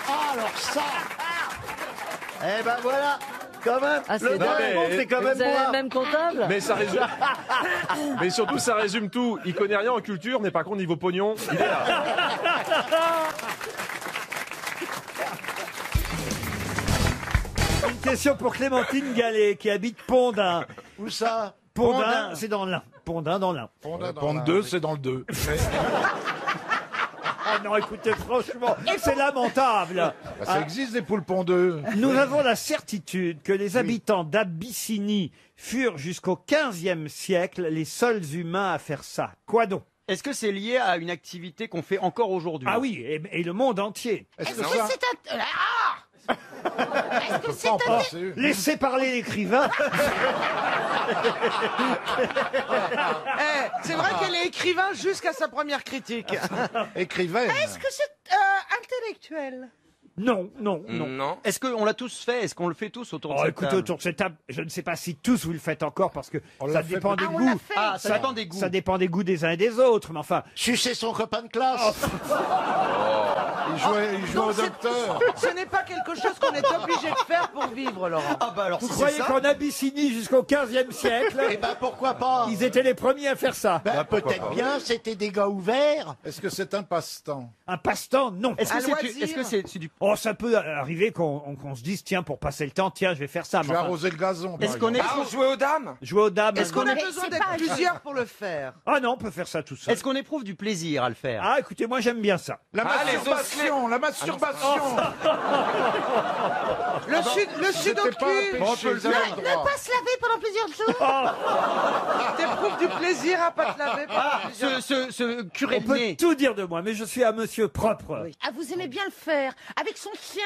Ah, alors ça. Eh ben voilà. Quand même, Ah, le c'est dingue. c'est quand même Vous avez moi. le même comptable? Mais ça résume. Mais surtout, ça résume tout. Il connaît rien en culture, mais par contre, niveau pognon, il est là. Une question pour Clémentine Gallet qui habite Pondin. Où ça? Pondin, c'est dans l'Ain. Pondin dans l'Ain. Pente 2, c'est dans le 2. Ah non, écoutez, franchement, c'est lamentable. Bah, ça existe des poules pondeux. Nous avons la certitude que les habitants d'Abyssinie furent jusqu'au XVe siècle les seuls humains à faire ça. Quoi donc? Est-ce que c'est lié à une activité qu'on fait encore aujourd'hui? Ah oui, et le monde entier. Est-ce que c'est un... Ah Est-ce que c'est un... Laissez parler l'écrivain. C'est vrai qu'elle est écrivain jusqu'à sa première critique. Écrivaine. Est-ce que c'est intellectuel? Non, non, non. Non. Est-ce qu'on l'a tous fait? Est-ce qu'on le fait tous autour de Oh, cette écoutez, table? autour de cette table, je ne sais pas si tous vous le faites encore parce que On ça l'a fait dépend des beaucoup. goûts. Ah, ça dépend des goûts. Ça dépend des goûts des uns et des autres, mais enfin. Sucer son copain de classe. Il joue au docteur. Ce n'est pas quelque chose qu'on est obligé de faire pour vivre, Laurent. Ah bah alors Vous si croyez c'est ça... qu'en Abyssinie jusqu'au XVe siècle, Eh ben pourquoi pas? ils étaient les premiers à faire ça? Ben, peut-être bien, c'était des gars ouverts. Est-ce que c'est un passe-temps? Un passe-temps, non. Est-ce À que c'est loisir. est-ce que c'est du... Oh, ça peut arriver qu'on se dise, tiens, pour passer le temps, tiens, je vais faire ça. Je mais vais enfin, arroser le gazon. Est-ce qu'on est... Ah, on jouait aux dames. jouer aux dames. Est-ce qu'on a Mais besoin c'est d'être pas- plusieurs pour le faire? Ah non, on peut faire ça tout seul. Est-ce qu'on éprouve du plaisir à le faire? Ah, écoutez, moi j'aime bien ça. La Ah, les masturbation, la masturbation. Le C'était pas sudoku, un péché, vous avez le Ne droit. pas se laver pendant plusieurs jours? t'éprouves du plaisir à pas te laver. Ah, ce curé On de peut nez. tout dire de moi, mais je suis un monsieur propre. Ah, vous aimez bien le faire? Avec son chien?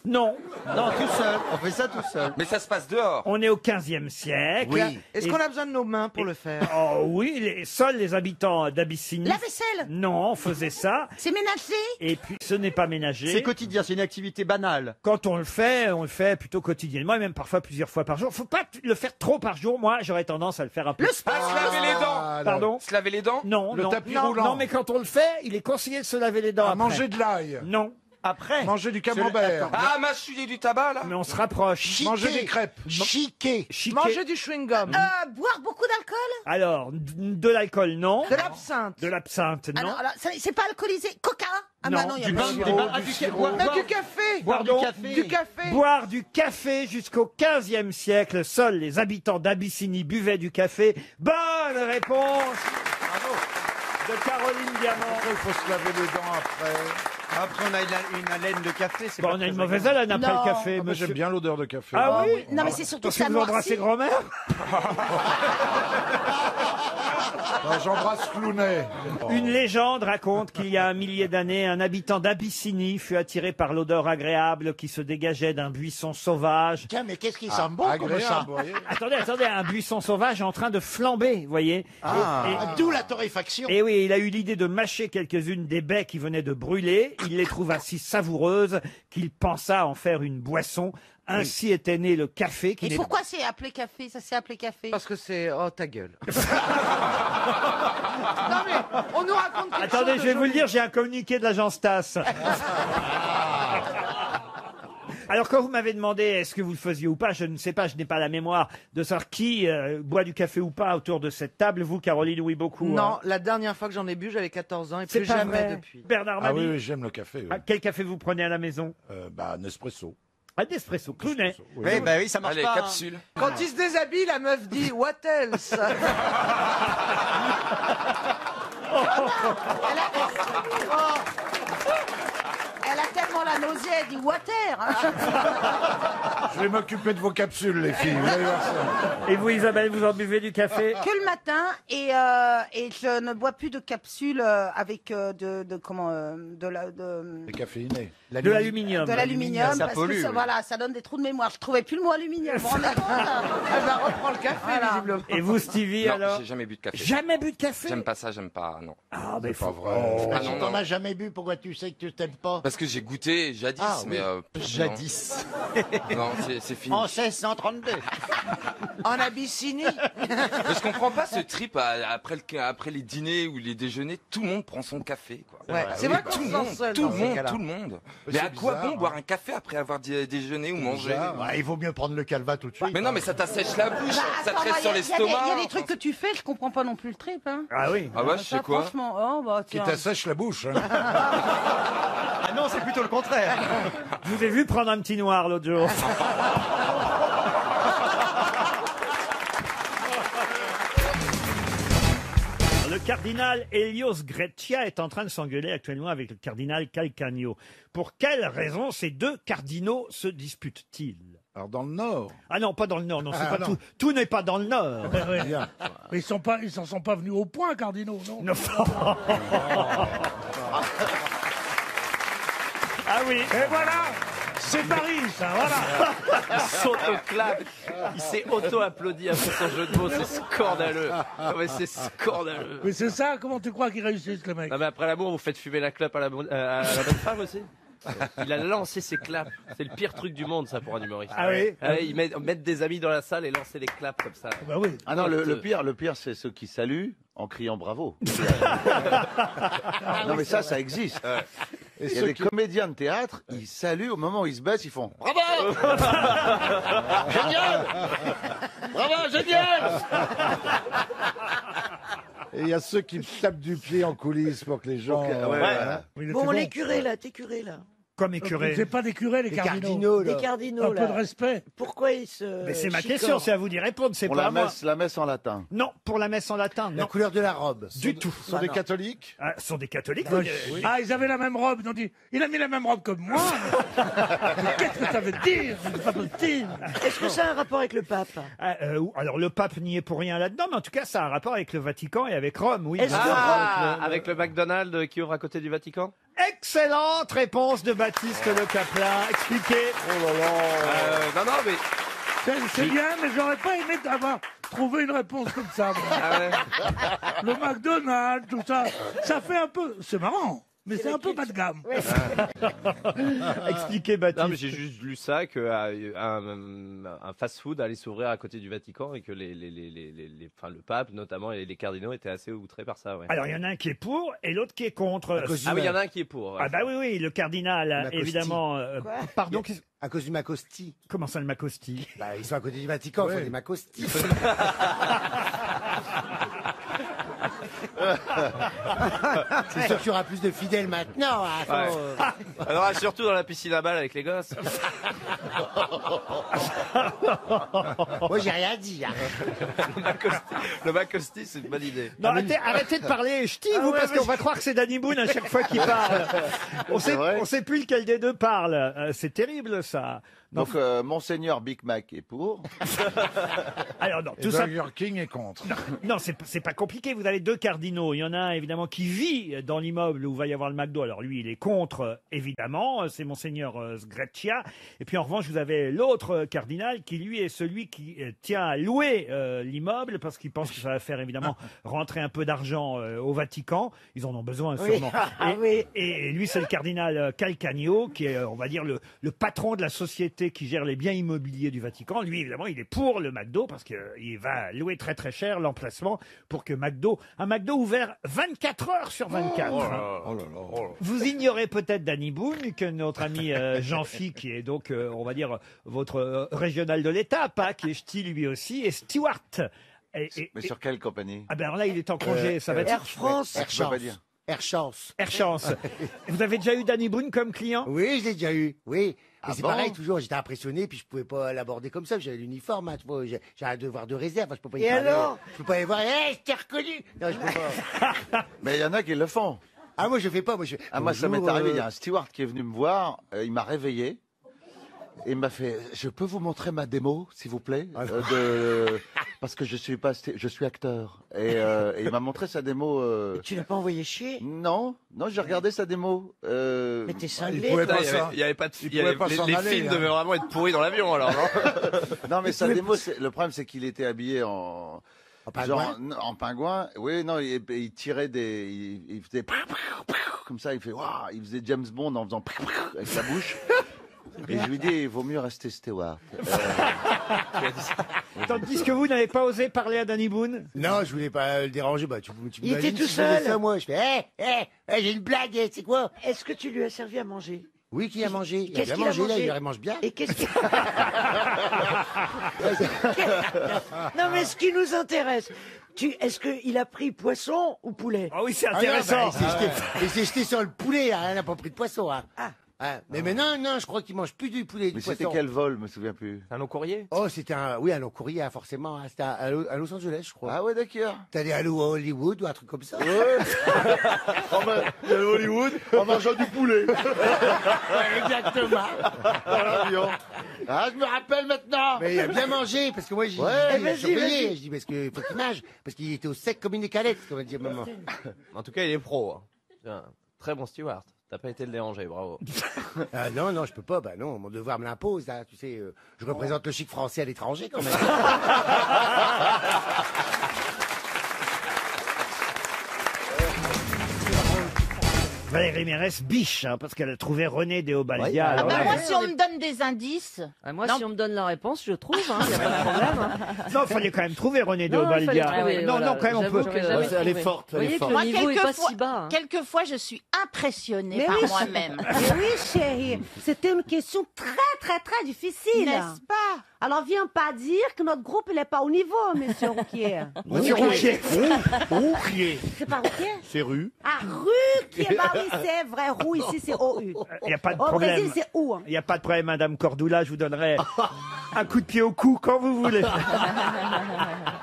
Non, Non, tout seul. On fait ça tout seul. Mais ça se passe dehors. on est au XVe siècle. Oui. Est-ce Et- qu'on a besoin de nos mains pour le faire? Oh oui, seuls les habitants d'Abyssinie. La vaisselle? Non, on faisait ça. C'est ménager? Et puis, ce n'est pas ménager. C'est quotidien, c'est une activité banale. Quand on le fait plutôt quotidiennement et même parfois plusieurs fois par jour. Faut pas le faire trop par jour. Moi, j'aurais tendance à le faire un peu. Le sport? Ah, se laver les dents. Ah, Pardon? Se laver les dents. Non, Le non. tapis non, roulant. non, mais quand on le fait, il est conseillé de se laver les dents À après. manger de l'ail. Non, Après, Manger du camembert. Ah, mâchouiller du tabac, là. mais on se rapproche. Manger des crêpes. Chiquer. Chiquer. Manger du chewing-gum. Boire beaucoup d'alcool? Alors, de l'alcool, non. De l'absinthe. De l'absinthe, Ah non. non, alors, c'est pas alcoolisé. Coca? Ah Non, bah non, il y a du pas vin, de du sirop. vin. ah, Du café. boire du Pardon café. Du café. Boire du café jusqu'au XVe siècle. Seuls les habitants d'Abyssinie buvaient du café. Bonne réponse de Caroline Diamant. Il faut se laver les dents après. Après, on a une haleine de café. c'est Bon, pas on a une très mauvaise agréable. haleine après Non. le café, Ah, mais monsieur. j'aime bien l'odeur de café. Ah oui? Non, mais c'est surtout Parce ça que vous embrassez noircit. grand-mère. Non, j'embrasse Clounet. Une légende raconte qu'il y a 1 millier d'années, un habitant d'Abyssinie fut attiré par l'odeur agréable qui se dégageait d'un buisson sauvage. Tiens, mais qu'est-ce qui sent bon comme ça? Agréable, vous voyez. Attendez, un buisson sauvage en train de flamber, vous voyez. D'où la torréfaction. Et oui, il a eu l'idée de mâcher quelques-unes des baies qui venaient de brûler. Il les trouva si savoureuses qu'il pensa en faire une boisson. Ainsi était né le café. Qui Et n'est- pourquoi c'est appelé café? Ça s'est appelé café? Parce que c'est... Oh, ta gueule. Non, mais on nous raconte quelque Attendez, chose je vais de vous le joli. dire, j'ai un communiqué de l'agence TAS. Alors, quand vous m'avez demandé est-ce que vous le faisiez ou pas, je ne sais pas, je n'ai pas la mémoire de savoir qui boit du café ou pas autour de cette table. Vous, Caroline, oui, beaucoup. Non, hein. la dernière fois que j'en ai bu, j'avais 14 ans et C'est plus pas jamais vrai. depuis. Bernard Ah Mabille, oui, oui, j'aime le café. Oui. ah, quel café vous prenez à la maison? Bah, Nespresso. Un Nespresso, Clounet. Oui, bah oui, ça marche Allez, pas. hein. capsule. Quand il se déshabille, la meuf dit What else? Elle a tellement la nausée, elle dit water. hein. Je vais m'occuper de vos capsules, les filles. Vous allez voir ça. Et vous, Isabelle, vous en buvez du café? Que le matin et je ne bois plus de capsules avec Décaféiné. De l'aluminium. de l'aluminium Ça parce pollue, que ça, oui. voilà, ça donne des trous de mémoire. Je trouvais plus le mot aluminium. Vous vous rendez compte, hein? Elle va reprendre le café, Voilà. visiblement. Et vous, Stevie, Non, alors? j'ai jamais bu de café. Jamais bu de café? J'aime pas ça, j'aime pas, non. Ah, mais C'est pas faut... vrai. Ah Si non, t'en non. as jamais bu, pourquoi tu sais que tu t'aimes pas? Parce que j'ai goûté jadis, Ah, oui. mais... Jadis. Non, c'est fini. En 1632. En Abyssinie. Mais je comprends pas ce trip après les dîners ou les déjeuners, tout le monde prend son café. Quoi. Ouais, c'est vrai qu'on tout le se sent monde, seul tout dans le ces monde, cas-là. tout le monde. Mais Mais c'est à quoi bizarre, bon boire un café après avoir déjeuné ou mangé Ouais, il vaut mieux prendre le calva tout de suite. Mais non, mais ça t'assèche la bouche, ça te Attends, reste sur Il y l'estomac. a des trucs que tu fais, je comprends pas non plus le trip. Hein. Ah oui. Ah ouais, je sais quoi. Franchement, oh, bah, Qui tiens. t'assèche la bouche. Hein. Ah non, c'est plutôt le contraire. Je vous ai vu prendre un petit noir l'autre jour. Le cardinal Helios Greccia est en train de s'engueuler actuellement avec le cardinal Calcagno. Pour quelle raison ces deux cardinaux se disputent-ils? Alors dans le Nord. Ah non, pas dans le Nord. Non, c'est Ah, pas non. tout n'est pas dans le Nord. Bien. Mais ils s'en sont pas venus au point, cardinaux, non? Non. Ah oui. Et voilà, c'est Paris, ça, voilà. Il s'auto-clap. Il s'est auto-applaudi après son jeu de mots. C'est scandaleux. Ah ouais, c'est scandaleux. Mais c'est ça, comment tu crois qu'ils réussissent, les mecs? Non, mais après l'amour, vous faites fumer la clope à la bonne femme aussi. Il a lancé ses claps. C'est le pire truc du monde, ça, pour un humoriste. Ah oui. Ils mettent des amis dans la salle et lancer les claps comme ça. Bah oui. Ah non, le pire, c'est ceux qui saluent en criant bravo. Non, mais ça existe. Il y a des comédiens de théâtre, ils saluent au moment où ils se baissent, ils font bravo. Génial. Bravo, génial. Et il y a ceux qui tapent du pied en coulisses pour que les gens. voilà. Bon, les curés, là, t'es curé, là. Comme les curés. C'est pas des curés, les cardinaux. Les cardinaux, Un là. peu de respect. Pourquoi ils se. Mais c'est ma chicorent question, c'est à vous d'y répondre. C'est Pour pas à moi. la messe en latin. Non, pour la messe en latin, La non. couleur de la robe. Du tout. Ce sont des catholiques. Ah, ce sont des catholiques. Oui. oui. Ah, ils avaient la même robe. Ils ont dit, il a mis la même robe que moi. Mais qu'est-ce que ça veut dire? C'est pas possible. Est-ce que ça a un rapport avec le pape? Ah, alors le pape n'y est pour rien là-dedans, mais en tout cas, ça a un rapport avec le Vatican et avec Rome, oui. Est-ce que Ah, avec le McDonald's qui ouvre à côté du Vatican? Excellente réponse de Baptiste Le Caplin. Expliquez. Oh là là. Non, mais... C'est bien, mais j'aurais pas aimé avoir trouvé une réponse comme ça. moi. Ah ouais. Le McDonald's, tout ça, ça fait un peu... C'est marrant, mais c'est un peu bas de gamme. Expliquez, Baptiste. Non, mais j'ai juste lu ça que un fast-food allait s'ouvrir à côté du Vatican et que le pape notamment et les cardinaux étaient assez outrés par ça. Ouais. Alors, il y en a un qui est pour et l'autre qui est contre. Ah oui, il y en a un qui est pour. Ouais. Ah bah oui, le cardinal, Macosti. évidemment. Pardon, À cause du Macosti. comment ça le Macosti? Bah, ils sont à côté du Vatican, il faut des Macostis. C'est sûr qu'il y aura plus de fidèles maintenant. Hein, faut, Ouais. Alors surtout dans la piscine à balles avec les gosses. Moi, j'ai rien dit. Hein. Le Macosti, c'est une bonne idée. Non, arrêtez de parler ch'ti, vous, parce qu'on va croire que c'est Danny Boone à chaque fois qu'il parle. On sait plus lequel des deux parle. C'est terrible, ça. Donc, Monseigneur Big Mac est pour. Alors non, Et tout ça. Burger King est contre. Non, c'est pas compliqué. Vous avez deux cardinaux. Il y en a un, évidemment, qui vit dans l'immeuble où va y avoir le McDo. Alors lui, il est contre, évidemment. C'est Monseigneur Sgreccia. Et puis en revanche, vous avez l'autre cardinal qui, lui, est celui qui tient à louer l'immeuble parce qu'il pense que ça va faire, évidemment, rentrer un peu d'argent au Vatican. Ils en ont besoin, sûrement. Et lui, c'est le cardinal Calcagno, qui est, on va dire, le patron de la société qui gère les biens immobiliers du Vatican. Lui, évidemment, il est pour le McDo parce qu'il va louer très très cher l'emplacement pour que un McDo ouvert 24 heures sur 24. Oh là là. Vous ignorez peut-être, Danny Boone, que notre ami Jean-Phi, qui est donc, on va dire, votre régional de l'État, qui est ch'ti lui aussi, et Stewart. Mais sur quelle compagnie? Ah ben alors là, il est en congé. Ça va être Air France. Air Je peux pas Chance. dire. Air Chance. Air Chance. Vous avez déjà eu Danny Boone comme client? Oui, je l'ai déjà eu. Oui. Ah Mais c'est bon pareil, toujours, j'étais impressionné, puis je pouvais pas l'aborder comme ça, j'avais l'uniforme, hein, tu vois, j'ai un devoir de réserve, je peux pas y Et parler. alors Je peux pas aller voir, hé, je t'ai reconnu. Non, je peux pas. Mais il y en a qui le font. Ah, moi, je fais pas, moi, je Ah, moi, ça m'est Bonjour, arrivé. Il y a un steward qui est venu me voir, il m'a réveillé. Et il m'a fait, je peux vous montrer ma démo, s'il vous plaît, parce que je suis acteur. Et il m'a montré sa démo. Tu l'as pas envoyé chier? Non, j'ai regardé sa démo. Mais t'es cinglé. Il y avait pas de les films devaient vraiment être pourris dans l'avion alors. Non, mais sa démo, le problème c'est qu'il était habillé en pingouin. en pingouin. Oui, non, il tirait il faisait comme ça, il faisait James Bond en faisant avec la bouche. Et je lui dis, il vaut mieux rester steward. Tandis que vous n'avez pas osé parler à Danny Boone? Non, je voulais pas le déranger. Bah, tu Il était m'imagines tout si je faisais seul. ça, moi, je fais, j'ai une blague, c'est quoi? Est-ce que tu lui as servi à manger? Oui, qui a mangé? Il a Qu'est-ce bien qu'il a mangé, là, mangé il mange bien. Et qu'est-ce qu'il... Non, mais ce qui nous intéresse, est-ce qu'il a pris poisson ou poulet? Ah oui, c'est Ah non, intéressant. il s'est jeté sur le poulet, là, il n'a pas pris de poisson. Hein. Mais maintenant, non, je crois qu'il mange plus du poulet, du Mais poisson. c'était quel vol, je me souviens plus. Un long courrier? Oh, c'était un long courrier, hein, forcément. Hein. C'était à Los Angeles, je crois. Ah ouais, d'accord. T'es allé à Hollywood ou un truc comme ça? Ouais. Il y a Hollywood en mangeant du poulet. Exactement. Dans l'avion. Ah, je me rappelle maintenant. Mais il a bien mangé, parce que moi, j'ai vas-y, surveillé. vas-y. Je dis, parce qu'il faut qu'il mange, parce qu'il était au sec comme une écalette, comme a dit maman. En tout cas, il est pro. Hein. C'est un très bon steward. T'as pas été le déranger, bravo. Ah non, non, je peux pas. Bah non, mon devoir me l'impose. Hein, tu sais, je représente le chic français à l'étranger quand même. Valérie Mérès biche, hein, parce qu'elle a trouvé René Déobaldia. Ah Alors bah là, moi, si on me donne des indices. Moi, Non. si on me donne la réponse, je trouve, hein, y a pas de problème. hein. Non, il fallait quand même trouver René Non, il fallait Déobaldia. trouver, Non, voilà. non, quand même, on J'avoue peut. que j'avais Ouais, elle est trouvé. forte, Vous elle est voyez que forte. le Moi, niveau est pas quelquefois, si bas. hein. quelquefois, je suis impressionnée Mais par oui, moi-même. Mais oui, chérie, c'était une question très difficile. N'est-ce pas? Alors, viens pas dire que notre groupe, il est pas au niveau, monsieur Rouquier. Monsieur Rouquier. Rouquier. C'est pas Rouquier? C'est rue. Ah, Rouquier, bah oui, c'est vrai, Roux, ici, c'est OU. Il n'y a pas de Au problème. Brésil, c'est OU. Hein. Il n'y a pas de problème, Madame Cordula, je vous donnerai un coup de pied au cou quand vous voulez.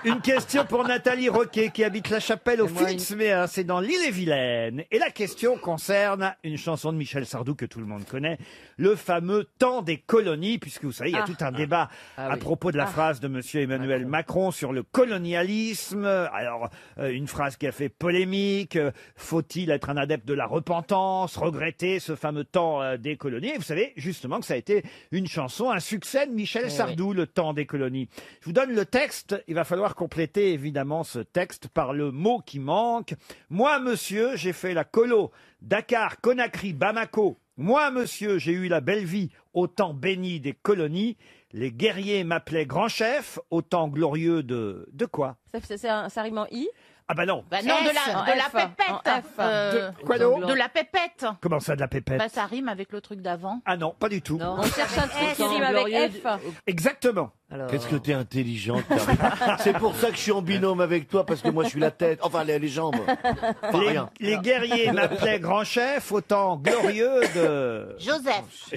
Une question pour Nathalie Roquet qui habite la Chapelle au Félix-Méen, c'est dans l'Île-et-Vilaine. Et la question concerne une chanson de Michel Sardou que tout le monde connaît, le fameux temps des colonies, puisque vous savez, il y a tout un débat à propos de la phrase de Monsieur Emmanuel Macron sur le colonialisme. Alors, une phrase qui a fait polémique, faut-il être un adepte de la repentance, regretter ce fameux temps des colonies? Et vous savez justement que ça a été une chanson, un succès de Michel Sardou, le temps des colonies. Je vous donne le texte, il va falloir compléter évidemment ce texte par le mot qui manque. Moi, monsieur, j'ai fait la colo, Dakar, Conakry, Bamako. Moi, monsieur, j'ai eu la belle vie au temps béni des colonies. Les guerriers m'appelaient grand chef, au temps glorieux de quoi? Ça rime en I? Ah bah non. Bah non, de la F. pépette. En F. Quoi donc? De la pépette. Comment ça, de la pépette? Bah, ça rime avec le truc d'avant. Ah non, pas du tout. On cherche un truc qui rime avec F. Exactement. Qu'est-ce que t'es intelligente, Karine. C'est pour ça que je suis en binôme avec toi, parce que moi je suis la tête, enfin les jambes. Enfin, rien. Les guerriers m'appelaient grand chef, au temps glorieux de... Joseph.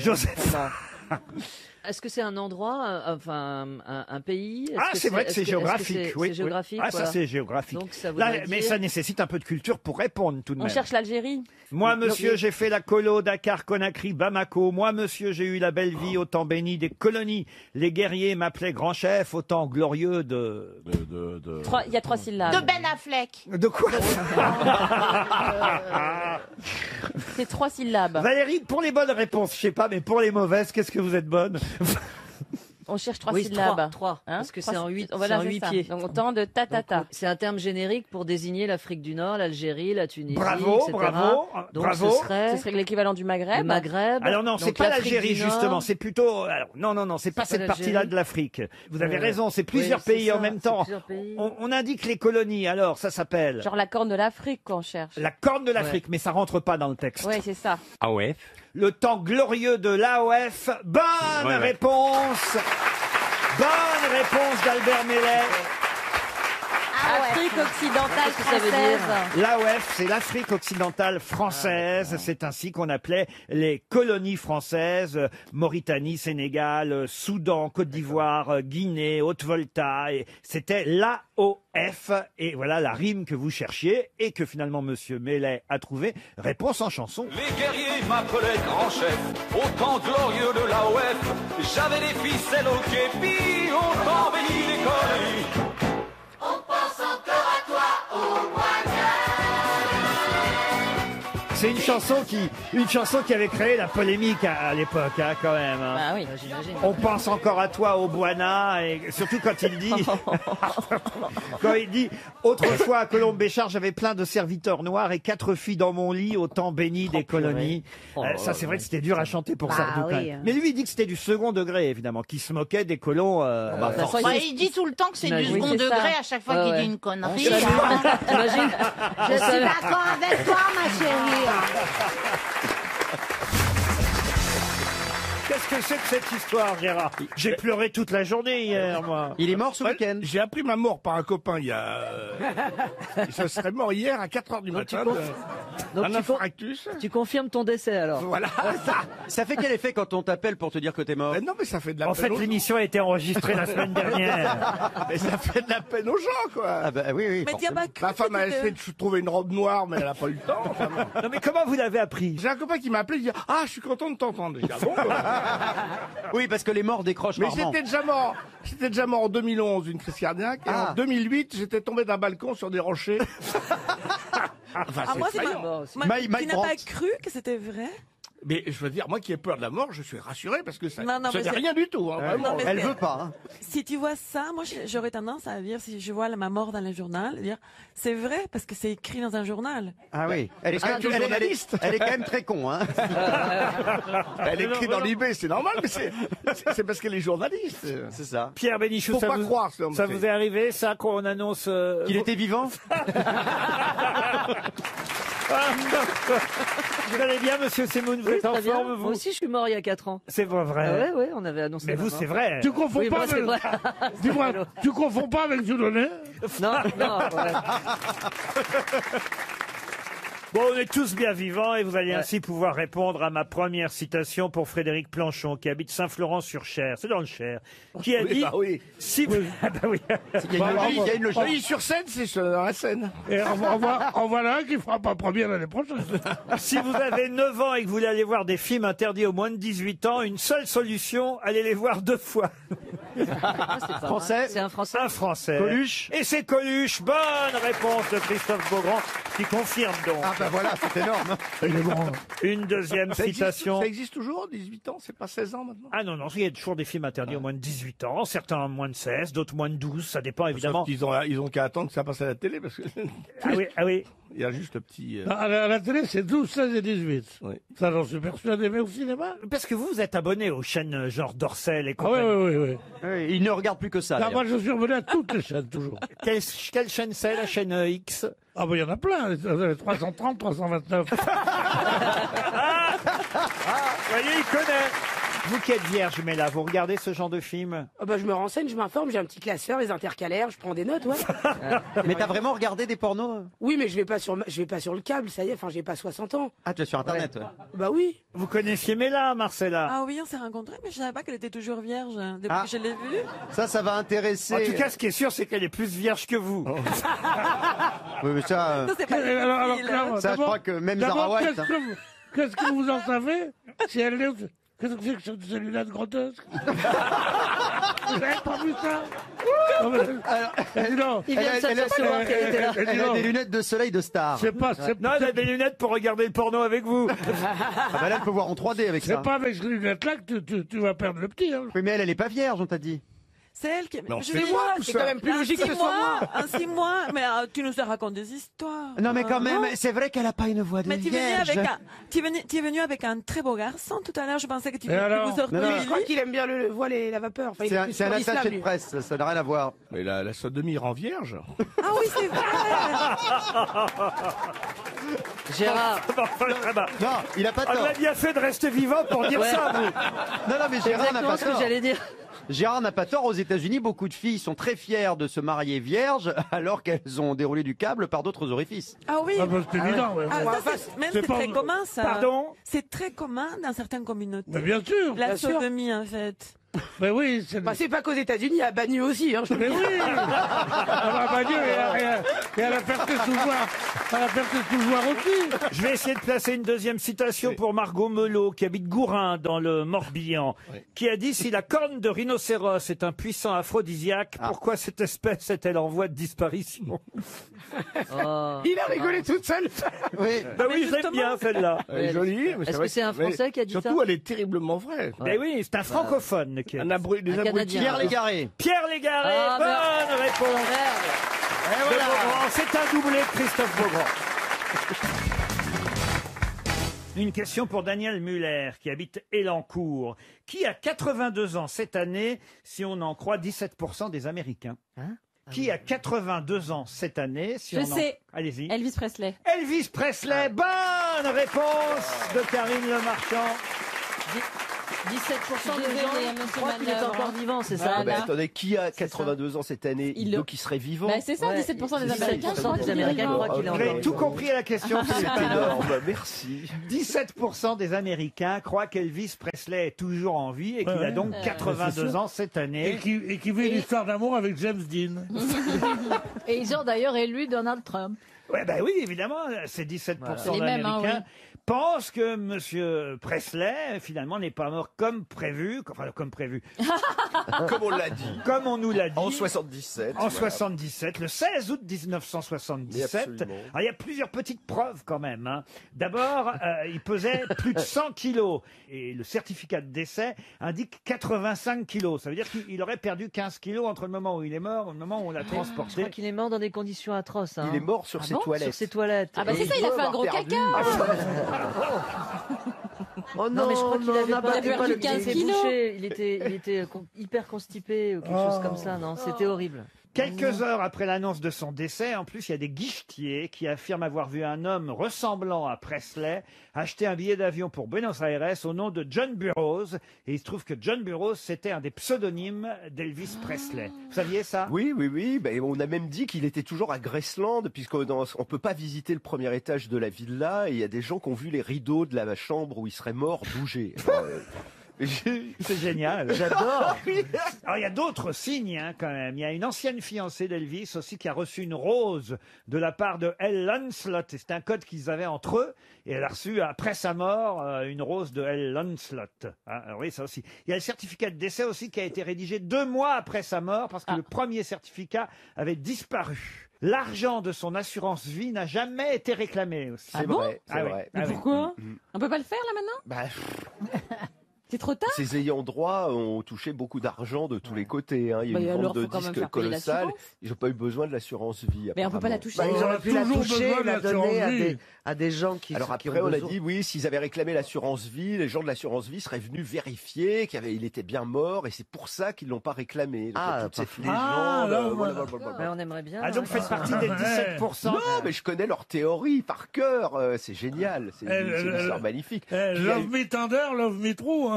Est-ce que c'est un endroit, enfin un pays? Ah, c'est vrai que c'est géographique. C'est Oui, géographique. Ah, ça voilà. c'est géographique. Donc, ça Là, voudrait mais dire- ça nécessite un peu de culture pour répondre tout de On même. cherche l'Algérie. Moi, monsieur, Oui. j'ai fait la colo, Dakar, Conakry, Bamako. Moi, monsieur, j'ai eu la belle vie au temps béni des colonies. Les guerriers m'appelaient grand chef au temps glorieux de... Il y a 3 syllabes. De Ben Affleck. De quoi? C'est 3 syllabes. Valérie, pour les bonnes réponses, je sais pas, mais pour les mauvaises, qu'est-ce que vous êtes bonne? On cherche 3 Oui, syllabes. 3, parce que c'est en 8, Voilà, c'est en c'est 8 ça. pieds. Donc autant de ta. C'est un terme générique pour désigner l'Afrique du Nord, l'Algérie, la Tunisie, Bravo, etc. bravo, Donc bravo. ce serait l'équivalent du Maghreb. le Maghreb. Alors non, c'est Donc pas l'Afrique l'Algérie du Nord. justement, c'est plutôt... Alors, non, c'est pas pas cette partie-là l'Algérie. de l'Afrique. Vous avez Ouais. raison, c'est plusieurs Oui, c'est pays en ça, même c'est temps. plusieurs pays. On indique les colonies, alors ça s'appelle... Genre la corne de l'Afrique qu'on cherche. La corne de l'Afrique, mais ça rentre pas dans le texte. Ouais, c'est ça. AOF. Le temps glorieux de l'AOF. Bonne Ouais. réponse. Bonne réponse d'Albert Mellet. Afrique occidentale Qu'est-ce que ça veut française. L'AOF, c'est l'Afrique occidentale française. C'est ainsi qu'on appelait les colonies françaises. Mauritanie, Sénégal, Soudan, Côte d'Ivoire, Guinée, Haute-Volta. Et c'était l'AOF. Et voilà la rime que vous cherchiez et que finalement Monsieur Mellet a trouvé. Réponse en chanson. Les guerriers m'appelaient grand chef, au temps glorieux de l'AOF. J'avais des ficelles au képi, au temps béni des colonies. On pense encore à toi, au C'est une chanson qui avait créé la polémique à l'époque, hein, quand même. Hein. Bah oui, j'imagine. On pense encore à toi, au Boana, et surtout quand il dit, autrefois à Colombe-Béchard, j'avais plein de serviteurs noirs et 4 filles dans mon lit au temps béni des colonies. Ça, c'est vrai que c'était dur à chanter pour Sardou. oui. Mais lui, il dit que c'était du second degré, évidemment, qu'il se moquait des colons. Il dit tout le temps que c'est du Oui, second c'est degré ça. à chaque fois Ouais, qu'il ouais. dit une connerie. T'imagines Je suis d'accord avec toi, ma chérie. Qu'est-ce que c'est que cette histoire, Gérard? J'ai pleuré toute la journée hier, moi. Il est mort ce week-end. J'ai appris ma mort par un copain il y a. Il se serait mort hier à 4h du matin. Un infarctus. Tu confirmes ton décès alors. Voilà. Ça fait quel effet quand on t'appelle pour te dire que t'es mort? Non, mais ça fait de la En peine. fait, aux gens. l'émission a été enregistrée la semaine dernière. Mais ça fait de la peine aux gens, quoi. Ah bah oui, oui. Mais tu as pas cru Ma femme que a essayé c'était- de trouver une robe noire, mais elle n'a pas eu le temps. Enfin, bon. Non, mais comment vous l'avez appris? J'ai un copain qui m'a appelé, il dit « Ah, je suis content de t'entendre. » J'ai dit, ah bon, quoi. Oui, parce que les morts décrochent Mais rarement. j'étais déjà mort. J'étais déjà mort en 2011 d'une crise cardiaque. Et en 2008, j'étais tombé d'un balcon sur des rochers. Enfin, Ah, moi, c'est effrayant. tu n'as pas cru que c'était vrai? Mais je veux dire, moi qui ai peur de la mort, je suis rassuré parce que ça Non, ce mais n'est c'est- rien du tout. Hein, vraiment. Non, mais Elle c'est- veut pas. Hein. Si tu vois ça, moi j'aurais tendance à dire, si je vois ma mort dans le journal, dire c'est vrai parce que c'est écrit dans un journal. Ah oui. Elle est, Parce quand que même, tu es journaliste. elle est quand même très con, hein. Elle écrit dans l'IB, c'est normal, mais c'est parce qu'elle est journaliste. C'est ça. Pierre Bénichou, Faut ça, pas vous, croire, ça vous est arrivé, ça, qu'on annonce... Qu'il était vivant? Vous allez bien, monsieur Semoun? Vous Oui, êtes en très bien. forme, vous? Moi aussi, je suis mort il y a 4 ans. C'est pas vrai. Ah ouais, ouais, on avait annoncé. Mais ma vous, mort. c'est vrai. Tu confonds Oui, pas moi, c'est avec... vrai. Dis-moi, tu confonds pas avec Dieudonné? Non, non, ouais. Bon, on est tous bien vivants et vous allez ainsi pouvoir répondre à ma première citation pour Frédéric Planchon, qui habite Saint-Florent-sur-Cher. C'est dans le Cher. Qui a Oui, dit... bah oui. Si vous... Ah bah oui. Il y a une logique. Oui, sur scène, c'est dans la scène. Et en voilà un qui fera pas première l'année prochaine. Si vous avez 9 ans et que vous voulez aller voir des films interdits aux moins de 18 ans, une seule solution, allez les voir 2 fois. Français. C'est un français. Un Français. Coluche. Et c'est Coluche. Bonne réponse de Christophe Beaugrand, qui confirme donc. Ah bah voilà, c'est énorme. Il est bon. Une deuxième citation. Ça existe toujours, 18 ans, c'est pas 16 ans maintenant? Ah non, non, il y a toujours des films interdits aux moins de 18 ans, certains moins de 16, d'autres moins de 12, ça dépend évidemment. Ils ont qu'à attendre que ça passe à la télé parce que Ah oui, ah oui. il y a juste le petit. À la télé, c'est 12, 16 et 18. Oui. Ça, j'en suis persuadé, mais au cinéma. Parce que vous êtes abonné aux chaînes genre Dorcel et Ah oui, compagnie. oui. Oui, il ne regarde plus que ça. Là, d'ailleurs. moi, je suis revenu à toutes les chaînes, toujours. Quelle chaîne c'est, la chaîne X? Ah, ben, il y en a plein. Les 330, 329. Vous voyez, il connaît. Vous qui êtes vierge, mais là, vous regardez ce genre de film? Ah bah, je me renseigne, je m'informe, j'ai un petit classeur, les intercalaires, je prends des notes, ouais. Mais t'as vraiment regardé des pornos? Oui, mais je vais pas sur le câble, ça y est, enfin, j'ai pas 60 ans. Ah, tu es sur Internet, ouais. Bah oui. Vous connaissiez Mela, Marcella? Ah oui, on s'est rencontrés, mais je savais pas qu'elle était toujours vierge depuis Ah. que je l'ai vue. Ça va intéresser. En tout cas, ce qui est sûr, c'est qu'elle est plus vierge que vous. Oui, mais ça, Ça, c'est pas Alors, difficile. Claire, ça je d'abord- crois que même d'abord, Zara White. qu'est-ce que vous en savez? Si elle est... Qu'est-ce que c'est que ces lunettes grotesques? Vous avez pas vu ça? Non, mais- non. Il vient de s'apercevoir qu'elle était là. Elle a des lunettes de soleil de star. C'est pas, c'est Non, elle a des lunettes pour regarder le porno avec vous. Ah bah là, elle peut voir en 3D avec ça. pas avec ces lunettes-là que tu vas perdre le petit. Hein. Oui, mais elle est pas vierge, on t'a dit. C'est elle qui. Non, je c'est vais moi, voir. tout C'est ça. quand même plus logique que ce soit moi. En 6 mois. Mais tu nous as raconté des histoires. Non, mais quand même, Non. c'est vrai qu'elle a pas une voix de Mais tu es venu vierge. avec tu es venu avec un très beau garçon tout à l'heure. Je pensais que tu Et alors vous sortiez. Non, non, Je crois qu'il aime bien le voile et la vapeur. Enfin, il est plus C'est un sur l'islam, attaché lui. de presse, ça n'a rien à voir. Mais la sodomie rend vierge. Ah oui, c'est vrai. Gérard, Ah bah, Non, il a pas on tort. a bien fait de rester vivant pour dire Ouais. ça, vous. Non, non, mais c'est Gérard n'a exactement pas ce que tort. j'allais dire. Gérard n'a pas tort. Aux États-Unis, beaucoup de filles sont très fières de se marier vierges alors qu'elles ont déroulé du câble par d'autres orifices. Ah oui. Ah bah, c'est évident, ouais. Ah, Ouais, ça, enfin, même c'est c'est pas- très commun ça. Pardon? C'est très commun dans certaines communautés. Mais bien sûr. La Bien sûr. sodomie en fait. Mais oui, c'est pas qu'aux États-Unis, à Bagneux aussi. Hein, Mais oui. À Bagneux et à la Ferté-sous-Loire. À la Ferté-sous-Loire aussi. Je vais essayer de placer une deuxième citation pour Margot Melot, qui habite Gourin, dans le Morbihan, qui a dit « Si la corne de rhinocéros est un puissant aphrodisiaque, pourquoi cette espèce est-elle en voie de disparition ?» Il a rigolé toute seule. Oui, je l'aime bien, celle-là. Elle est jolie. mais Est-ce vrai que c'est un Français qui a dit ça? Surtout, elle est terriblement vraie. Mais oui, c'est un francophone. Qui Un abruti, des abrutis. Canadien. Pierre Légaré. Pierre Légaré, Ah, bonne réponse. Et de voilà. Beaugrand. C'est un doublé de Christophe Beaugrand. Une question pour Daniel Muller, qui habite Elancourt, qui a 82 ans cette année, si on en croit 17% des Américains. Qui a 82 ans cette année, si Je on sais. en... Allez-y. Elvis Presley. Elvis Presley, bonne réponse de Karine Le Marchand. 17% des Désolée, gens monsieur croient qu'il est Manœuvre. encore vivant, c'est ça? Bah, attendez, qui a 82 ans cette année? Il dit qu'il serait vivant. Bah, c'est ça, 17% des Américains. 17% des Américains croient qu'il est Vous encore avez tout vivant. compris à la question. C'est Philippe Manœuvre. énorme, merci. 17% des Américains croient qu'Elvis Presley est toujours en vie et qu'il a donc 82 ans cette année. Et qui vit une histoire d'amour avec James Dean. Et ils ont d'ailleurs élu Donald Trump. Ouais, bah oui, évidemment, c'est 17% Les mêmes, d'Américains hein, pensent que Monsieur Presley, finalement, n'est pas mort comme prévu. Enfin, comme prévu. Comme on l'a dit. Comme on nous l'a dit. En 77. En voilà. 77, le 16 août Mais 1977. absolument. Alors, il y a plusieurs petites preuves quand même. Hein. D'abord, il pesait plus de 100 kilos. Et le certificat de décès indique 85 kilos. Ça veut dire qu'il aurait perdu 15 kilos entre le moment où il est mort et le moment où on l'a Je transporté. crois qu'il est mort dans des conditions atroces. Hein. Il est mort sur ses toilettes. Sur ses toilettes. Ah bah c'est ça, il a fait un gros caca. Oh Non, mais je crois qu'il avait n'a pas, pas perdu le 15 il s'est kilos. bouché. Il était hyper constipé ou quelque chose comme ça. Non, c'était horrible. Quelques heures après l'annonce de son décès, en plus, il y a des guichetiers qui affirment avoir vu un homme ressemblant à Presley acheter un billet d'avion pour Buenos Aires au nom de John Burroughs. Et il se trouve que John Burroughs, c'était un des pseudonymes d'Elvis Presley. Vous saviez ça? Oui, oui, oui. Ben, on a même dit qu'il était toujours à Graceland, puisqu'on ne peut pas visiter le premier étage de la villa. Et il y a des gens qui ont vu les rideaux de la chambre où il serait mort bouger. C'est génial. J'adore. Alors, il y a d'autres signes, hein, quand même. Il y a une ancienne fiancée d'Elvis aussi qui a reçu une rose de la part de Elle Lancelot. Et c'est un code qu'ils avaient entre eux. Et elle a reçu, après sa mort, une rose de Elle Lancelot. Hein, alors oui, ça aussi. Il y a le certificat de décès aussi qui a été rédigé 2 mois après sa mort parce que le premier certificat avait disparu. L'argent de son assurance vie n'a jamais été réclamé aussi. C'est vrai, c'est oui. vrai. Mais Ah oui. pourquoi on peut pas le faire là maintenant? Bah, C'est trop tard. ses ayants droit ont touché beaucoup d'argent de tous les côtés. Hein. Il y a Bah, une alors, vente de faut quand même disques faire payer colossale. l'assurance. Ils n'ont pas eu besoin de l'assurance vie. Mais on peut pas la apparemment. toucher. Bah, ils auraient pu la toujours toucher, besoin de la donner l'assurance vie. à des gens qui Alors qui après, ont on a besoin. dit, oui, s'ils avaient réclamé l'assurance vie, les gens de l'assurance vie seraient venus vérifier il était bien mort, et c'est pour ça qu'ils l'ont pas réclamé. Donc, il y a toute cette légende. Mais on aimerait bien. Ah, donc faites partie des 17%. Non, mais je connais leur théorie par cœur. C'est génial. C'est une histoire magnifique. Puis il y a Love me tender, love me true. Hein.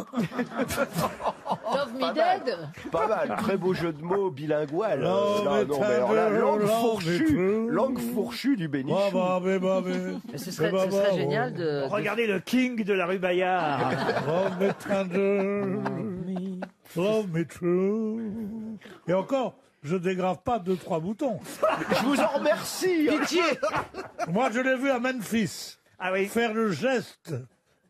Love me dead. Pas mal, très beau jeu de mots bilingual. Love Non, me non, mais alors là, tender, langue fourchue du bénichou. Mais ce serait génial de. Regardez le King de la rue Bayard. Love me tender, love me true. Et encore, je dégrave pas 2-3 boutons. Je vous en remercie. Pitié. Moi, je l'ai vu à Memphis faire le geste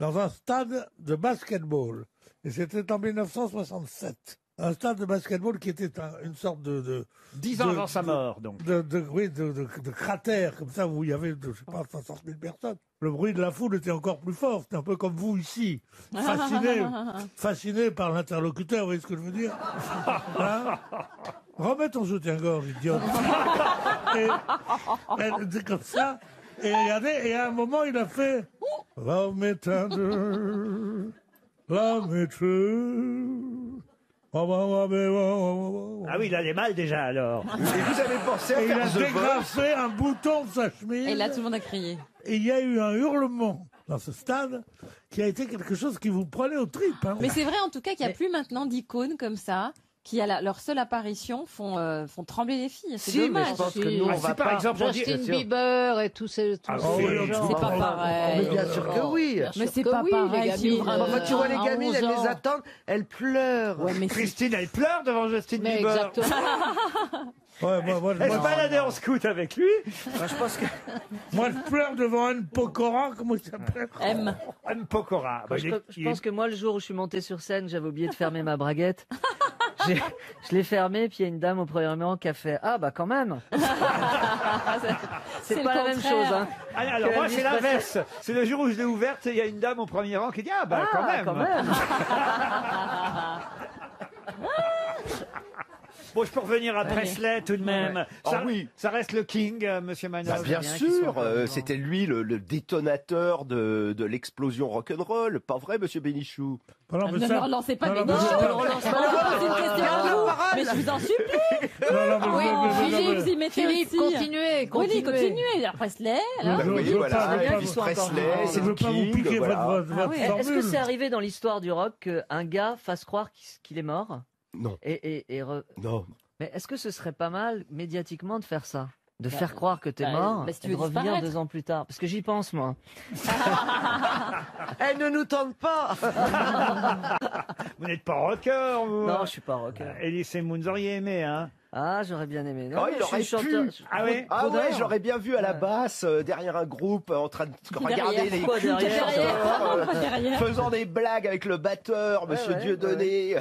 dans un stade de basketball. Et c'était en 1967. Un stade de basketball qui était une sorte de 10 ans avant sa mort, donc. De cratère, comme ça, où il y avait, je sais pas, 500 000 personnes. Le bruit de la foule était encore plus fort. C'était un peu comme vous ici. Fasciné par l'interlocuteur, vous voyez ce que je veux dire? Hein? Remets ton soutien-gorge, idiote. C'est comme ça. Et regardez, et à un moment, il a fait Love me tender, love me true. Ah oui, il allait mal déjà alors. Et vous avez pensé à Et il faire a The Voice? dégrafé un bouton de sa chemise. Et là, tout le monde a crié. Et il y a eu un hurlement dans ce stade qui a été quelque chose qui vous prenait aux tripes. Hein. Mais c'est vrai en tout cas qu'il n'y a plus maintenant d'icônes comme ça qui à leur seule apparition font trembler les filles. C'est Si, mais dommage. je pense que nous, on va par pas... exemple, on dit- Justin Bieber et tous ces. Ah, oui, C'est pas pareil. Mais bien sûr que oui. Mais c'est pas pareil. Si vous vraiment- Enfin, tu vois les à gamines, 11 elles ans. les attendent, elles pleurent. Ouais, mais Christine, elle pleure devant Justin Mais Bieber. exactement. Ouais, moi, Elle se baladait en scout avec lui. Moi, je pense que... moi, je pleure devant Anne Pokora, comment il s'appelle M. Anne Pokora. Bah, Je pense que moi, le jour où je suis monté sur scène, j'avais oublié de fermer ma braguette. Je l'ai fermée, puis il y a une dame au premier rang qui a fait Ah, bah quand même. C'est pas la même chose. Hein. Alors Que moi, la c'est vie l'inverse. C'est le jour où je l'ai ouverte, il y a une dame au premier rang qui dit Ah, bah quand même. Bon, je peux revenir à Presley tout de même. Ça, oui. ça reste le king, monsieur Manos. Bah, bien sûr, c'était lui le détonateur de l'explosion rock'n'roll. Pas vrai, monsieur Bénichou? Non, Ne me relancez pas, mais non, non, mais- ne relance pas. C'est une question à vous. Mais je vous en supplie. Vous y mettez Philippe, aussi. continuez. Oui, continuez. Alors, Presley. alors. Bah, oui, voilà, Elvis Presley, c'est le king, voilà. Est-ce que c'est arrivé dans l'histoire du rock qu'un gars fasse croire qu'il est mort? Non. Non. Mais est-ce que ce serait pas mal médiatiquement de faire ça? De faire croire que t'es mort si tu et de veux revenir disparaître. 2 ans plus tard? Parce que j'y pense, moi. Elle ne nous tente pas. Vous n'êtes pas rocker, vous? Non, je suis pas rocker. Elise et Moon, vous auriez aimé, hein? Ah, j'aurais bien aimé. Non, Oh, il aurait pu. Ah ouais? Ah ouais, je l'aurais bien vu à la basse, derrière un groupe, en train de regarder les Quoi, culs des derrière chanteurs, Derrière. faisant des blagues avec le batteur, monsieur Dieudonné.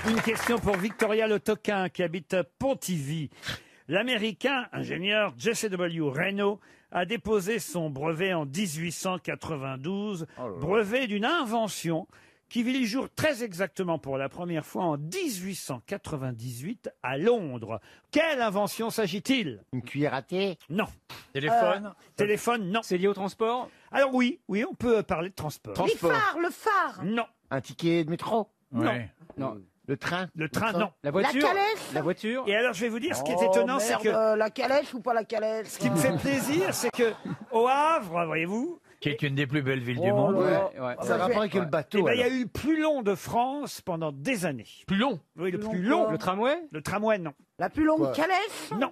Une question pour Victoria Le Toquin qui habite Pontivy. L'américain ingénieur Jesse W. Reno a déposé son brevet en 1892, brevet d'une invention qui vit le jour très exactement pour la première fois en 1898 à Londres. Quelle invention s'agit-il? Une cuillère à thé? Non. Téléphone Téléphone, non. C'est lié au transport? Alors oui, on peut parler de transport. Le phare. Non. Un ticket de métro? Ouais. Non. Le train? Le train, non. La voiture? La calèche? La voiture? Et alors, je vais vous dire, ce qui est Oh, étonnant, c'est merde, que la calèche ou pas la calèche? ce qui me fait plaisir, c'est que au Havre, voyez-vous, Qui est une des plus belles villes du Oh monde. là. Ouais. Ça a rapport avec le bateau. eh ben, il y a alors. eu le plus long de France pendant des années. Plus long? Oui, le plus long long. quoi Le tramway? Le tramway, non. La plus longue Quoi calèche? Non.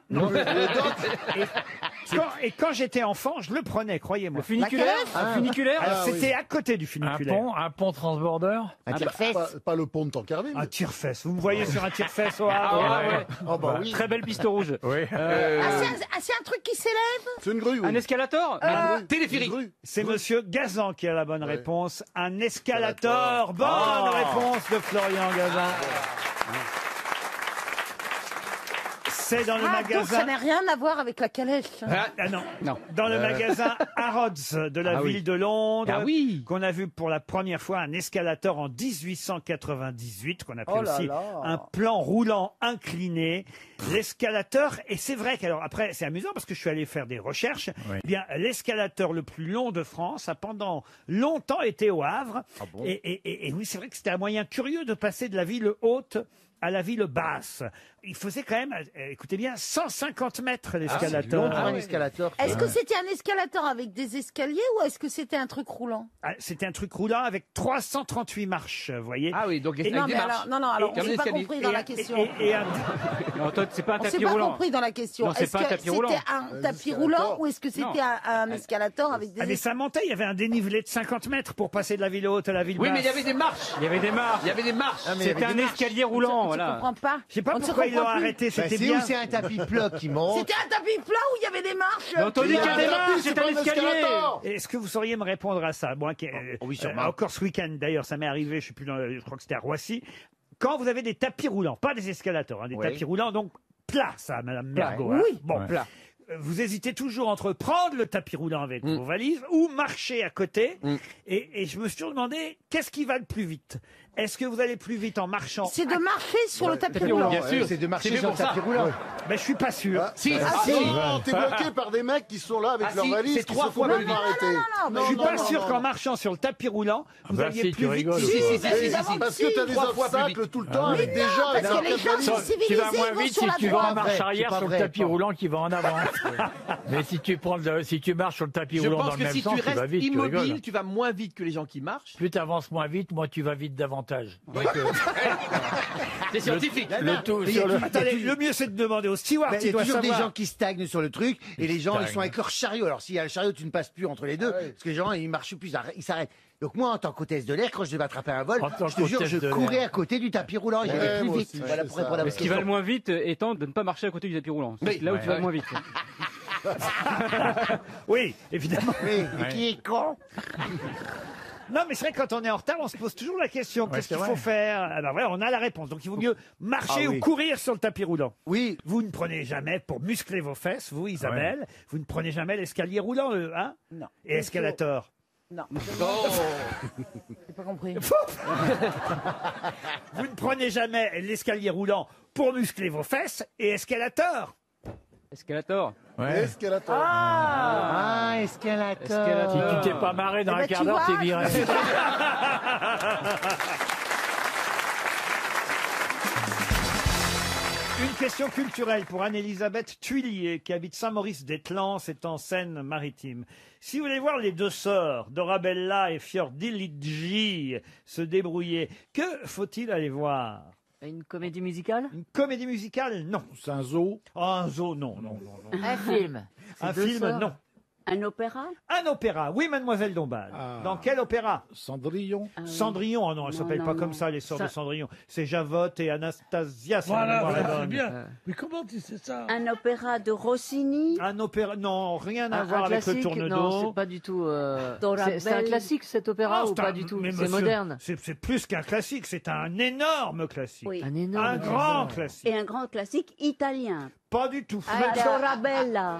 Et quand j'étais enfant, je le prenais, croyez-moi. Le funiculaire? calèche Un funiculaire? Alors, oui. c'était à côté du Un funiculaire. pont transborder? Un tire-fesse? Pas le pont de Tancarville. Un tire-fesse. Vous me voyez sur un tire-fesse au Havre? ouais. Oh bah oui. Très belle piste rouge. Oui. C'est un truc qui s'élève? C'est une grue, oui. Un escalator? Un téléphérique? Une grue. C'est monsieur Gazan qui a la bonne réponse. Un escalator. Bonne réponse de Florian Gazan. C'est dans le Donc ça magasin. n'a rien à voir avec la calèche. Ah non. Dans le magasin Harrods de la ville de Londres. Ah oui. Qu'on a vu pour la première fois un escalator en 1898, qu'on appelle Oh là aussi là. un plan roulant incliné. L'escalateur, et c'est vrai qu'alors après, c'est amusant parce que je suis allé faire des recherches. Oui. Eh bien, l'escalateur le plus long de France a pendant longtemps été au Havre. Et oui, c'est vrai que c'était un moyen curieux de passer de la ville haute à la ville basse. Il faisait quand même, écoutez bien, 150 mètres l'escalator. Un escalator. Est-ce que c'était un escalator avec des escaliers ou est-ce que c'était un truc roulant? Ah, c'était un truc roulant avec 338 marches, vous voyez. Ah oui, donc avec Non, des mais marches. alors, alors, Et on un s'est pas escalier. compris dans la question. Non, toi, c'est pas un On s'est tapis pas roulant. compris dans la question. Non, c'est Est-ce pas un que tapis roulant. c'était un tapis roulant ou est-ce que c'était un escalator avec des Ah, mais ça montait, il y avait un dénivelé de 50 mètres pour passer de la ville haute à la ville Oui, basse. mais il y avait des marches. Il y avait des marches. Il y avait des marches. Ah, mais il y avait C'était un des marches. escalier roulant, Je voilà. comprends pas. Je sais pas On ne se pourquoi ils l'ont comprend plus. arrêté, Bah, c'était c'est bien. où c'est un tapis plat qui monte. C'était un tapis plat où il y avait des marches. Mais on te dit qu'il y a des marches, c'est c'est pas un un escalier. escalator. Est-ce que vous sauriez me répondre à ça? Moi, oui, sûrement. encore ce week-end, d'ailleurs, ça m'est arrivé, je sais plus, je crois que c'était à Roissy. Quand vous avez des tapis roulants, pas des escalators, hein, des Oui. tapis roulants, donc plat, ça, Madame Mergo. Ouais. hein. Oui. Bon, Ouais. plat. Vous hésitez toujours entre prendre le tapis roulant avec vos valises ou marcher à côté. Et je me suis toujours demandé qu'est-ce qui va le plus vite? Est-ce que vous allez plus vite en marchant? C'est de marcher sur le tapis roulant. Bien sûr. C'est de marcher fait sur le pour ça. tapis roulant. Ben, je suis pas sûr. Si, Non, t'es bloqué par des mecs qui sont là avec Ah leur si, valise, c'est qui 3 se fois font plus même vite. arrêter. Je suis pas sûr qu'en marchant sur le tapis roulant, vous bah alliez si, plus tu vite. rigoles. Si, si, si, si, si. Parce que t'as des 3 fois plus obstacles vite. tout le temps Ah avec oui. des gens avec parce leur que les gens valise. sont Tu vas civilisés, moins ils vont vite sur si la tu vas en droite. marche C'est arrière pas sur vrai, le tapis pas. roulant qui va en avant. Mais si tu marches sur le tapis Je roulant pense dans le que même si sens, tu tu vas restes vite, tu rigoles. immobile, tu vas moins vite que les gens qui marchent. Plus tu avances moins vite, moins tu vas vite davantage. C'est scientifique. Le tout Mais sur le... Attendez, le mieux c'est de demander au steward Mais qui il y a doit toujours des savoir. gens qui stagnent sur le truc et les gens ils stagnent. sont avec leur chariot. Alors s'il y a le chariot, tu ne passes plus entre les deux parce que les gens ils marchent plus, ils s'arrêtent. Donc moi en tant qu'hôtesse de l'air, quand je devais attraper un vol, En tant je te jure, qu'hôtesse je de courais l'air. à côté du tapis roulant et j'allais plus moi vite. aussi, Voilà je pour fais répondre à ça. votre Ce qui va question. le moins vite étant de ne pas marcher à côté du tapis roulant. C'est là où tu vas le moins vite. Oui, évidemment. Oui, mais qui est con? Non, mais c'est vrai que quand on est en retard, on se pose toujours la question qu'est-ce c'est qu'il vrai. faut faire? Alors voilà, on a la réponse. Donc il vaut mieux marcher Ah oui. ou courir sur le tapis roulant. Oui. Vous ne prenez jamais, pour muscler vos fesses, vous Isabelle, vous ne prenez jamais l'escalier roulant, hein? Non. Et escalator. Non. J'ai pas compris. Vous ne prenez jamais l'escalier roulant pour muscler vos fesses et escalator. Escalator. Ouais. Escalator. Ah, escalator. Si tu t'es pas marré dans Eh ben, un quart tu d'heure, vois, t'es viré. Une question culturelle pour Anne-Elisabeth Tuillier, qui habite Saint-Maurice-d'Étlan, c'est en Seine-Maritime. Si vous voulez voir les deux sœurs, Dorabella et Fiordiligi, se débrouiller, que faut-il aller voir? Une comédie musicale? Une comédie musicale, non. C'est un zoo. Oh, un zoo, non, non, non, non. Un film? Un deux film, sœurs. non. Un opéra? Un opéra, oui, mademoiselle Dombal. Ah. Dans quel opéra? Cendrillon. Ah oui. Cendrillon, oh non, elles Non, s'appellent non, pas non. comme ça, les sœurs Ça- de Cendrillon. C'est Javotte et Anastasia. si ma Voilà, mémoire est c'est bonne. bien. Mais comment tu sais ça? Un opéra de Rossini? Un opéra, non, rien à Un voir avec le classique? tourne-dos. Non, c'est pas du tout. C'est un classique cet opéra Ah, ou c'est pas un- du tout? mais C'est monsieur, moderne. C'est plus qu'un classique, c'est un énorme classique. Oui. Un énorme. Un grand classique. Et un grand classique italien. Pas du tout. Dorabella.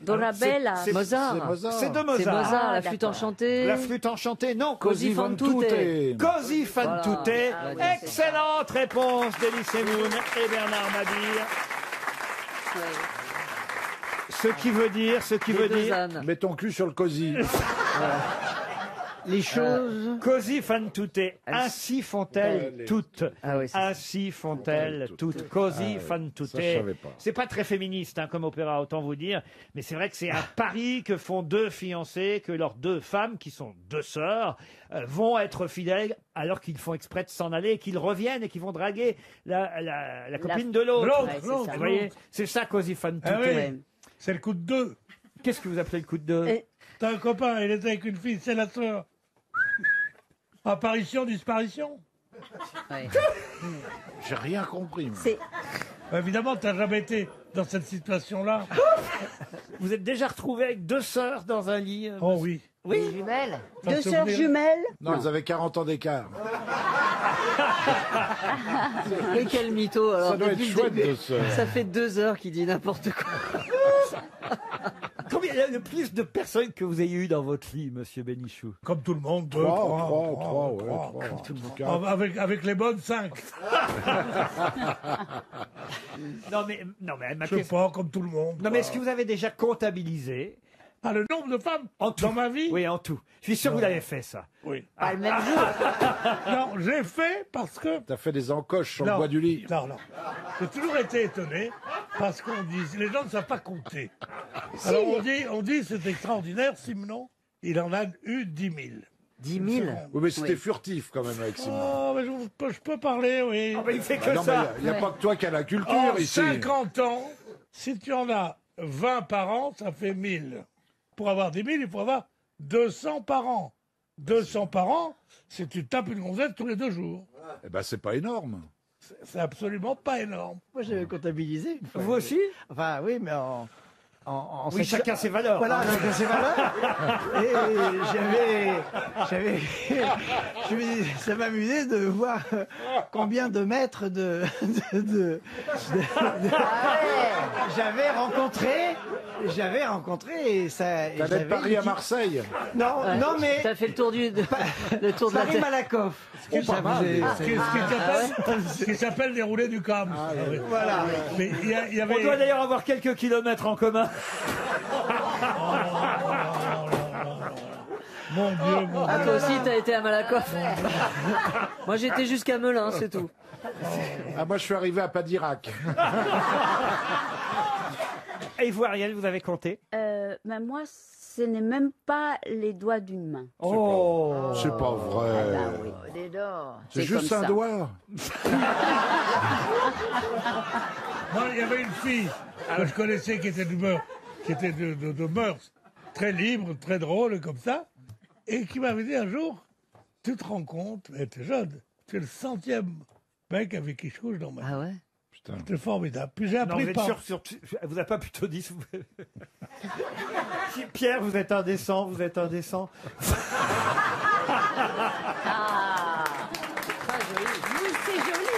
Dorabella. C'est- Mozart. C'est de C'est Mozart. Mozart, la Ah, flûte d'accord. enchantée. La flûte enchantée, non. Così fan tutte. Così fan Voilà. tutte. Ah, oui, c'est Excellente réponse d'Elie Semoun et Bernard Mabille. Ce qui veut dire, Mets ton cul sur le cosy. Les choses. Così fan tutte. Ainsi font-elles Allez. toutes. Ah oui, c'est Ainsi font-elles toutes. Così fan tutte. Ça, je savais pas. C'est pas très féministe comme opéra, autant vous dire. Mais c'est vrai que c'est un pari que font deux fiancés, que leurs deux femmes, qui sont deux sœurs, vont être fidèles alors qu'ils font exprès de s'en aller et qu'ils reviennent et qu'ils vont draguer la copine de l'autre. L'autre, Ouais, c'est l'autre, ça. Vous voyez, c'est ça Così fan tutte. Ah oui. Ouais. C'est le coup de deux. Qu'est-ce que vous appelez le coup de deux? Et- T'as un copain, il était avec une fille, c'est la sœur. Apparition, disparition. Ouais. J'ai rien compris. moi. C'est Évidemment, t'as jamais été dans cette situation-là. Vous êtes déjà retrouvé avec deux sœurs dans un lit? Oh oui. Oui. Jumelles. T'as deux souvenir sœurs jumelles? Non, elles avaient 40 ans d'écart. Mais quel mytho alors. Ça doit être depuis le chouette, début. deux sœurs. Ça fait 2 heures qu'il dit n'importe quoi. Combien il y a le plus de personnes que vous ayez eu dans votre lit, monsieur Bénichou? Comme tout le monde, deux, trois, Comme tout le monde. Avec les bonnes, 5. Non mais ma Je sais question. pas, comme tout le monde. Non mais est-ce que vous avez déjà comptabilisé? Ah, le nombre de femmes En tout. dans ma vie? Oui, en tout. Je suis sûr que vous l'avez fait ça. Oui. Pas le même jour. Non, j'ai fait parce que... T'as fait des encoches sur Non, le bois du lit. Non, non. J'ai toujours été étonné parce qu'on dit, les gens ne savent pas compter. Alors on dit c'est extraordinaire, Simon, il en a eu 10 000. 10 000. Oui, mais c'était furtif quand même avec Simon. Oh, mais je peux parler, oui. Ah, bah, il fait que non, ça. il n'y a pas que toi qui as la culture En ici. 50 ans, si tu en as 20 par an, ça fait 1000. Pour avoir 10 000, il faut avoir 200 par an. 200 par an, c'est tu tapes une gonzesse tous les 2 jours. Eh ben, c'est pas énorme. C'est absolument pas énorme. Moi, j'avais comptabilisé. Une fois. Vous aussi? Enfin, oui, mais en Oui, chacun ses valeurs. Voilà, chacun ses valeurs. Et ça m'amusait de voir combien de mètres j'avais rencontré et ça. T'allais de Paris à Marseille. Non, mais. Ça fait le tour de la Paris Terre. Malakoff. Ce qui s'appelle dérouler du câble. Voilà. Mais il y avait... On doit d'ailleurs avoir quelques kilomètres en commun. Mon Dieu, mon Ah, Dieu. toi aussi, t'as été à Malakoff. Moi, j'étais jusqu'à Melun, c'est tout. Ah, moi, je suis arrivé à Padirac. Et vous, Ariel, vous avez compté? Ben moi, ce n'est même pas les doigts d'une main. Oh, c'est pas vrai. C'est juste comme un ça. doigt. Moi, il y avait une fille que je connaissais qui était de mœurs très libre, très drôle, comme ça, et qui m'avait dit un jour, tu te rends compte, elle était jeune, tu es le 100e mec avec qui je couche dans ma vie. Ah ouais? C'était formidable. Puis j'ai non, appris vous êtes sûr, vous n'avez pas plutôt dit... Si, Pierre, vous êtes indécent, vous êtes indécent. Ah, oui, c'est joli.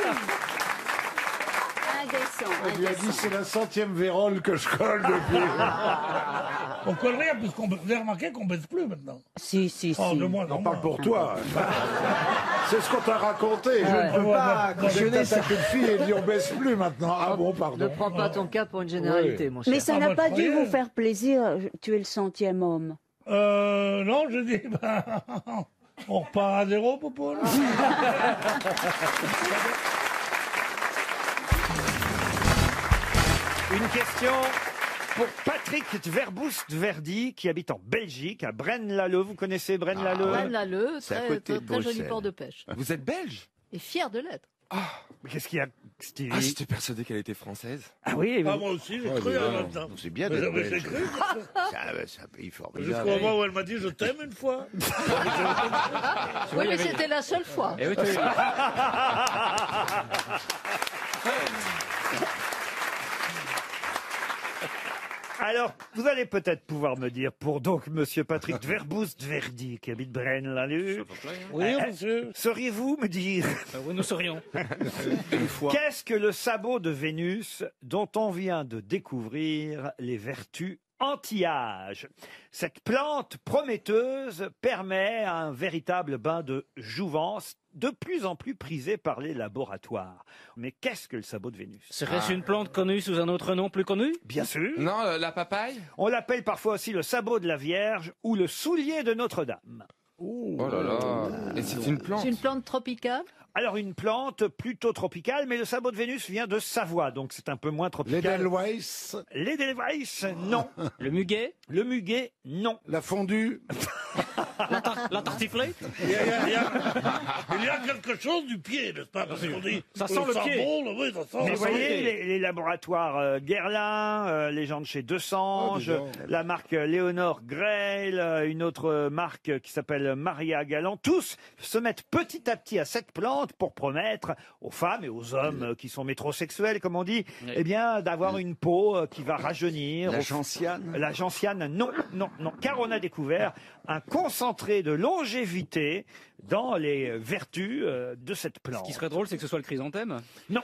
Indécent. Il a dit c'est la 100e vérole que je colle depuis. On colle rien, puisqu'on vous avez remarqué qu'on baisse plus maintenant. Si. Oh, de moins en On parle moins. pour toi. C'est ce qu'on t'a raconté. Je ne peux pas cautionner ça. Une fille et dit on baisse plus maintenant. Ah bon, Ne pardon. prends pas ton cas pour une généralité, mon cher. Mais ça Ah, n'a bah, pas je dû croyais. vous faire plaisir, tu es le 100e homme. Non, je dis, on repart à zéro, Popo. là. Une question pour Patrick Verboust-Verdi, qui habite en Belgique, à Braine-l'Alleud. Vous connaissez Braine-l'Alleud? Braine-l'Alleud, C'est à très, côté très, de très joli Bruxelles. port de pêche. Vous êtes belge? Et fier de l'être. Mais qu'est-ce qu'il y a, Stevie? Ah, j'étais persuadé qu'elle était française. Ah oui, Ah, moi aussi, j'ai cru en même temps. C'est bien Mais d'être j'ai belge. cru. C'est un pays formidable. Jusqu'au moment où elle m'a dit je t'aime une fois. Oui, mais c'était la seule fois. Eh oui, tu- Alors, vous allez peut-être pouvoir me dire, pour donc Monsieur Patrick Verboust-Verdi, qui habite Braine-l'Alleud, Oui, monsieur. sauriez-vous me dire oui, nous serions. qu'est-ce que le sabot de Vénus dont on vient de découvrir les vertus anti-âge? Cette plante prometteuse permet un véritable bain de jouvence de plus en plus prisé par les laboratoires. Mais qu'est-ce que le sabot de Vénus? Serait-ce une plante connue sous un autre nom plus connu? Bien sûr. Non, la papaye? On l'appelle parfois aussi le sabot de la Vierge ou le soulier de Notre-Dame. Oh là là. Et c'est une plante? C'est une plante tropicale. Alors une plante plutôt tropicale, mais le sabot de Vénus vient de Savoie, donc c'est un peu moins tropical. L'Edelweiss. L'Edelweiss, non. Le muguet? Le muguet, non. La fondue. La tartiflette? Il y a quelque chose du pied, n'est-ce pas? Parce qu'on dit, Ça sent le pied. Bon, oui, ça sent. Mais ça vous sent le voyez, pied. les laboratoires Guerlain, les gens de chez Desange, la marque Léonore Greil, une autre marque qui s'appelle Maria Galland, tous se mettent petit à petit à cette plante pour promettre aux femmes et aux hommes qui sont métrosexuels, comme on dit, eh bien, d'avoir une peau qui va rajeunir. La gentiane. La gentiane, non, non, non, car on a découvert un concentré de longévité dans les vertus de cette plante. Ce qui serait drôle, c'est que ce soit le chrysanthème. Non.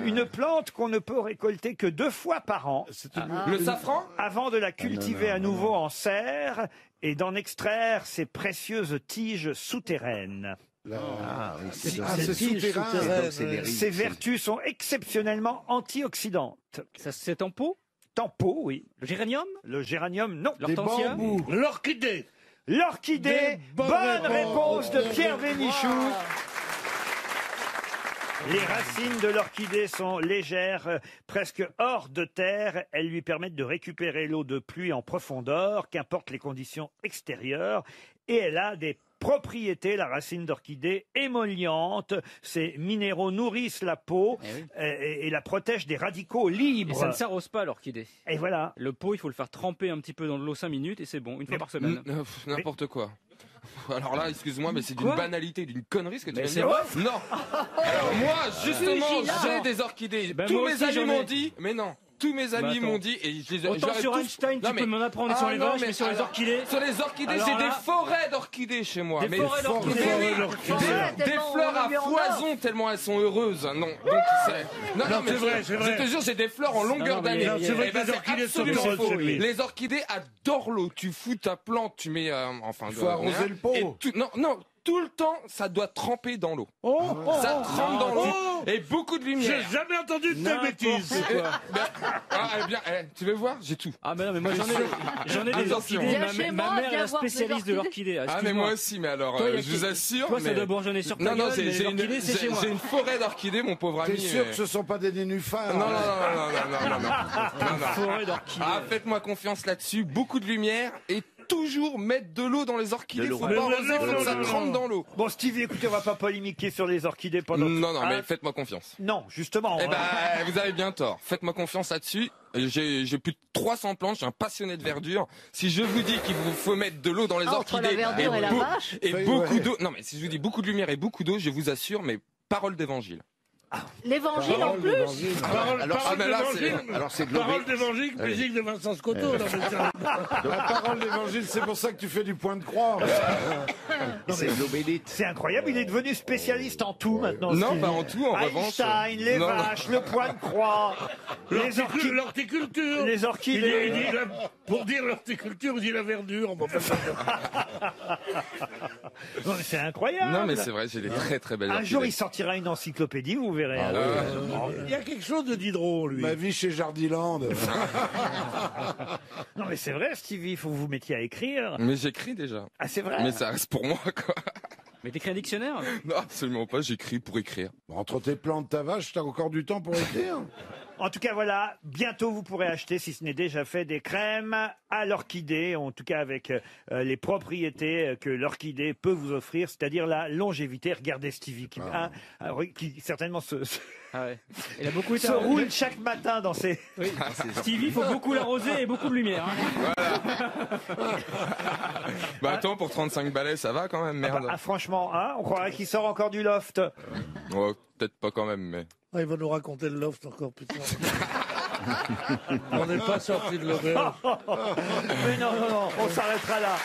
Une plante qu'on ne peut récolter que 2 fois par an. Le safran? Avant de la cultiver à nouveau en serre et d'en extraire ses précieuses tiges souterraines. C'est souterrain. donc c'est les riz. Ces vertus sont exceptionnellement antioxydantes. Ça, c'est en pot? Tempo, oui. Le géranium? Le géranium, non. L'hortensia? L'orchidée. L'orchidée. Bonne réponse de Pierre Bénichou. Les racines de l'orchidée sont légères, presque hors de terre. Elles lui permettent de récupérer l'eau de pluie en profondeur, qu'importe les conditions extérieures. Et elle a des propriétés, la racine d'orchidée, émolliente. Ces minéraux nourrissent la peau et la protègent des radicaux libres. Et ça ne s'arrose pas, l'orchidée. Et voilà. Le pot, il faut le faire tremper un petit peu dans de l'eau 5 minutes et c'est bon, une fois par semaine. N'importe quoi. Alors là, excuse-moi, mais c'est d'une Quoi banalité, d'une connerie ce que tu viens de c'est dire. vrai Non. Alors moi, justement, Vigilant. j'ai des orchidées. Ben Tous moi mes aussi, amis j'en ai. m'ont dit, mais non. tous mes amis attends. m'ont dit, et je les Autant j'aurais sur tous- Einstein, Non, tu peux m'en apprendre sur les non, vaches, mais sur les alors, orchidées. Sur les orchidées, Alors j'ai là- des forêts d'orchidées chez moi. Des Mais forêts d'orchidées. Mais oui, Forêt, des tellement fleurs on à met en foison tellement elles sont heureuses. Non, donc non, Non, mais c'est vrai, c'est vrai. je te jure, j'ai des fleurs en longueur Non, mais d'année. non, c'est vrai Eh que ben, les orchidées sont absolument heureuses faux. chez lui. Les orchidées adorent l'eau. Tu fous ta plante, tu mets enfin. Il faut arroser le pot. Et non. Tout le temps, ça doit tremper dans l'eau. Ça trempe dans l'eau. Et beaucoup de J'ai lumière. jamais entendu de telle bêtise. Tu veux voir? J'ai tout. Ah mais non, mais moi j'en ai des Attention. orchidées. Viens chez moi, Ma mère est viens la voir des spécialiste de orchidées. l'orchidée. Ah mais moi aussi, mais alors Toi, y a je vous assure. Toi, ça mais- doit bourgeonner sur ta Non, gueule, c'est mais les orchidées, c'est chez moi. j'ai une forêt d'orchidées, mon pauvre ami. T'es sûr que ce sont pas des nénuphars? Non. Forêt d'orchidées. Ah, faites-moi confiance là-dessus. Beaucoup de lumière et toujours mettre de l'eau dans les orchidées. De l'eau. Faut Mais pas non, arroser, faut non, que ça non, trempe non. dans l'eau. Bon, Stevie, écoutez, on va pas polémiquer sur les orchidées pendant... Non, mais Hein faites-moi confiance. Non, justement. Eh ben, vous avez bien tort. Faites-moi confiance là-dessus. J'ai plus de 300 plantes, je suis un passionné de verdure. Si je vous dis qu'il vous faut mettre de l'eau dans les Entre orchidées la verdure et la vache. et Oui, beaucoup ouais. d'eau, non mais si je vous dis beaucoup de lumière et beaucoup d'eau, je vous assure, mais parole d'évangile. L'évangile en plus. Parole mais là, d'évangile. Alors c'est de Parole d'évangile, musique de Vincent Scotto. Non, mais ça- La parole d'évangile, c'est pour ça que tu fais du point de croix. c'est de l'eau bénite. C'est incroyable, il est devenu spécialiste en tout maintenant. Non, Stevie. pas en tout, en revanche. Einstein, les Non. vaches, le point de croix, les orchidées. L'horticulture. Les orchidées. Il dit pour dire l'horticulture, il dit la verdure. Bon, Non, mais c'est incroyable. Non mais c'est vrai, j'ai des très très belles Un orchidées. jour, il sortira une encyclopédie, vous verrez. il y a quelque chose de Diderot, lui. Ma vie chez Jardiland. Non, mais c'est vrai, Stevie, il faut que vous mettiez à écrire. Mais j'écris déjà. Ah, c'est vrai. Mais ça reste pour moi quoi. Mais t'écris un dictionnaire? Non, absolument pas, j'écris pour écrire. Entre tes plantes, ta vache, t'as encore du temps pour écrire. En tout cas, voilà, bientôt vous pourrez acheter, si ce n'est déjà fait, des crèmes à l'orchidée, en tout cas avec les propriétés que l'orchidée peut vous offrir, c'est-à-dire la longévité. Regardez Stevie, qui certainement Ah ouais. Il a beaucoup été se roule chaque matin dans ses... Oui. Stevie, il faut beaucoup l'arroser et beaucoup de lumière. Hein. Bah attends, pour 35 balais, ça va quand même, merde. Ah, franchement, hein, on croirait qu'il sort encore du loft. Ouais, peut-être pas quand même, mais... Ah, il va nous raconter le loft encore plus tard. On n'est pas sorti de l'auberge. Mais non, on s'arrêtera là.